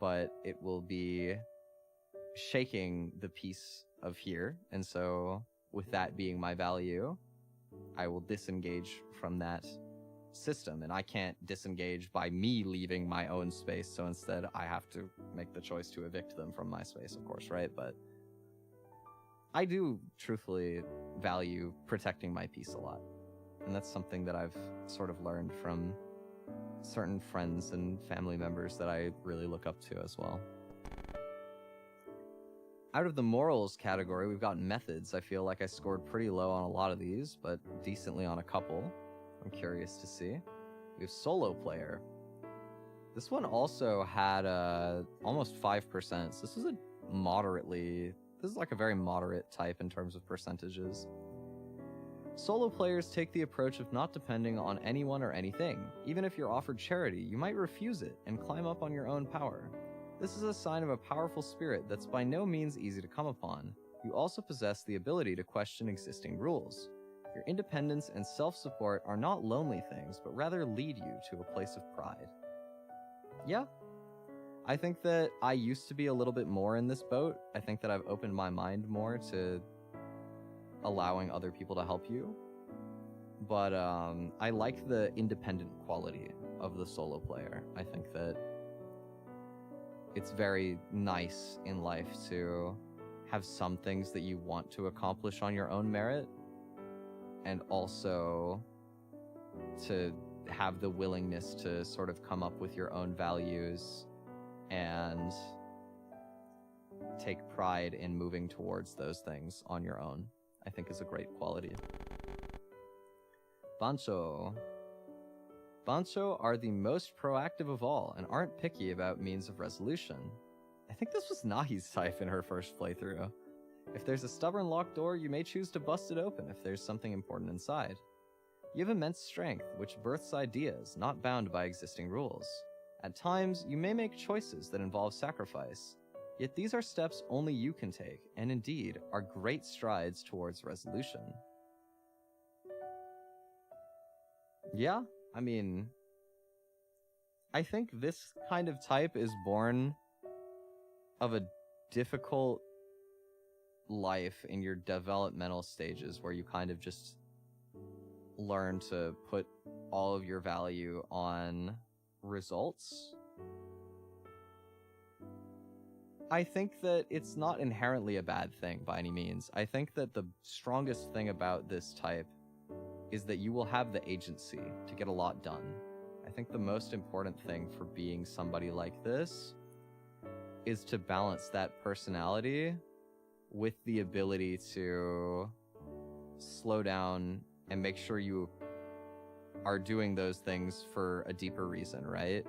but it will be shaking the peace of here. And so with that being my value, I will disengage from that system, and I can't disengage by me leaving my own space, so instead I have to make the choice to evict them from my space, of course, right? But I do truthfully value protecting my peace a lot, and that's something that I've sort of learned from certain friends and family members that I really look up to as well. Out of the morals category, we've got methods. I feel like I scored pretty low on a lot of these, but decently on a couple. I'm curious to see. We have solo player. This one also had almost 5%, so this is like a very moderate type in terms of percentages. Solo players take the approach of not depending on anyone or anything. Even if you're offered charity, you might refuse it and climb up on your own power. This is a sign of a powerful spirit that's by no means easy to come upon. You also possess the ability to question existing rules. Your independence and self-support are not lonely things, but rather lead you to a place of pride. Yeah, I think that I used to be a little bit more in this boat. I think that I've opened my mind more to allowing other people to help you. But I like the independent quality of the solo player. I think that it's very nice in life to have some things that you want to accomplish on your own merit, and also to have the willingness to sort of come up with your own values and take pride in moving towards those things on your own, I think is a great quality. Bancho. Bancho are the most proactive of all and aren't picky about means of resolution. I think this was Nahi's type in her first playthrough. If there's a stubborn locked door, you may choose to bust it open if there's something important inside. You have immense strength, which births ideas, not bound by existing rules. At times, you may make choices that involve sacrifice, yet these are steps only you can take, and indeed, are great strides towards resolution. Yeah, I mean, I think this kind of type is born of a difficult life in your developmental stages where you kind of just learn to put all of your value on results. I think that it's not inherently a bad thing by any means. I think that the strongest thing about this type is that you will have the agency to get a lot done. I think the most important thing for being somebody like this is to balance that personality with the ability to slow down and make sure you are doing those things for a deeper reason, right?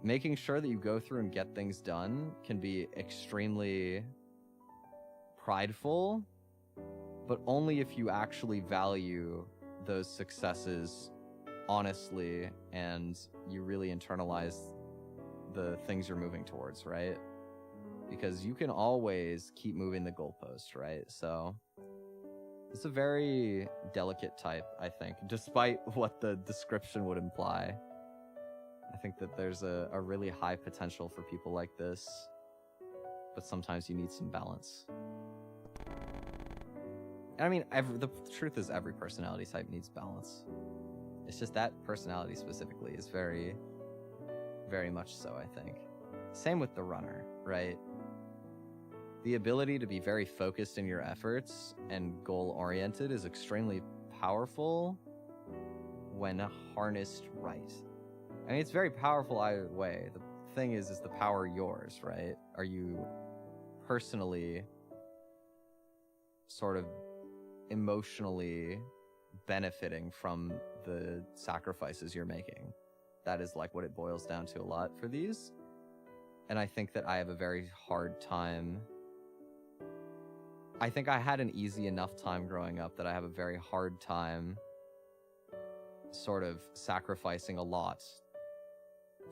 Making sure that you go through and get things done can be extremely prideful, but only if you actually value those successes honestly and you really internalize the things you're moving towards, right? Because you can always keep moving the goalpost, right? So it's a very delicate type, I think, despite what the description would imply. I think that there's a really high potential for people like this, but sometimes you need some balance. And I mean, the truth is every personality type needs balance. It's just that personality specifically is very, very much so, I think. Same with the runner, right? The ability to be very focused in your efforts and goal-oriented is extremely powerful when harnessed right. I mean, it's very powerful either way. The thing is the power yours, right? Are you personally sort of emotionally benefiting from the sacrifices you're making? That is like what it boils down to a lot for these. And I think that I have a very hard time. I think I had an easy enough time growing up that I have a very hard time sort of sacrificing a lot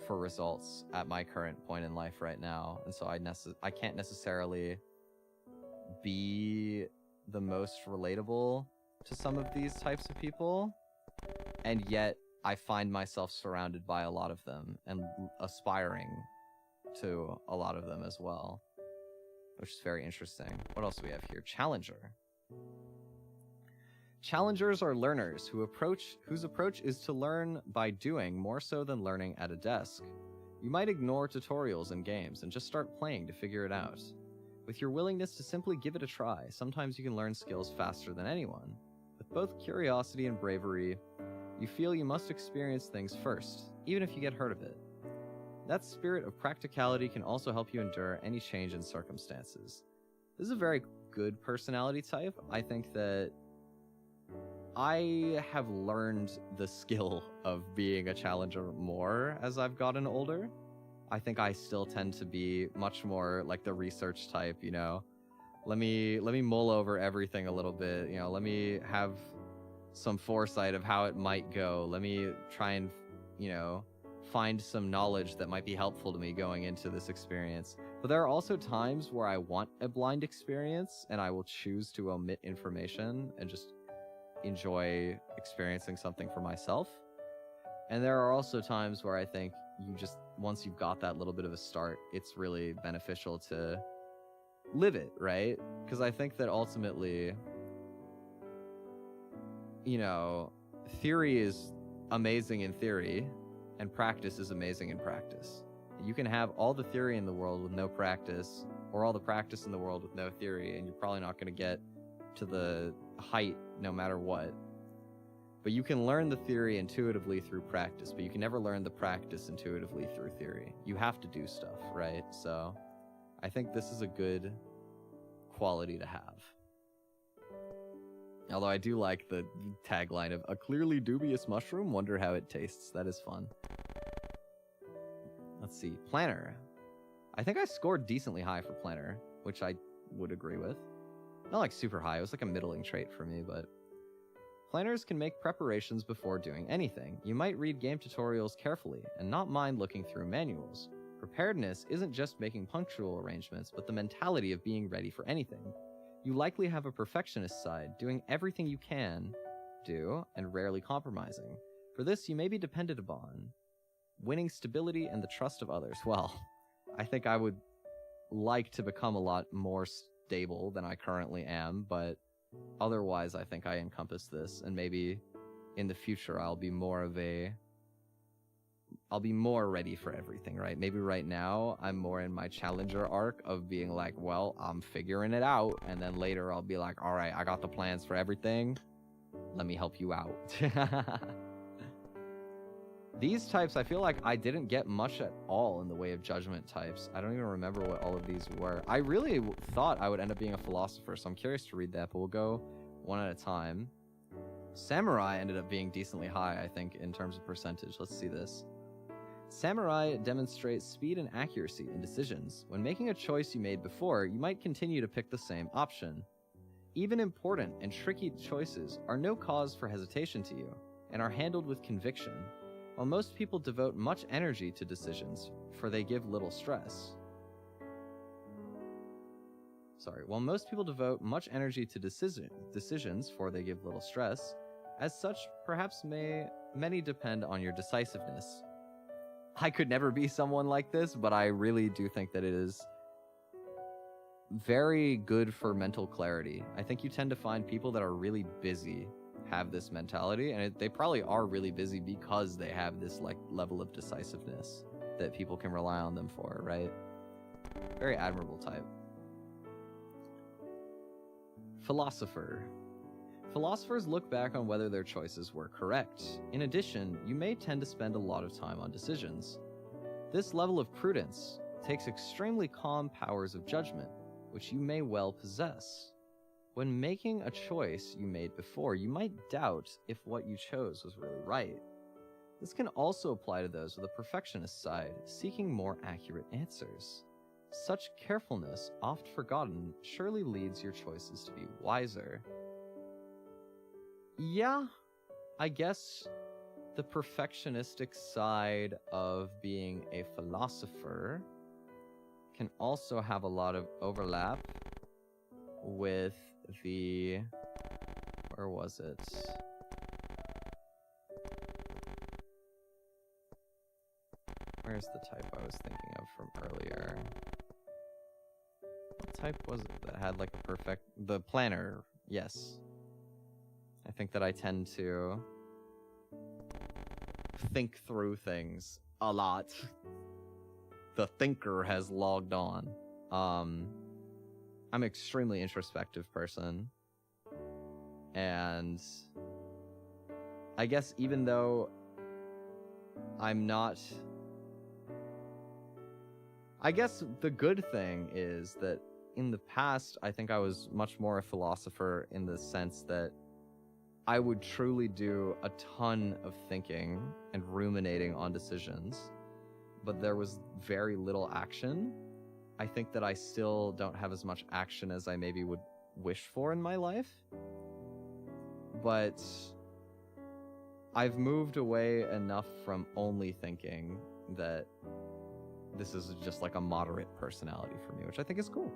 for results at my current point in life right now. And so I can't necessarily be the most relatable to some of these types of people. And yet I find myself surrounded by a lot of them and aspiring to a lot of them as well, which is very interesting. What else do we have here? Challenger. Challengers are learners whose approach is to learn by doing more so than learning at a desk. You might ignore tutorials and games and just start playing to figure it out. With your willingness to simply give it a try, sometimes you can learn skills faster than anyone. With both curiosity and bravery, you feel you must experience things first, even if you get hurt of it. That spirit of practicality can also help you endure any change in circumstances. This is a very good personality type. I think that I have learned the skill of being a challenger more as I've gotten older. I think I still tend to be much more like the research type, you know. Let me mull over everything a little bit, you know, let me have some foresight of how it might go. Let me try and, you know, find some knowledge that might be helpful to me going into this experience. But there are also times where I want a blind experience and I will choose to omit information and just enjoy experiencing something for myself. And there are also times where I think you just, once you've got that little bit of a start, it's really beneficial to live it, right? Because I think that ultimately, you know, theory is amazing in theory, and practice is amazing in practice. You can have all the theory in the world with no practice, or all the practice in the world with no theory, and you're probably not going to get to the height no matter what. But you can learn the theory intuitively through practice, but you can never learn the practice intuitively through theory. You have to do stuff, right? So I think this is a good quality to have. Although I do like the tagline of a clearly dubious mushroom, wonder how it tastes. That is fun. Let's see. Planner. I think I scored decently high for planner, which I would agree with. Not like super high. It was like a middling trait for me, but Planners can make preparations before doing anything. You might read game tutorials carefully and not mind looking through manuals. Preparedness isn't just making punctual arrangements, but the mentality of being ready for anything. You likely have a perfectionist side, doing everything you can do and rarely compromising. For this, you may be dependent upon winning stability and the trust of others. Well, I think I would like to become a lot more stable than I currently am, but otherwise I think I encompass this, and maybe in the future I'll be more ready for everything, right? Maybe right now I'm more in my challenger arc of being like, well, I'm figuring it out, and then later I'll be like, all right, I got the plans for everything. Let me help you out. These types, I feel like I didn't get much at all in the way of judgment types. I don't even remember what all of these were. I really thought I would end up being a philosopher, so I'm curious to read that, but we'll go one at a time. Samurai ended up being decently high, I think, in terms of percentage. Let's see this. Samurai demonstrates speed and accuracy in decisions. When making a choice you made before, you might continue to pick the same option. Even important and tricky choices are no cause for hesitation to you, and are handled with conviction. While most people devote much energy to decisions, for they give little stress. While most people devote much energy to decisions, for they give little stress, as such, perhaps many depend on your decisiveness. I could never be someone like this, but I really do think that it is very good for mental clarity. I think you tend to find people that are really busy have this mentality, and they probably are really busy because they have this like level of decisiveness that people can rely on them for, right? Very admirable type. Philosopher. Philosophers look back on whether their choices were correct. In addition, you may tend to spend a lot of time on decisions. This level of prudence takes extremely calm powers of judgment, which you may well possess. When making a choice you made before, you might doubt if what you chose was really right. This can also apply to those with a perfectionist side, seeking more accurate answers. Such carefulness, oft forgotten, surely leads your choices to be wiser. Yeah, I guess the perfectionistic side of being a philosopher can also have a lot of overlap with the... where was it? Where's the type I was thinking of from earlier? What type was it that had like a perfect... the planner, yes. I think that I tend to think through things a lot. The thinker has logged on. I'm an extremely introspective person. And I guess even though I'm not... I guess the good thing is that in the past, I think I was much more a philosopher in the sense that I would truly do a ton of thinking and ruminating on decisions, but there was very little action. I think that I still don't have as much action as I maybe would wish for in my life, but I've moved away enough from only thinking that this is just like a moderate personality for me, which I think is cool.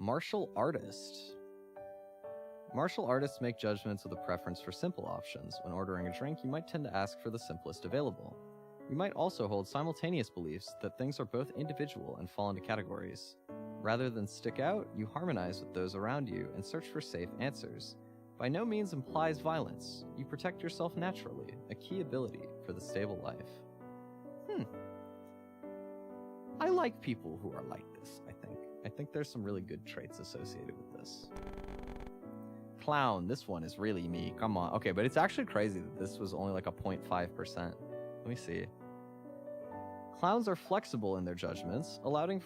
Martial artist. Martial artists make judgments with a preference for simple options. When ordering a drink, you might tend to ask for the simplest available. You might also hold simultaneous beliefs that things are both individual and fall into categories. Rather than stick out, you harmonize with those around you and search for safe answers. By no means implies violence. You protect yourself naturally, a key ability for the stable life. I like people who are like this, I think. I think there's some really good traits associated with this. Clown, this one is really me, come on. Okay, but it's actually crazy that this was only like a 0.5%. Let me see. Clowns are flexible in their judgments, allowing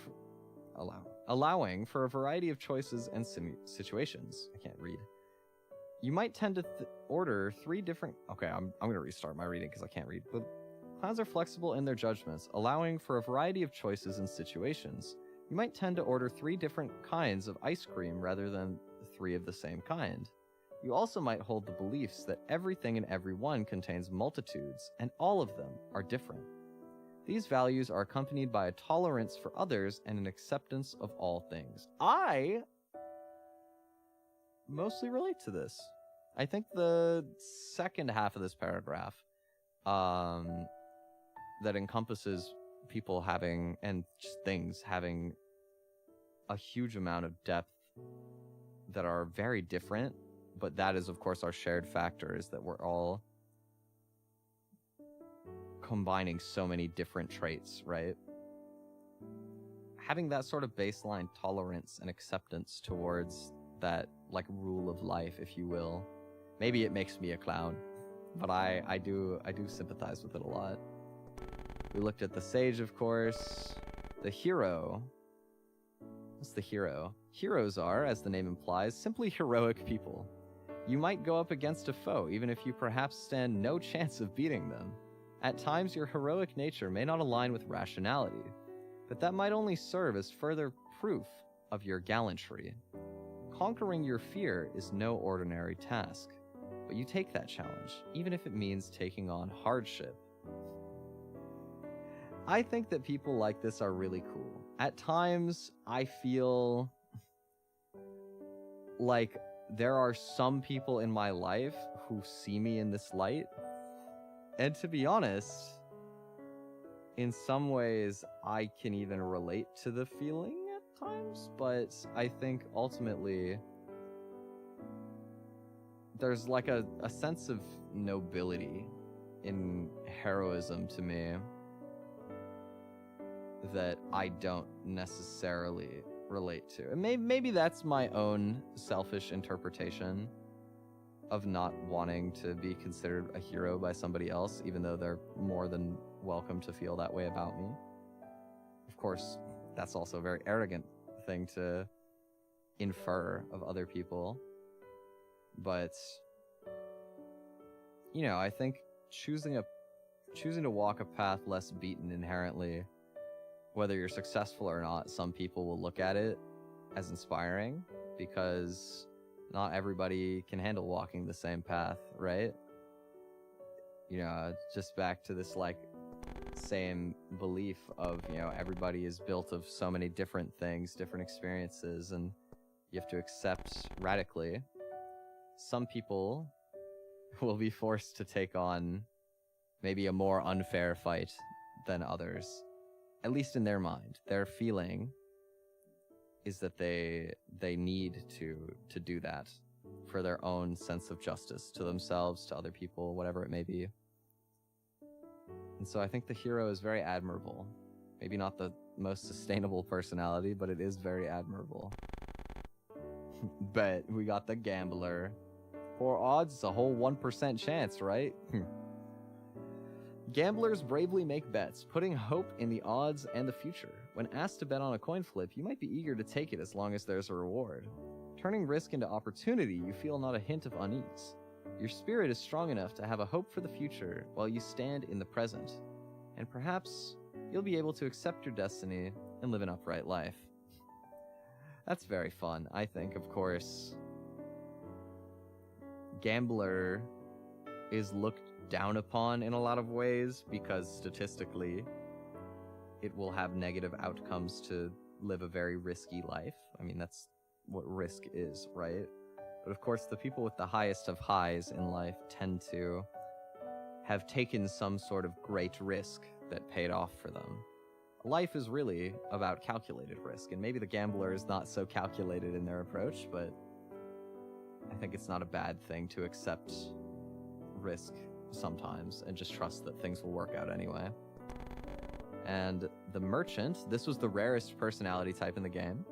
for a variety of choices and situations. I can't read. You might tend to order 3 different... Okay, I'm going to restart my reading because I can't read. But clowns are flexible in their judgments, allowing for a variety of choices and situations. You might tend to order 3 different kinds of ice cream rather than three of the same kind. You also might hold the beliefs that everything and everyone contains multitudes, and all of them are different. These values are accompanied by a tolerance for others and an acceptance of all things. I mostly relate to this. I think the second half of this paragraph, that encompasses people having, and just things having, a huge amount of depth that are very different, but that is, of course, our shared factor, is that we're all combining so many different traits, right? Having that sort of baseline tolerance and acceptance towards that, like, rule of life, if you will. Maybe it makes me a clown, but I do sympathize with it a lot. We looked at the sage, of course. The hero. What's the hero? Heroes are, as the name implies, simply heroic people. You might go up against a foe, even if you perhaps stand no chance of beating them. At times, your heroic nature may not align with rationality, but that might only serve as further proof of your gallantry. Conquering your fear is no ordinary task, but you take that challenge, even if it means taking on hardship. I think that people like this are really cool. At times, I feel like there are some people in my life who see me in this light. And to be honest, in some ways, I can even relate to the feeling at times, but I think ultimately there's like a sense of nobility in heroism to me that I don't necessarily relate to. And maybe that's my own selfish interpretation of not wanting to be considered a hero by somebody else, even though they're more than welcome to feel that way about me. Of course, that's also a very arrogant thing to infer of other people. But, you know, I think choosing to walk a path less beaten inherently, whether you're successful or not, some people will look at it as inspiring, because not everybody can handle walking the same path, right? You know, just back to this, like, same belief of, you know, everybody is built of so many different things, different experiences, and you have to accept radically. Some people will be forced to take on maybe a more unfair fight than others. At least in their mind, their feeling is that they need to do that for their own sense of justice to themselves, to other people, whatever it may be. And so I think the hero is very admirable. Maybe not the most sustainable personality, but it is very admirable. But we got the gambler. Poor odds, it's a whole 1% chance, right? Gamblers bravely make bets, putting hope in the odds and the future. When asked to bet on a coin flip, you might be eager to take it as long as there's a reward. Turning risk into opportunity, you feel not a hint of unease. Your spirit is strong enough to have a hope for the future while you stand in the present. And perhaps you'll be able to accept your destiny and live an upright life. That's very fun, I think, of course. Gambler is looked down upon in a lot of ways because statistically it will have negative outcomes to live a very risky life. I mean, that's what risk is, right? But of course, the people with the highest of highs in life tend to have taken some sort of great risk that paid off for them. Life is really about calculated risk, and maybe the gambler is not so calculated in their approach, but I think it's not a bad thing to accept risk sometimes and just trust that things will work out anyway. And the merchant, this was the rarest personality type in the game.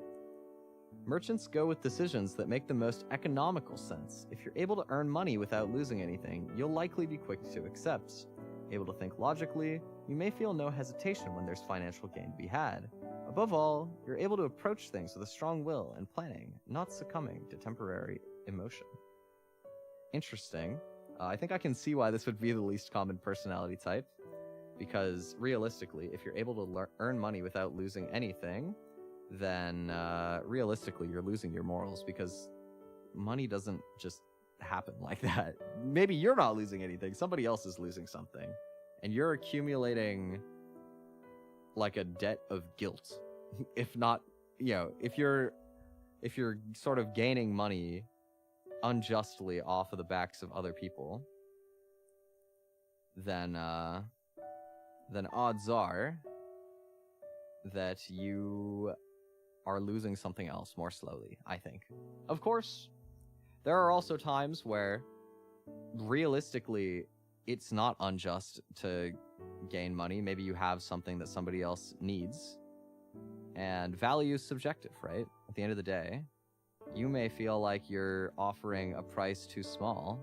Merchants go with decisions that make the most economical sense. If you're able to earn money without losing anything, you'll likely be quick to accept. Able to think logically, you may feel no hesitation when there's financial gain to be had. Above all, you're able to approach things with a strong will and planning, not succumbing to temporary emotion. Interesting. I think I can see why this would be the least common personality type, because realistically, if you're able to earn money without losing anything, then realistically you're losing your morals, because money doesn't just happen like that. Maybe you're not losing anything, somebody else is losing something, and you're accumulating like a debt of guilt. If not, you know, if you're sort of gaining money unjustly off of the backs of other people, then odds are that you are losing something else more slowly, I think. Of course, there are also times where realistically it's not unjust to gain money. Maybe you have something that somebody else needs, and value is subjective, right? At the end of the day, you may feel like you're offering a price too small,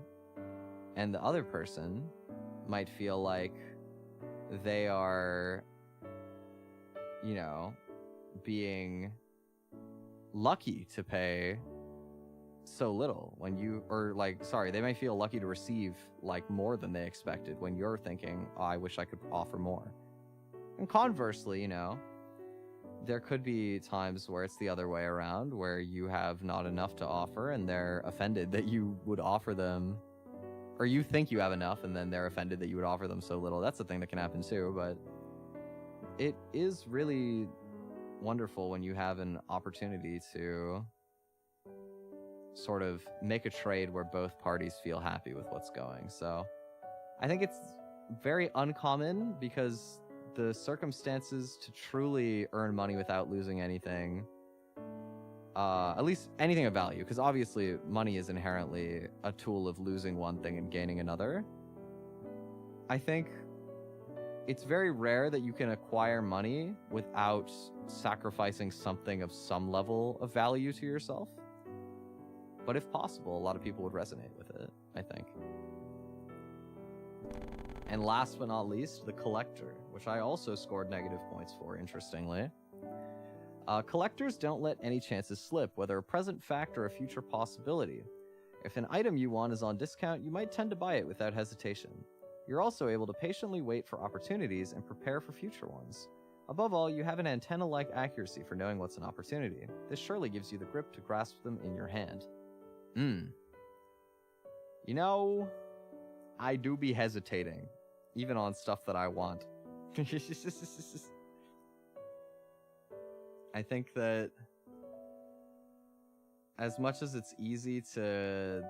and the other person might feel like they are, you know, being lucky to pay so little when you, or like, sorry, they may feel lucky to receive like more than they expected when you're thinking, oh, I wish I could offer more. And conversely, you know, there could be times where it's the other way around, where you have not enough to offer and they're offended that you would offer them, or you think you have enough and then they're offended that you would offer them so little. That's a thing that can happen too, but it is really wonderful when you have an opportunity to sort of make a trade where both parties feel happy with what's going. So I think it's very uncommon, because the circumstances to truly earn money without losing anything, at least anything of value, because obviously money is inherently a tool of losing one thing and gaining another. I think it's very rare that you can acquire money without sacrificing something of some level of value to yourself. But if possible, a lot of people would resonate with it, I think. And last but not least, the collector, which I also scored negative points for, interestingly. Collectors don't let any chances slip, whether a present fact or a future possibility. If an item you want is on discount, you might tend to buy it without hesitation. You're also able to patiently wait for opportunities and prepare for future ones. Above all, you have an antenna-like accuracy for knowing what's an opportunity. This surely gives you the grip to grasp them in your hand. You know, I do be hesitating, even on stuff that I want. I think that as much as it's easy to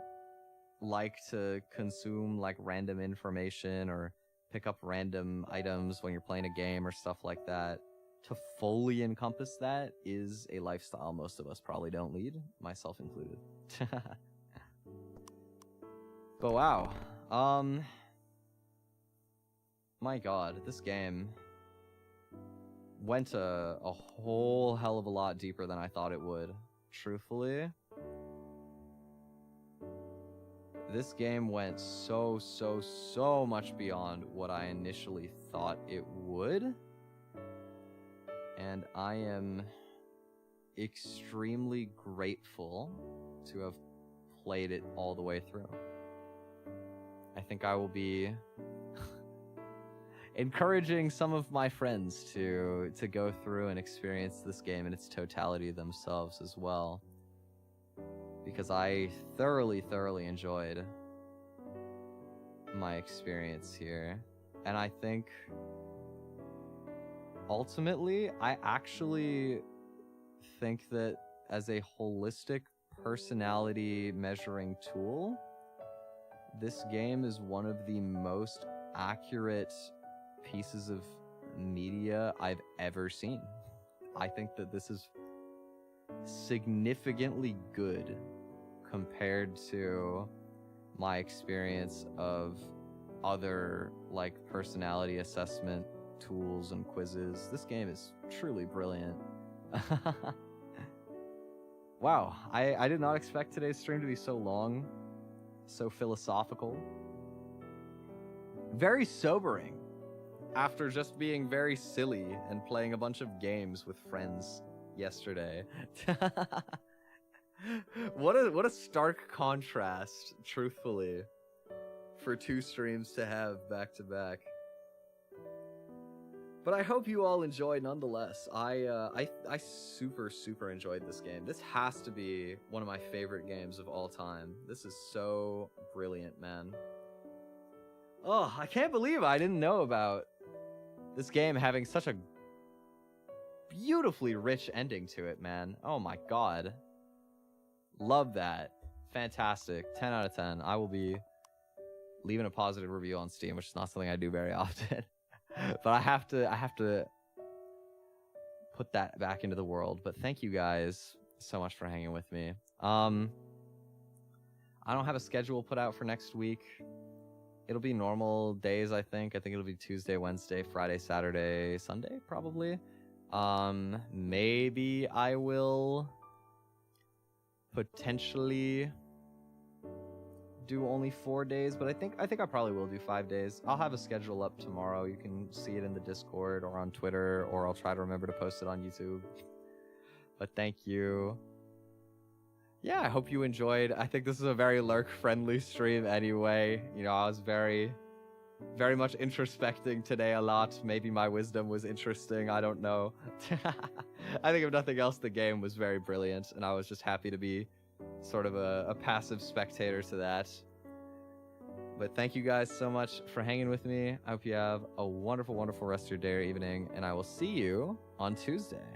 like to consume like random information or pick up random items when you're playing a game or stuff like that, to fully encompass that is a lifestyle most of us probably don't lead, myself included. But wow, my god, this game went a whole hell of a lot deeper than I thought it would, truthfully. This game went so much beyond what I initially thought it would. And I am extremely grateful to have played it all the way through. I think I will be encouraging some of my friends to go through and experience this game in its totality themselves as well, because I thoroughly enjoyed my experience here. And I think ultimately, I actually think that as a holistic personality measuring tool, this game is one of the most accurate pieces of media I've ever seen. I think that this is significantly good compared to my experience of other like personality assessment tools and quizzes. This game is truly brilliant. Wow, I did not expect today's stream to be so long, so philosophical, very sobering, after just being very silly and playing a bunch of games with friends yesterday. What a stark contrast, truthfully, for two streams to have back to back. But I hope you all enjoy nonetheless. I super enjoyed this game. This has to be one of my favorite games of all time. This is so brilliant, man. Oh, I can't believe I didn't know about this game having such a beautifully rich ending to it, man. Oh my god. Love that. Fantastic. 10 out of 10. I will be leaving a positive review on Steam, which is not something I do very often. But I have to put that back into the world. But thank you guys so much for hanging with me. I don't have a schedule put out for next week. It'll be normal days, I think. I think it'll be Tuesday, Wednesday, Friday, Saturday, Sunday, probably. Maybe I will potentially do only 4 days, but I think I probably will do 5 days. I'll have a schedule up tomorrow. You can see it in the Discord or on Twitter, or I'll try to remember to post it on YouTube. But thank you. Yeah, I hope you enjoyed. I think this is a very lurk-friendly stream anyway. You know, I was very much introspecting today a lot. Maybe my wisdom was interesting. I don't know. I think if nothing else, the game was very brilliant, and I was just happy to be sort of a passive spectator to that. But thank you guys so much for hanging with me. I hope you have a wonderful rest of your day or evening, and I will see you on Tuesday.